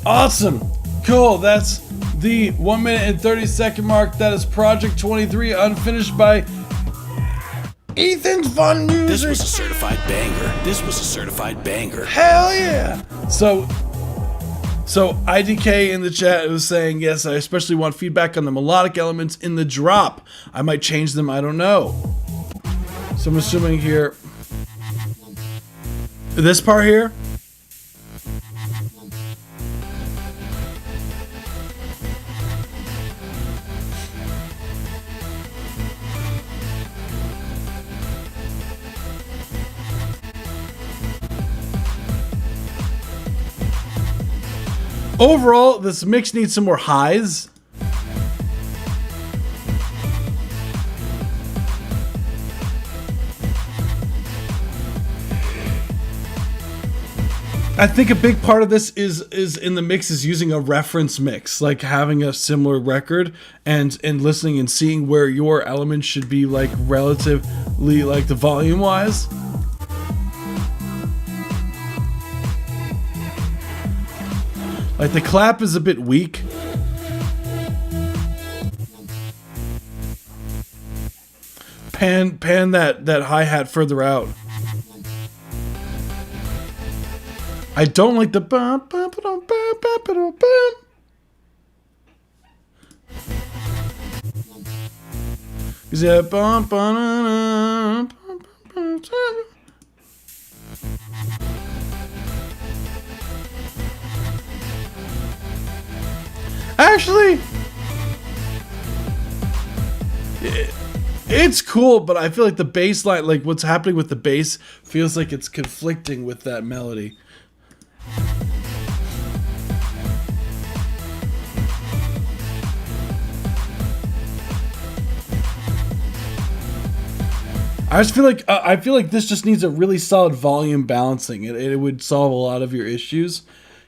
Awesome. Cool. That's the 1 minute and 30 second mark. That is Project 23 unfinished by Ethan's Fun Music. This was a certified banger. This was a certified banger. Hell yeah. So IDK in the chat was saying, yes, I especially want feedback on the melodic elements in the drop. I might change them. I don't know. So I'm assuming here, this part here. Overall, this mix needs some more highs. I think a big part of this is in the mix is using a reference mix, like having a similar record and listening and seeing where your elements should be like relatively like the volume wise. Like the clap is a bit weak. Pan that hi-hat further out. I don't like the bum bum bum bum bum bum bum. Is that bum bum bum bum bum? Actually, it's cool, but I feel like the bass line, like what's happening with the bass, feels like it's conflicting with that melody. I feel like this just needs a really solid volume balancing. It would solve a lot of your issues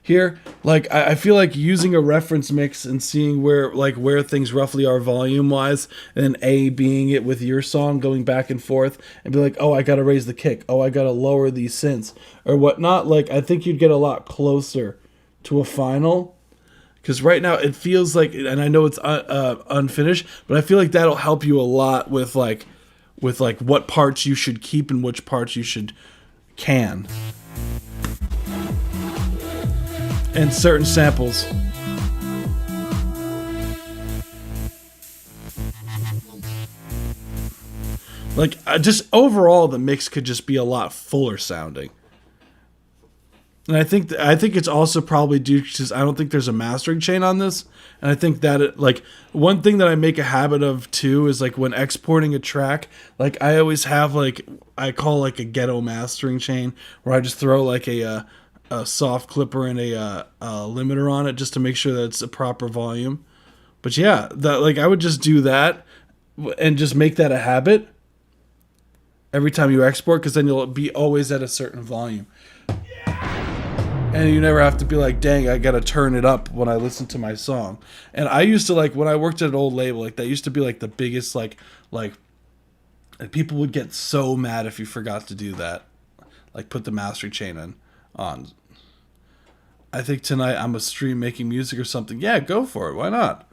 here. Like I feel like using a reference mix and seeing where things roughly are volume wise, and then A being it with your song, going back and forth, and be like, oh, I gotta raise the kick, oh, I gotta lower these synths or whatnot. Like I think you'd get a lot closer to a final. Because right now it feels like, and I know it's unfinished, but I feel like that'll help you a lot with what parts you should keep and which parts you should can. And certain samples. Like, just overall, the mix could just be a lot fuller sounding. And I think it's also probably due to, I don't think there's a mastering chain on this. And I think that one thing that I make a habit of too is like when exporting a track, like I always have I call like a ghetto mastering chain where I just throw like a soft clipper and a limiter on it just to make sure that it's a proper volume. But yeah, I would just do that and just make that a habit every time you export, because then you'll be always at a certain volume. And you never have to be like, dang, I gotta turn it up when I listen to my song. And I used to when I worked at an old label, that used to be the biggest and people would get so mad if you forgot to do that. Put the mastering chain on. I think tonight I'm a stream making music or something. Yeah, go for it. Why not?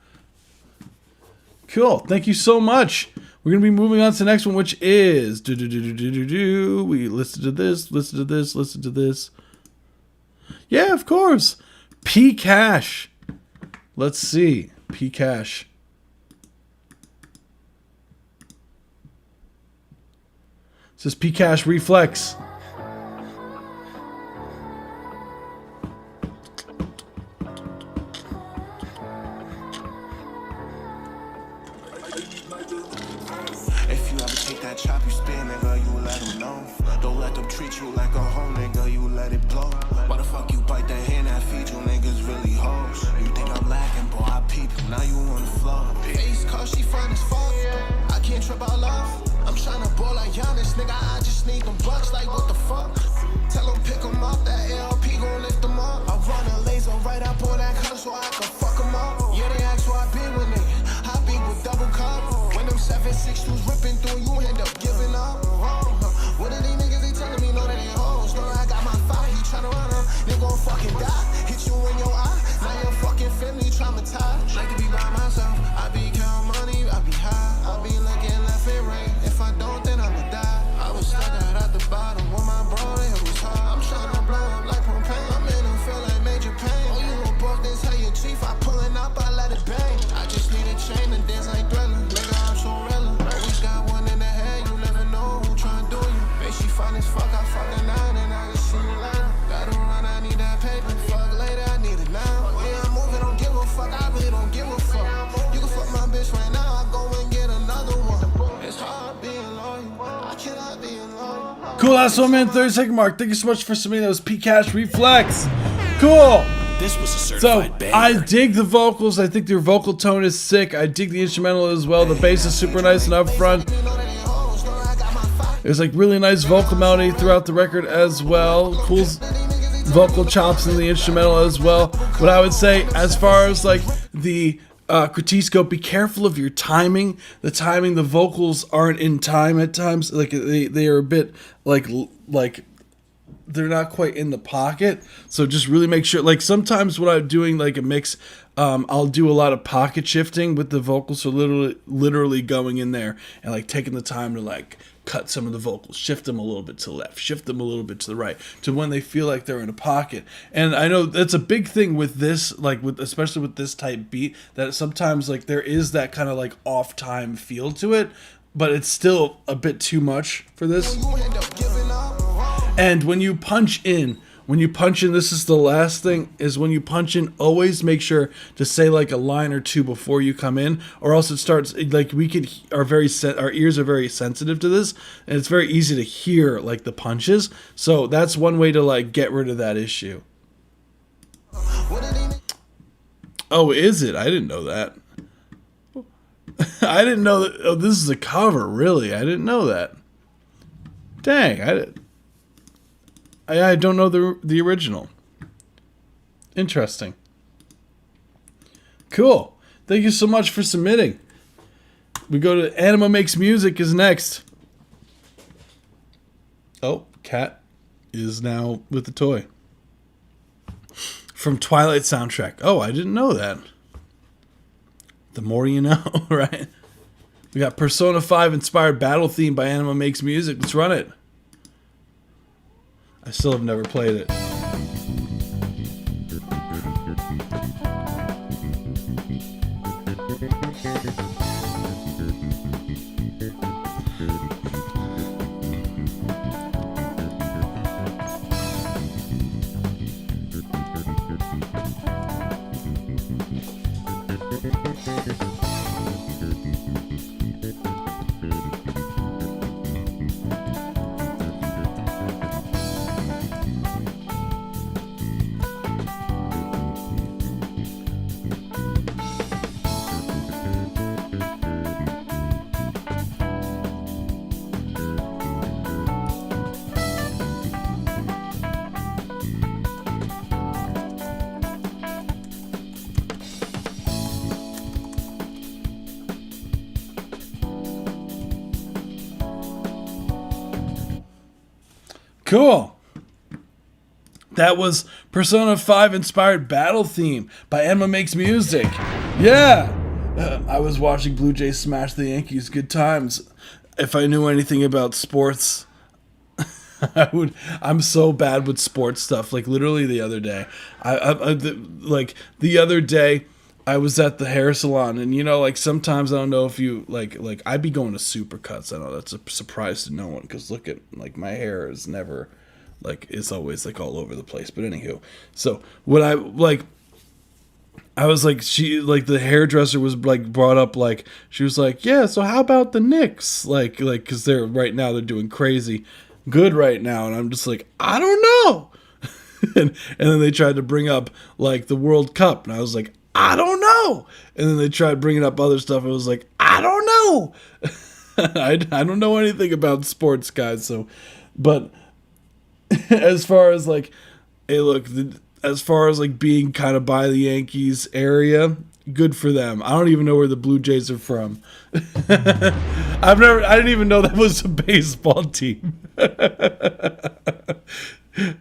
Cool. Thank you so much. We're going to be moving on to the next one, which is... We listened to this, listen to this, listen to this. Yeah, of course. P-Cash. Let's see. P-Cash. It says P-Cash Reflex. If you ever take that chop, you spin, nigga, you let them know. Don't let them treat you like a hoe, nigga, you let it blow. Why the fuck you bite the hand that feed you, niggas really hoes? You think I'm lacking, boy, I peep, now you on the floor. Face cause she fine as fuck, I can't trip out love. I'm tryna ball like Giannis, nigga, I just need them bucks, like what the fuck? Tell them pick them up, that LP gon' lift them up. I run a laser right up on that cutter so I can fuck them up. Yeah, they ask where I been with nigga, I be with double cup. When them 7.62s ripping through, you end up giving up. What are these niggas, they telling me, no, they ain't hoes. No, I got my fire, he tryna run up, they gon' fucking die. Hit you in your eye, now your fucking family traumatized. Like to be by myself, I be counting money, I be high. I be looking left and right, if I don't, then I'ma die. I was stuck out at the bottom, when my bro, it was hard. I'm tryna blow up like propane, I'm in them feel like major pain. Oh, you won't broke, then tell your chief, I pulling up, I let it bang. I just need a chain and dance like Thriller, nigga, I'm so real. Always got one in the head, you never know who tryna do you. Bitch, she fine as fuck, I fuck her now, and I just see you later. Gotta run, I need that paper, fuck later, I need it now. Yeah, I'm moving, don't give a fuck, I really don't give a fuck. You can fuck my bitch right now, I go and get another one. It's hard being loyal, I cannot be loyal. Cool, last 1 minute, 30 second mark. Thank you so much for submitting those P-Cash Reflex. Cool. This was a So, certified banger. I dig the vocals. I think their vocal tone is sick. I dig the instrumental as well. The bass is super nice and up front. There's like really nice vocal melody throughout the record as well. Cool vocal chops in the instrumental as well. What I would say as far as like the critique scope, be careful of your timing. The vocals aren't in time at times. Like they are a bit like they're not quite in the pocket. So just really make sure, like sometimes when I'm doing like a mix, I'll do a lot of pocket shifting with the vocals. So literally going in there and like taking the time to like cut some of the vocals, shift them a little bit to the left, shift them a little bit to the right, to when they feel like they're in a pocket. And I know that's a big thing with this, like especially with this type beat, that sometimes like there is that kind of like off time feel to it, but it's still a bit too much for this. And when you punch in, this is the last thing, is when you punch in, always make sure to say like a line or two before you come in, or else it starts, like our ears are very sensitive to this, and it's very easy to hear like the punches. So that's one way to like get rid of that issue. Oh, is it? I didn't know that. I didn't know that. Oh, this is a cover, really? I didn't know that. Dang, I don't know the original. Interesting. Cool. Thank you so much for submitting. We go to Anima Makes Music is next. Oh, Cat is now with the toy. From Twilight soundtrack. Oh, I didn't know that. The more you know, right? We got Persona 5 inspired battle theme by Anima Makes Music. Let's run it. I still have never played it. Cool. That was Persona 5 inspired battle theme by Anima Makes Music. Yeah. I was watching Blue Jays smash the Yankees. Good times. If I knew anything about sports, I'm so bad with sports stuff. Like literally the other day, I was at the hair salon, and you know, like sometimes I don't know if you like I'd be going to Supercuts. I know that's a surprise to no one, because look at like my hair is never like, it's always like all over the place. But anywho, so what I was like, she like the hairdresser was like brought up, like she was like, yeah, so how about the Knicks, like because they're doing crazy good right now, and I'm just like, I don't know. and then they tried to bring up like the World Cup, and I was like, I don't know. And then they tried bringing up other stuff. I was like, I don't know. I don't know anything about sports, guys. So, but as far as like, hey, look, as far as like being kind of by the Yankees area, good for them. I don't even know where the Blue Jays are from. I didn't even know that was a baseball team.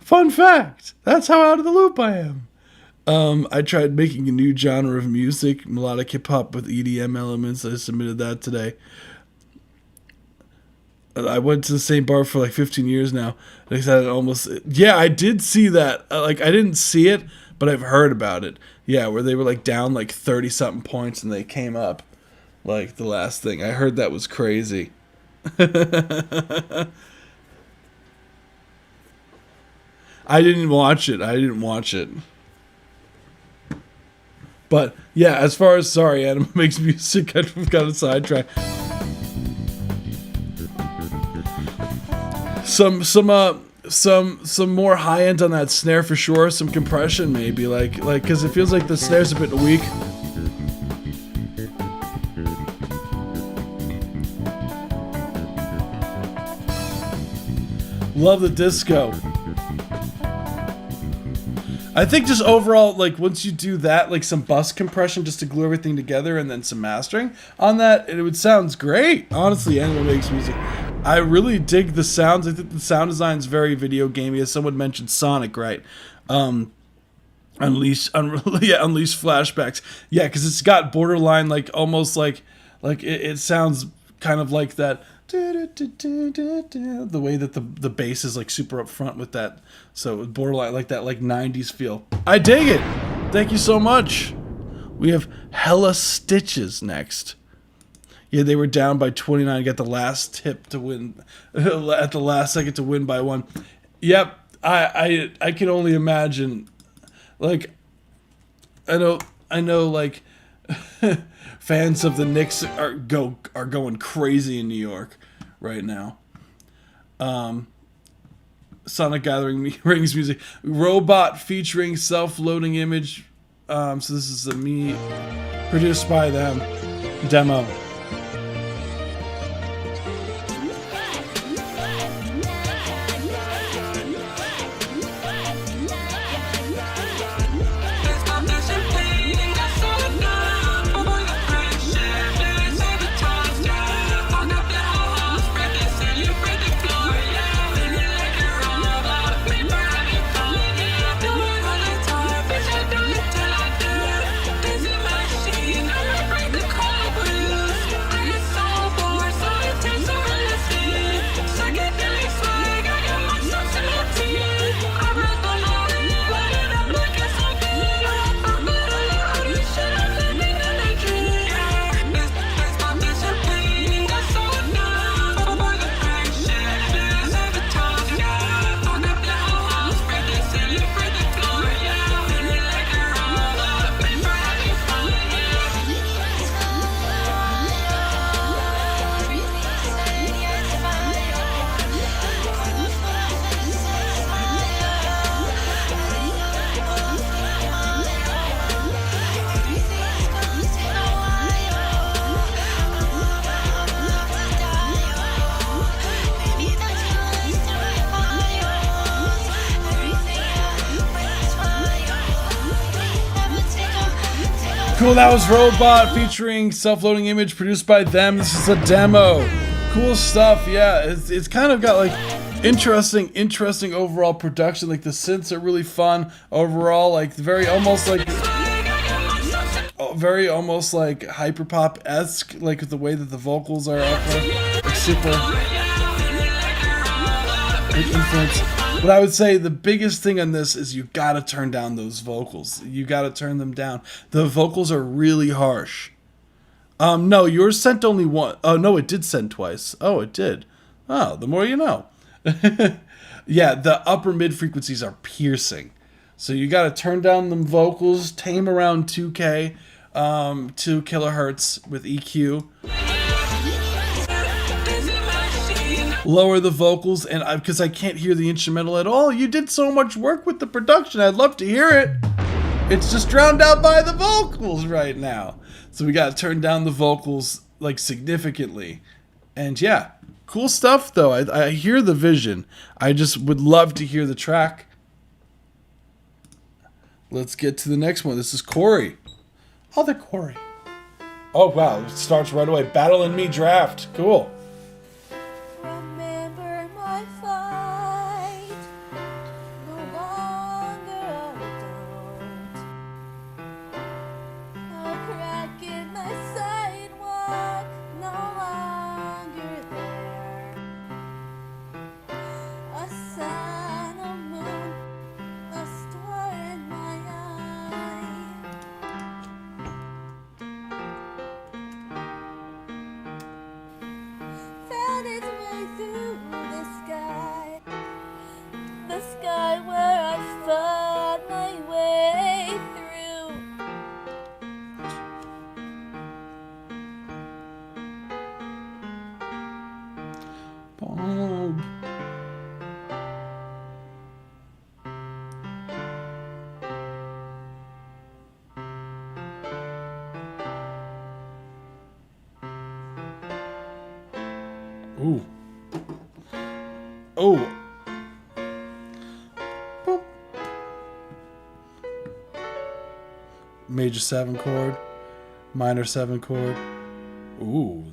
Fun fact. That's how out of the loop I am. I tried making a new genre of music, melodic hip hop with EDM elements. I submitted that today. I went to the same bar for like 15 years now. They said I did see that. I didn't see it, but I've heard about it. Yeah, where they were like down like 30 something points and they came up like the last thing. I heard that was crazy. I didn't watch it. But yeah, as far as Anima Makes Music, I've got a sidetrack. some more high end on that snare for sure. Some compression maybe, like because it feels like the snare's a bit weak. Love the disco. I think just overall, like once you do that, like some bus compression just to glue everything together, and then some mastering on that, it would sounds great. Honestly, anyone makes music. I really dig the sounds. I think the sound design is very video gamey. As someone mentioned, Sonic, right? Unleash flashbacks. Yeah, because it's got borderline, like almost like it sounds kind of like that. The way that the bass is like super up front with that, so borderline like that, like 90s feel. I dig it. Thank you so much. We have Hella Stitches next. Yeah, they were down by 29. Got the last tip to win at the last second to win by 1. Yep, I can only imagine. Like, I know like fans of the Knicks are going crazy in New York right now. Sonic Gathering Rings music, Robot featuring self-loading image. So this is me produced by them demo. Cool, that was Robot featuring self-loading image produced by them. This is a demo. Cool stuff, yeah. It's kind of got like interesting overall production. Like the synths are really fun overall. Like very almost like hyperpop-esque, like the way that the vocals are up there. Like super big influence. But I would say the biggest thing on this is you gotta turn down those vocals. You gotta turn them down. The vocals are really harsh. No, yours sent only one. Oh, no, it did send twice. Oh, it did. Oh, the more you know. Yeah, the upper mid frequencies are piercing. So you gotta turn down them vocals, tame around 2K, 2 kilohertz with EQ. Lower the vocals, and because I can't hear the instrumental at all. You did so much work with the production. I'd love to hear it. It's just drowned out by the vocals right now. So we got to turn down the vocals like significantly. And yeah, cool stuff though. I hear the vision. I just would love to hear the track. Let's get to the next one. This is Corey. Other Corey. Oh wow, it starts right away. Battle in Me draft. Cool. Remember my fight, no longer alone. A crack in my sidewalk, no longer there. A sun, a moon, a star in my eye. Ooh. Oh. Boop. Major 7 chord. Minor 7 chord. Ooh.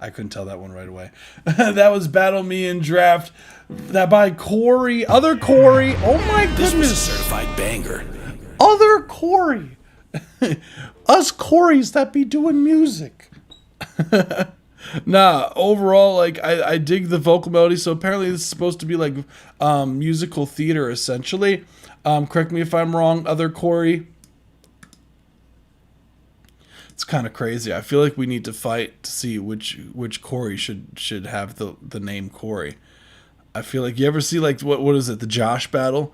I couldn't tell that one right away. That was Battle Me in Draft. That by Corey. Other Corey. Oh my goodness. This was a certified banger. Other Corey. Us Corys that be doing music. Nah, overall, like, I dig the vocal melody. So apparently this is supposed to be like musical theater, essentially. Correct me if I'm wrong, Other Corey. It's kind of crazy. I feel like we need to fight to see which Corey should have the name Corey. I feel like, you ever see, like, what is it, the Josh battle?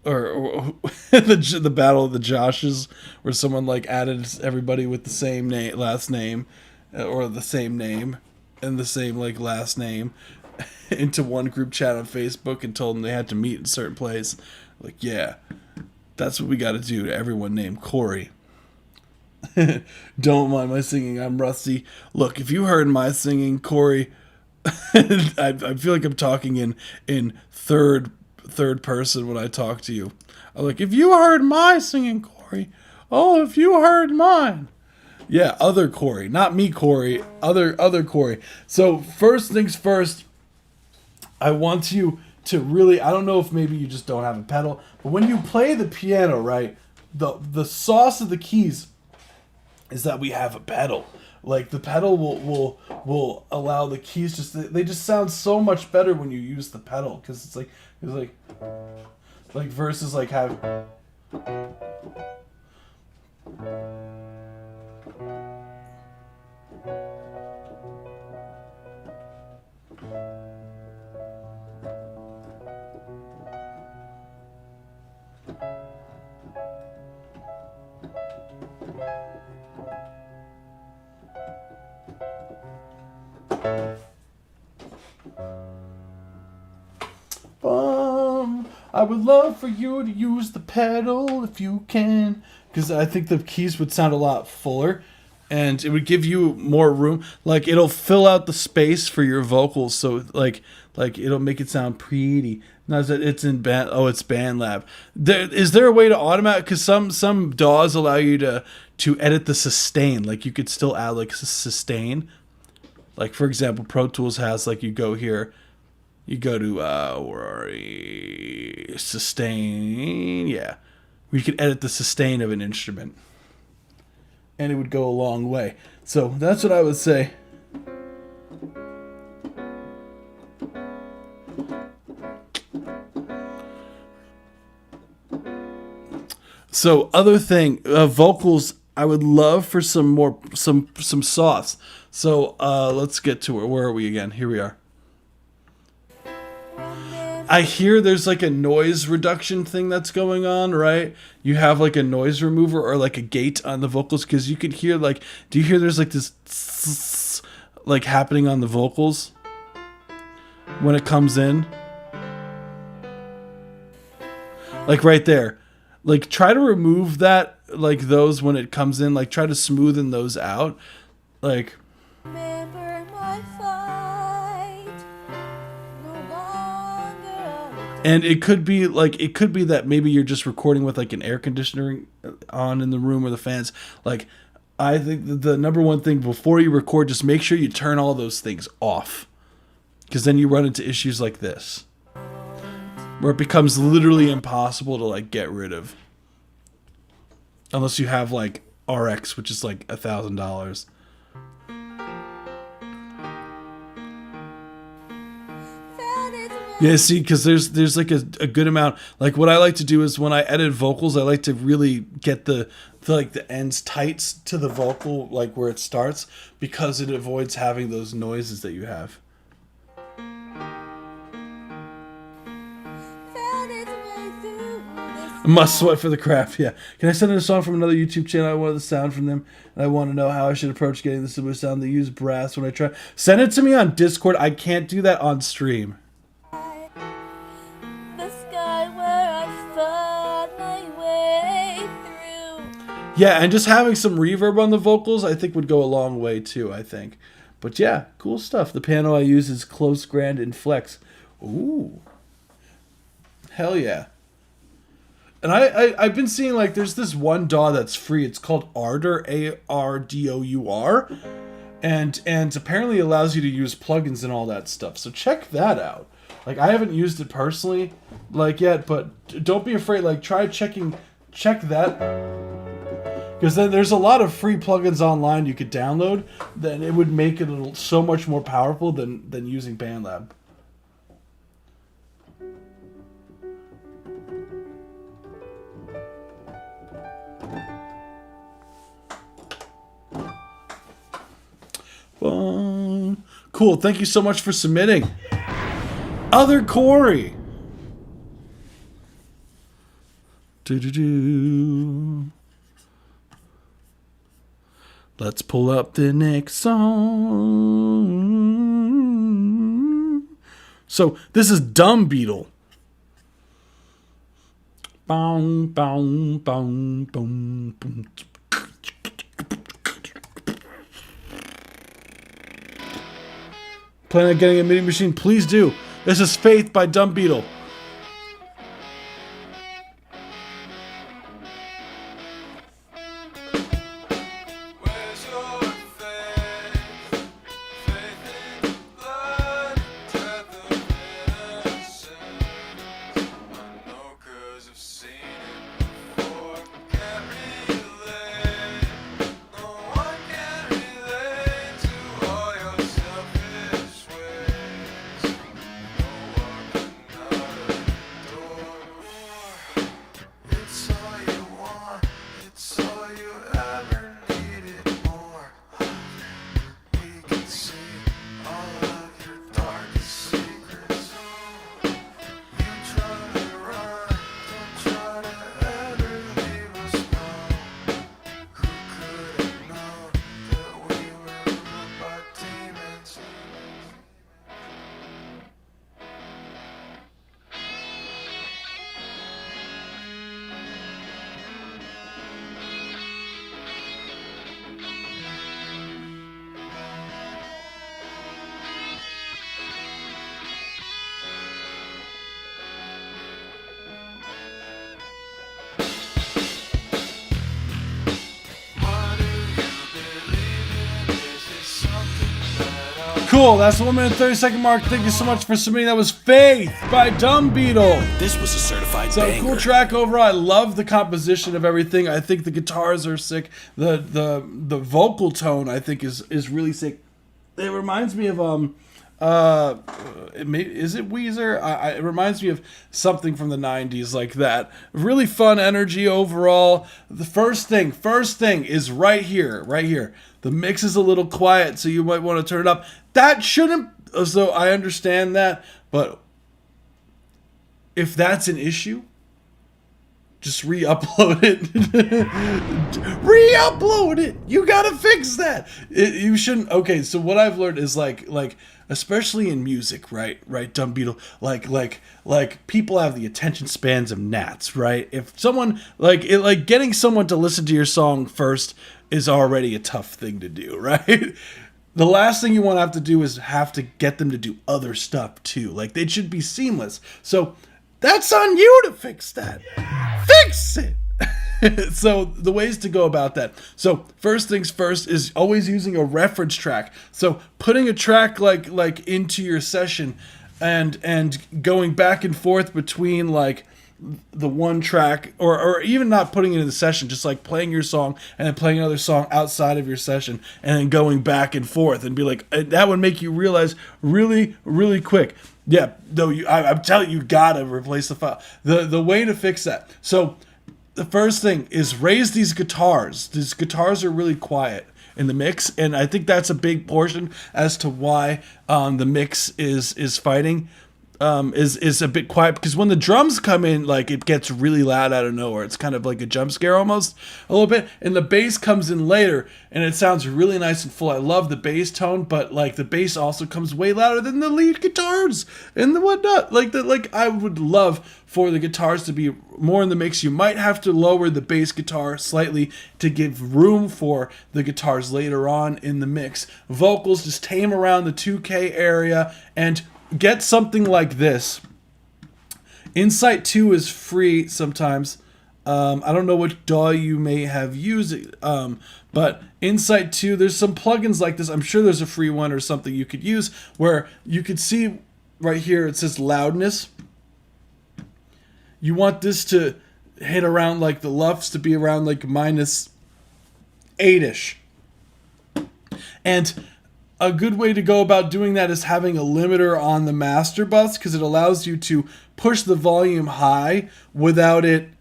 Or the battle of the Joshes, where someone like added everybody with the same name, last name, or the same name and the same like last name into one group chat on Facebook and told them they had to meet in a certain place. Like, yeah, that's what we got to do to everyone named Corey. Don't mind my singing, I'm rusty. Look, if you heard my singing, Corey, I feel like I'm talking in third person when I talk to you. I'm like, if you heard my singing, Corey. Oh, if you heard mine. Yeah, other Corey, not me, Corey. Other Corey. So first things first, I want you to really, I don't know if maybe you just don't have a pedal, but when you play the piano, right, the sauce of the keys is that we have a pedal. Like, the pedal will allow the keys they just sound so much better when you use the pedal, because it's like versus like have. I would love for you to use the pedal if you can, because I think the keys would sound a lot fuller and it would give you more room. Like, it'll fill out the space for your vocals, so like it'll make it sound pretty. Not that it's in band. Oh, it's BandLab. Is there a way to automate? Because some DAWs allow you to edit the sustain. Like, you could still add like sustain. Like, for example, Pro Tools has, like, you go here. You go to, where are we? Sustain, yeah. We could edit the sustain of an instrument. And it would go a long way. So, that's what I would say. So, other thing, vocals, I would love for some sauce. So, let's get to it. Where are we again? Here we are. I hear there's like a noise reduction thing that's going on, right? You have like a noise remover or like a gate on the vocals, because you could hear, like, do you hear there's like this like happening on the vocals when it comes in? Like right there. Like, try to remove that, like those when it comes in, like try to smoothen those out. Like, and it could be that maybe you're just recording with like an air conditioner on in the room or the fans. Like, I think the number one thing before you record, just make sure you turn all those things off, because then you run into issues like this, where it becomes literally impossible to like get rid of, unless you have like RX, which is like $1,000. Yeah, see, because there's like a good amount. Like, what I like to do is when I edit vocals, I like to really get the ends tight to the vocal, like where it starts, because it avoids having those noises that you have. Must sweat for the craft, yeah. Can I send in a song from another YouTube channel? I wanted the sound from them, and I want to know how I should approach getting the similar sound. They use brass when I try. Send it to me on Discord. I can't do that on stream. Yeah, and just having some reverb on the vocals, I think, would go a long way too, I think. But yeah, cool stuff. The piano I use is Close, Grand, and Flex. Ooh. Hell yeah. And I've been seeing, like, there's this one DAW that's free. It's called Ardour, Ardour. And apparently allows you to use plugins and all that stuff. So check that out. Like, I haven't used it personally, like, yet, but don't be afraid. Like, check that. Because then there's a lot of free plugins online you could download. Then it would make it so much more powerful than using BandLab. Cool. Thank you so much for submitting. Other Corey. Let's pull up the next song. So this is Dumb Beetle. Boom, boom, boom, boom, boom. Plan on getting a MIDI machine? Please do. This is Faith by Dumb Beetle. Cool, that's the 1 minute 30-second mark. Thank you so much for submitting. That was Faith by Dumb Beetle. This was a certified so banger. Cool track overall. I love the composition of everything. I think the guitars are sick. The vocal tone I think is really sick. It reminds me of is it Weezer? It reminds me of something from the 90s like that. Really fun energy overall. The first thing is right here. The mix is a little quiet, so you might want to turn it up. That shouldn't, so I understand that, but if that's an issue, just re-upload it. Re-upload it. You gotta fix that. You shouldn't. Okay, so what I've learned is like especially in music, right, Dumb Beetle, like people have the attention spans of gnats, right? If someone like getting someone to listen to your song first is already a tough thing to do, right? The last thing you want to have to do is have to get them to do other stuff too. Like, they should be seamless. So that's on you to fix that. Fix it. So the ways to go about that. So first things first is always using a reference track. So putting a track like into your session and going back and forth between like the one track or even not putting it in the session, just like playing your song and then playing another song outside of your session and then going back and forth and be like, that would make you realize really, really quick. Yeah, though I'm telling you, you gotta replace the file. The way to fix that. So the first thing is raise these guitars. These guitars are really quiet in the mix, and I think that's a big portion as to why the mix is fighting. is a bit quiet, because when the drums come in, like, it gets really loud out of nowhere. It's kind of like a jump scare almost a little bit, and the bass comes in later and it sounds really nice and full. I love the bass tone, but like the bass also comes way louder than the lead guitars and the whatnot. Like I would love for the guitars to be more in the mix. You might have to lower the bass guitar slightly to give room for the guitars later on in the mix. Vocals, just tame around the 2K area and get something like this. Insight 2 is free sometimes. I don't know what DAW you may have used, but Insight 2, there's some plugins like this. I'm sure there's a free one or something you could use where you could see right here it says loudness. You want this to hit around, like the LUFS to be around like -8-ish. And a good way to go about doing that is having a limiter on the master bus, because it allows you to push the volume high without having,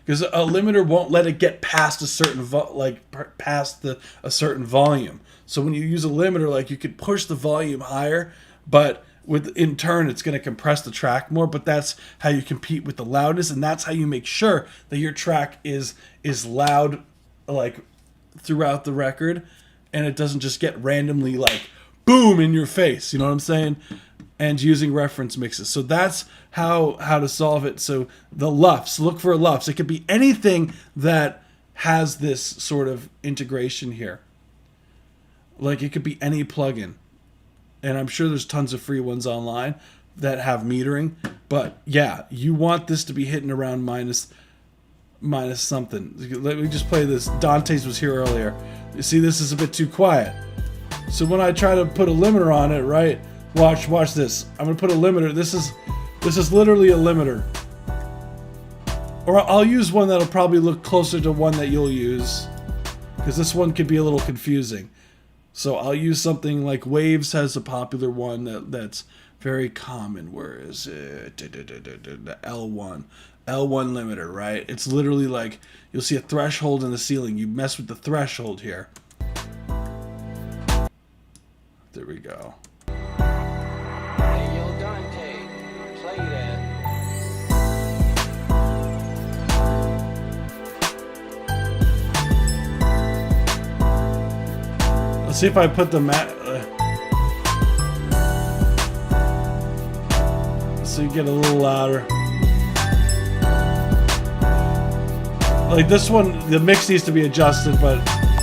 because a limiter won't let it get past a certain a certain volume. So when you use a limiter, like, you could push the volume higher, but in turn it's going to compress the track more. But that's how you compete with the loudness, and that's how you make sure that your track is loud, like, throughout the record, and it doesn't just get randomly like boom in your face, you know what I'm saying? And using reference mixes. So that's how to solve it. So the LUFS, look for LUFS. It could be anything that has this sort of integration here. Like, it could be any plugin. And I'm sure there's tons of free ones online that have metering. But yeah, you want this to be hitting around minus something. Let me just play this. Dante's was here earlier. You see, this is a bit too quiet. So when I try to put a limiter on it, right? Watch this. I'm gonna put a limiter. This is literally a limiter. Or I'll use one that'll probably look closer to one that you'll use, because this one could be a little confusing. So I'll use something like Waves has a popular one that's very common. Where is it? The L1 limiter, right? It's literally like, you'll see a threshold in the ceiling. You mess with the threshold here. There we go. Hey, yo, Dante, play that. Let's see if I put the so you get a little louder. Like this one, the mix needs to be adjusted, but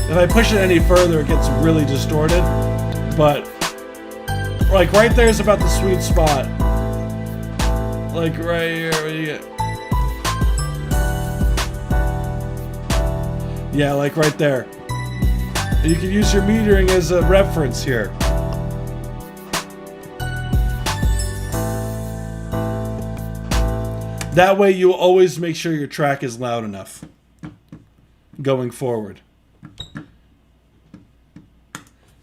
if I push it any further, it gets really distorted. But like right there is about the sweet spot. Like right here, where you get, yeah, like right there. You can use your metering as a reference here. That way you always make sure your track is loud enough going forward.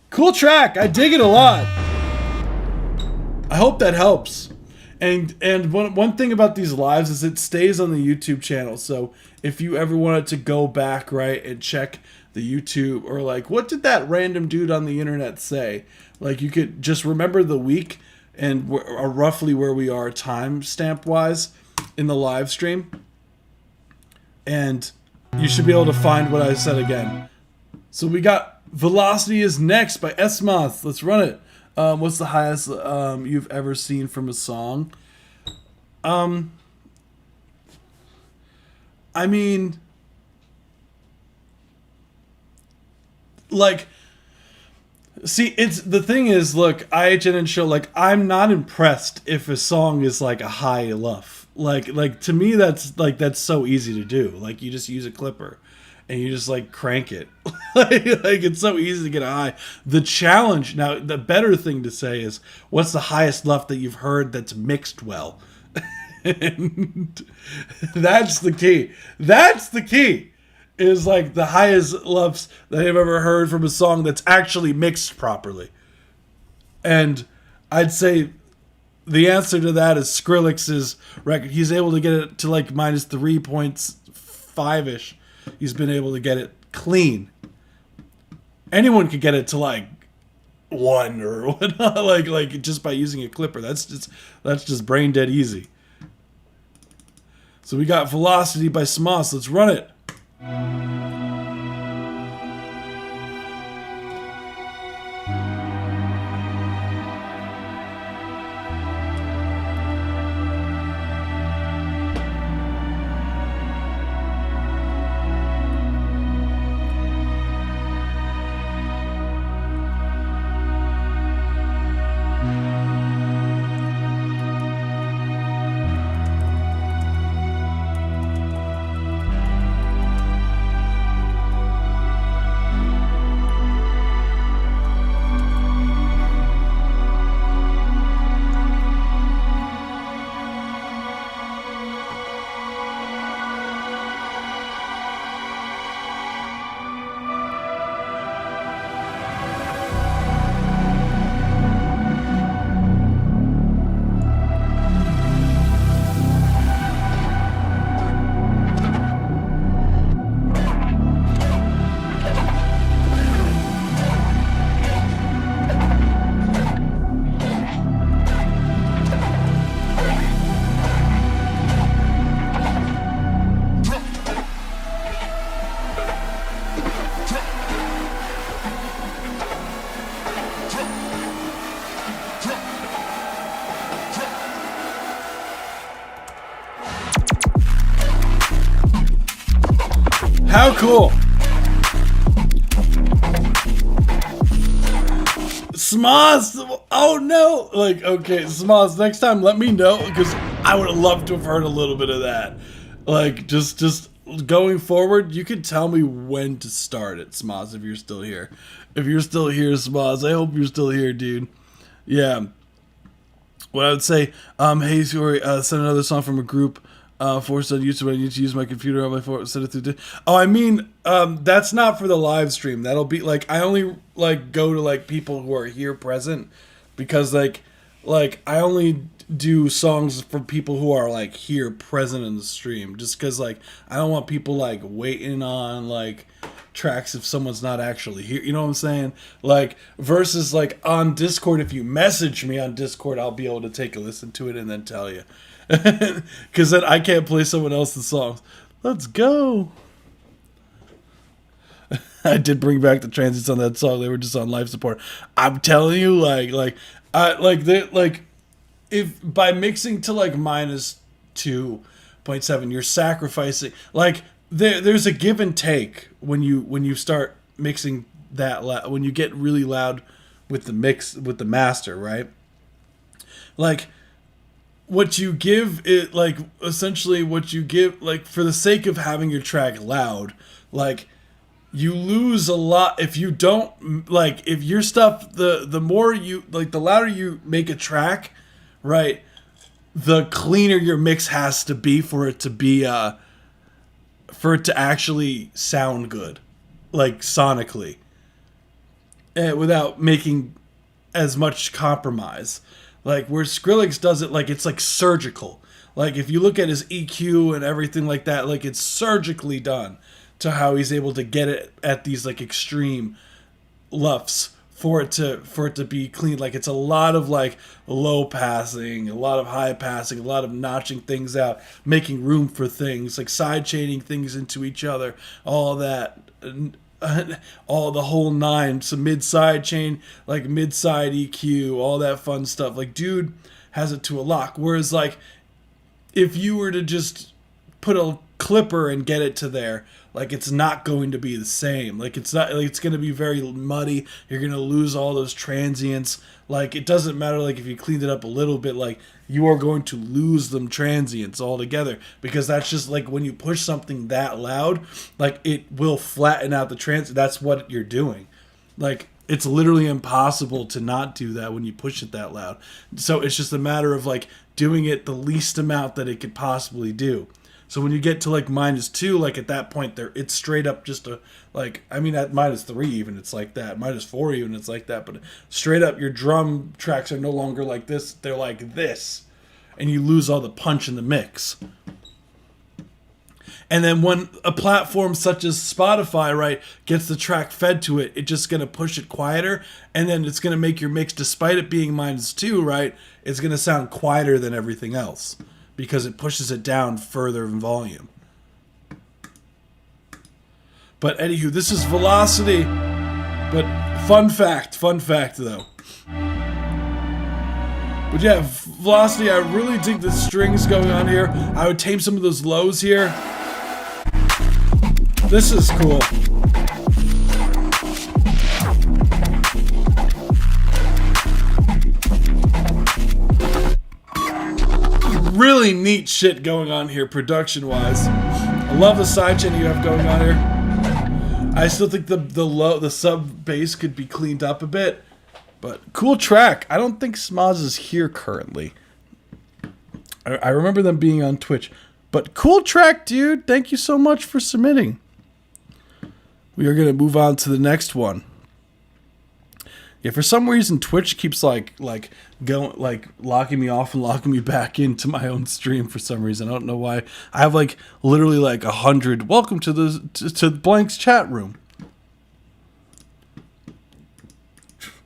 Cool track. I dig it a lot. I hope that helps. And one thing about these lives is it stays on the YouTube channel. So if you ever wanted to go back, right, and check the YouTube, or like, what did that random dude on the internet say? Like, you could just remember the week and roughly where we are time stamp wise in the live stream, and you should be able to find what I said again. So we got Velocity is Next by Esmoth. Let's run it. What's the highest you've ever seen from a song? I mean, like, see, it's the thing is, look, IHN and show, like, I'm not impressed if a song is like a high luff. Like to me, that's so easy to do. Like, you just use a clipper and you just like crank it. like it's so easy to get a high. The challenge now, the better thing to say is, what's the highest luff that you've heard that's mixed well? And that's the key. That's the key. Is like the highest luffs that I've ever heard from a song that's actually mixed properly. And I'd say the answer to that is Skrillex's record. He's able to get it to like minus 3.5-ish. He's been able to get it clean. Anyone could get it to like 1 or whatnot, like just by using a clipper. That's just brain dead easy. So we got Velocity by Smoss. Let's run it. How cool! Smoss! Oh no! Like, okay, Smoss, next time let me know, because I would have loved to have heard a little bit of that. Like, just going forward, you can tell me when to start it, Smoss, if you're still here. If you're still here, Smoss, I hope you're still here, dude. Yeah. What I would say, hey, Suri, send another song from a group. Forced on YouTube. I need to use my computer on my phone. Send it through. Oh, I mean, that's not for the live stream. That'll be like, I only like go to like people who are here present, because like I only do songs for people who are like here present in the stream. Just because like I don't want people like waiting on like tracks if someone's not actually here. You know what I'm saying? Like versus like on Discord. If you message me on Discord, I'll be able to take a listen to it and then tell you. Because then I can't play someone else's songs. Let's go. I did bring back the transits on that song. They were just on life support. I'm telling you, if by mixing to like -2.7, you're sacrificing. Like there's a give and take when you start mixing that when you get really loud with the mix with the master, right? Like. What you give it, like, essentially what you give, like, for the sake of having your track loud, like, you lose a lot if you don't, like, if your stuff, the more you, like, the louder you make a track, right, the cleaner your mix has to be for it to be, for it to actually sound good, like, sonically, without making as much compromise. Like, where Skrillex does it, like, it's, like, surgical. Like, if you look at his EQ and everything like that, like, it's surgically done to how he's able to get it at these, like, extreme luffs for it to be clean. Like, it's a lot of, like, low passing, a lot of high passing, a lot of notching things out, making room for things, like, side chaining things into each other, all that. All the whole nine, some mid-side chain, like mid-side EQ, all that fun stuff. Like, dude has it to a lock. Whereas, like, if you were to just put a clipper and get it to there, like, it's not going to be the same. Like, it's not, like, it's going to be very muddy. You're going to lose all those transients. Like, it doesn't matter, like, if you cleaned it up a little bit, like, you are going to lose them transients altogether, because that's just, like, when you push something that loud, like, it will flatten out the transient. That's what you're doing. Like, it's literally impossible to not do that when you push it that loud. So it's just a matter of, like, doing it the least amount that it could possibly do. So when you get to like -2, like at that point there, it's straight up just a, like, I mean at -3 even it's like that, -4 even it's like that, but straight up your drum tracks are no longer like this, they're like this, and you lose all the punch in the mix. And then when a platform such as Spotify, right, gets the track fed to it, it's just going to push it quieter. And then it's going to make your mix, despite it being -2, right, it's going to sound quieter than everything else because it pushes it down further in volume. But anywho, this is Velocity. But fun fact though. But yeah, Velocity, I really dig the strings going on here. I would tame some of those lows here. This is cool. Really neat shit going on here production-wise. I love the sidechain you have going on here. I still think the sub bass could be cleaned up a bit. But cool track. I don't think Smoz is here currently. I remember them being on Twitch. But cool track, dude. Thank you so much for submitting. We are going to move on to the next one. Yeah, for some reason Twitch keeps like locking me off and locking me back into my own stream for some reason. I don't know why. I have like literally like 100. Welcome to the Blank's chat room.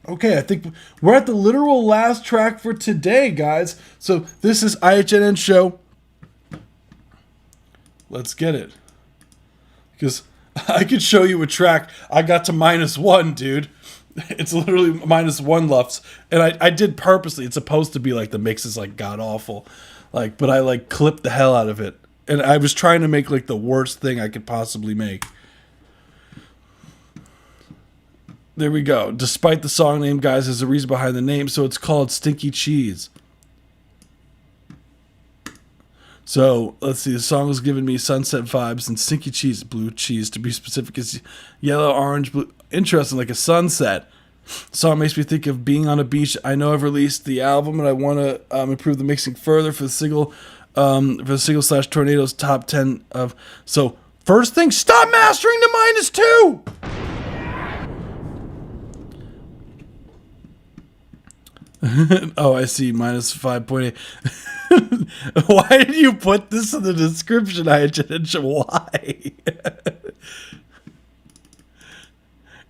Okay, I think we're at the literal last track for today, guys. So this is IHNN show. Let's get it. Because I could show you a track. I got to -1, dude. It's literally -1 lufs. And I did purposely. It's supposed to be like the mix is like god awful. Like, but I like clipped the hell out of it. And I was trying to make like the worst thing I could possibly make. There we go. Despite the song name, guys, there's a reason behind the name. So it's called Stinky Cheese. So let's see. The song was giving me sunset vibes and stinky cheese, blue cheese to be specific, is yellow, orange, blue. Interesting, like a sunset. The song makes me think of being on a beach. I know I've released the album and I want to improve the mixing further for the single, / Tornadoes top 10 of. So first thing, stop mastering to -2. Oh, I see. -5.8. Why did you put this in the description? Why?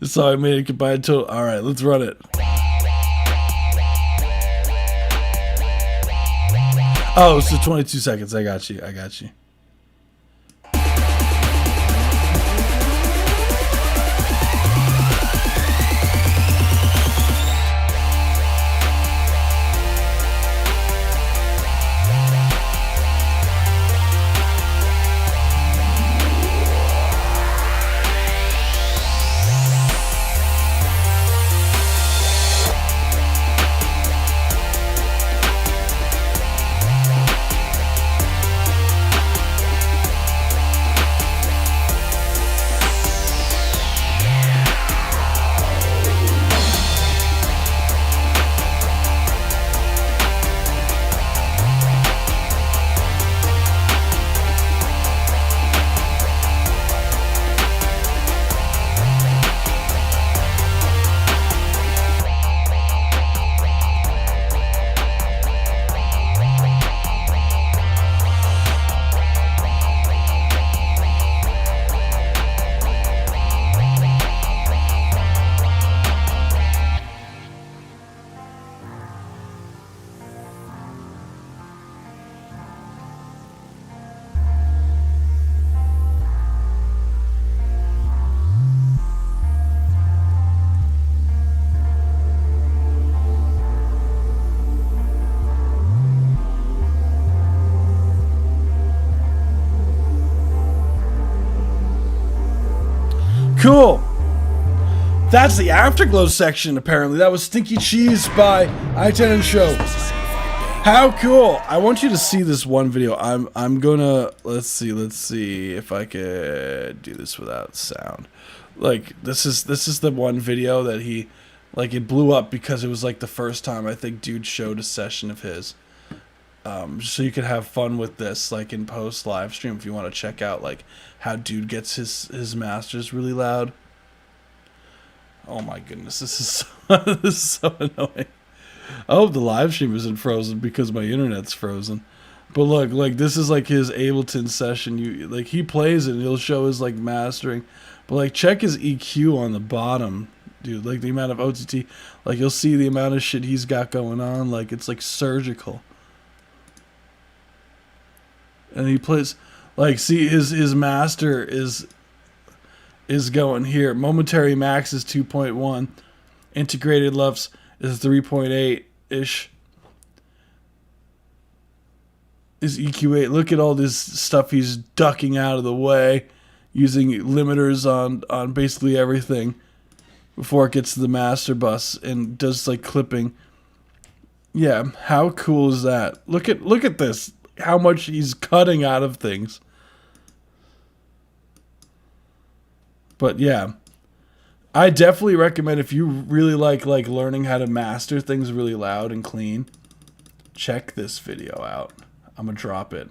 So I made it combined total. All right, let's run it. Oh, so 22 seconds. I got you. Cool. That's the Afterglow section, apparently. That was Stinky Cheese by IHNN Show. How cool. I want you to see this one video. I'm gonna, let's see if I could do this without sound. Like, this is the one video that he, like, it blew up because it was like the first time I think Dude showed a session of his. So you could have fun with this, like, in post live stream if you want to check out like how Dude gets his masters really loud. Oh my goodness, this is so annoying. I hope the live stream isn't frozen because my internet's frozen. But look, like this is like his Ableton session. You like he plays it and he'll show his like mastering. But like check his EQ on the bottom, dude. Like the amount of OTT, like you'll see the amount of shit he's got going on. Like it's like surgical. And he plays like see his master is going here. Momentary max is 2.1. Integrated LUFS is 3.8 ish. Is EQ8. Look at all this stuff he's ducking out of the way, using limiters on basically everything before it gets to the master bus and does like clipping. Yeah, how cool is that? Look at this. How much he's cutting out of things. But yeah, I definitely recommend if you really like learning how to master things really loud and clean, check this video out. I'm gonna drop it.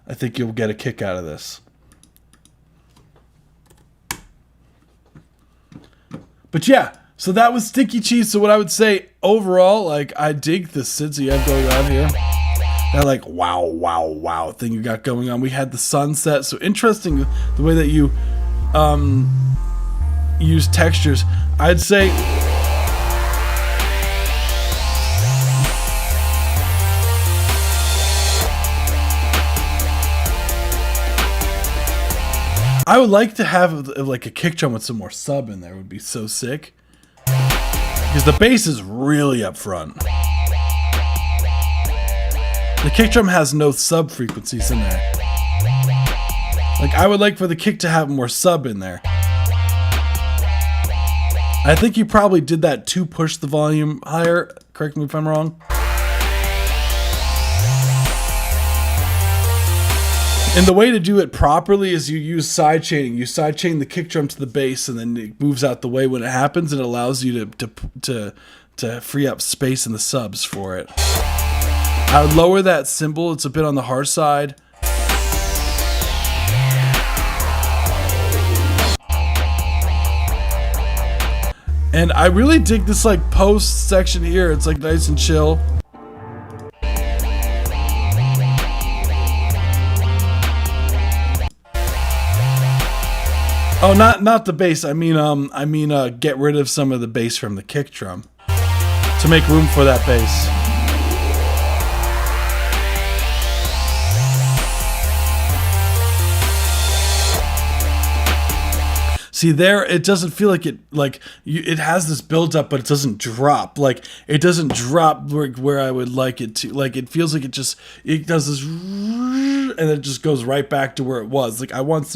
I think you'll get a kick out of this. But yeah, so that was Sticky Cheese. So what I would say overall, like I dig the synths you have going on here. That like wow thing you got going on. We had the sunset. So interesting the way that you use textures. I'd say I would like to have like a kick drum with some more sub in there. It would be so sick. Because the bass is really up front. The kick drum has no sub frequencies in there. Like I would like for the kick to have more sub in there. I think you probably did that to push the volume higher. Correct me if I'm wrong. And the way to do it properly is you use sidechaining. You sidechain the kick drum to the bass, and then it moves out the way when it happens, and it allows you to free up space in the subs for it. I would lower that cymbal. It's a bit on the harsh side. And I really dig this like post section here. It's like nice and chill. Oh, not the bass. I mean, get rid of some of the bass from the kick drum to make room for that bass. See there, it doesn't feel like it has this build up, but it doesn't drop. Like it doesn't drop where I would like it to. Like it feels like it does this, and it just goes right back to where it was. Like I want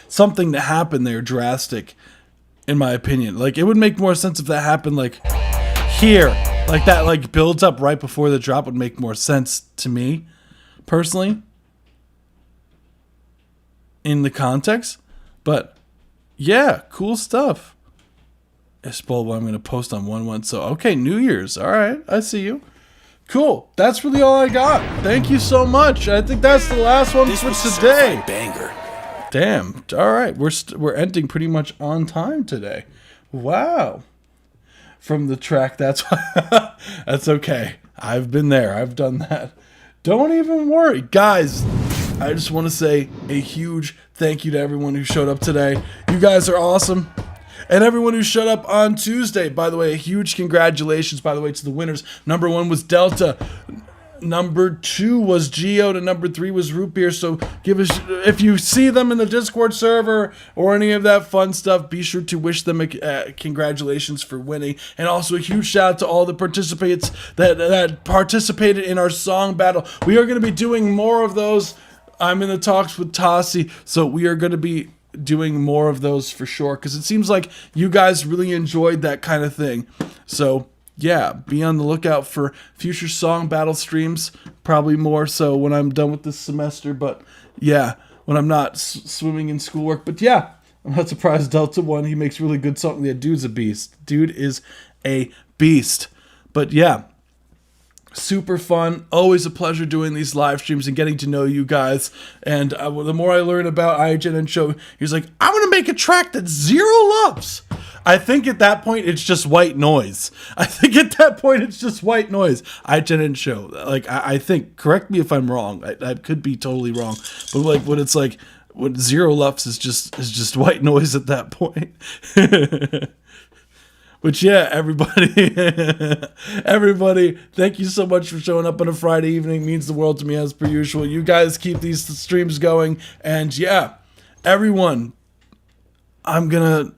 something to happen there drastic, in my opinion. Like it would make more sense if that happened like here, like that, like builds up right before the drop would make more sense to me, personally, in the context, but. Yeah, cool stuff. Espolbo, I'm going to post on 1/1. So, okay, New Year's. All right, I see you. Cool. That's really all I got. Thank you so much. I think that's the last one for today. Banger. Damn. All right, we're ending pretty much on time today. Wow. From the track, that's that's okay. I've been there. I've done that. Don't even worry, guys. I just want to say a huge thank you to everyone who showed up today. You guys are awesome. And everyone who showed up on Tuesday, by the way, a huge congratulations, by the way, to the winners. Number 1 was Delta. Number 2 was Geode, and number 3 was Root Beer. So if you see them in the Discord server or any of that fun stuff, be sure to wish them congratulations for winning. And also a huge shout out to all the participants that participated in our song battle. We are going to be doing more of those. I'm in the talks with Tassi, so we are going to be doing more of those for sure, because it seems like you guys really enjoyed that kind of thing. So yeah, be on the lookout for future song battle streams, probably more so when I'm done with this semester, but yeah, when I'm not swimming in schoolwork. But yeah, I'm not surprised Delta won. He makes really good songs. Yeah, dude's a beast. Dude is a beast. But yeah, super fun. Always a pleasure doing these live streams and getting to know you guys. And the more I learn about iGen and Show, he's like, I want to make a track that's zero loves. I think at that point it's just white noise. I didn't show. Like I think. Correct me if I'm wrong. I could be totally wrong. But like when it's like when zero LUFS is just white noise at that point. But yeah, everybody, thank you so much for showing up on a Friday evening. It means the world to me as per usual. You guys keep these streams going. And yeah, everyone, I'm going to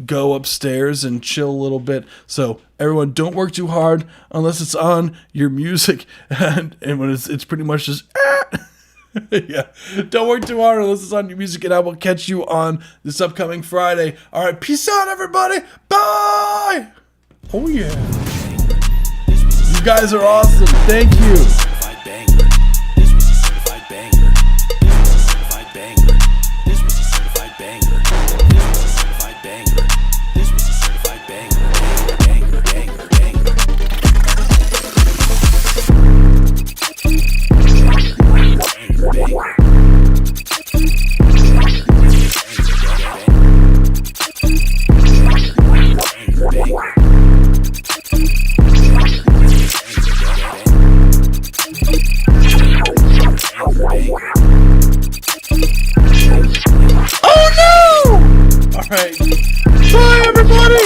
go upstairs and chill a little bit. So everyone, don't work too hard unless it's on your music. And when it's pretty much just... yeah, don't work too hard unless it's on your music, and I will catch you on this upcoming Friday. All right, peace out, everybody. Bye. Oh yeah, you guys are awesome. Thank you. Oh no! All right. Bye, everybody.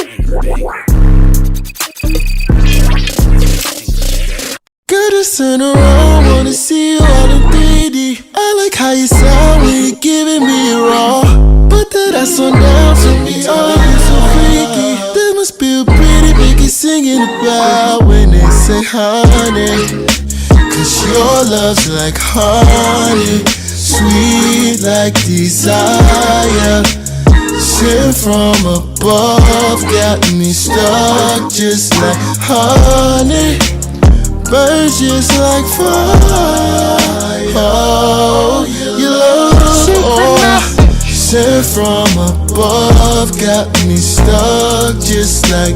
Girl, just turn around, wanna see you all in 3D. I like how you sound when you're giving me a raw. Put that ass on down to me, oh, you're so freaky. That must be a pretty baby singing about when they say honey. Cause your love's like honey, sweet like desire. Sent from above, got me stuck just like honey. Burns just like fire. Oh, your love, sent from above, got me stuck just like.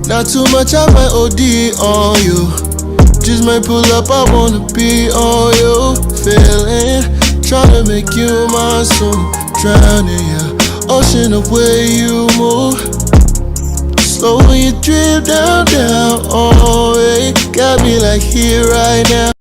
Not too much, I might OD on you. Just might pull up, I wanna be on you. Feeling, tryna make you mine soon. Drowning ya, ocean the way you move. Slow when you drip down, down, oh, hey. Got me like here right now.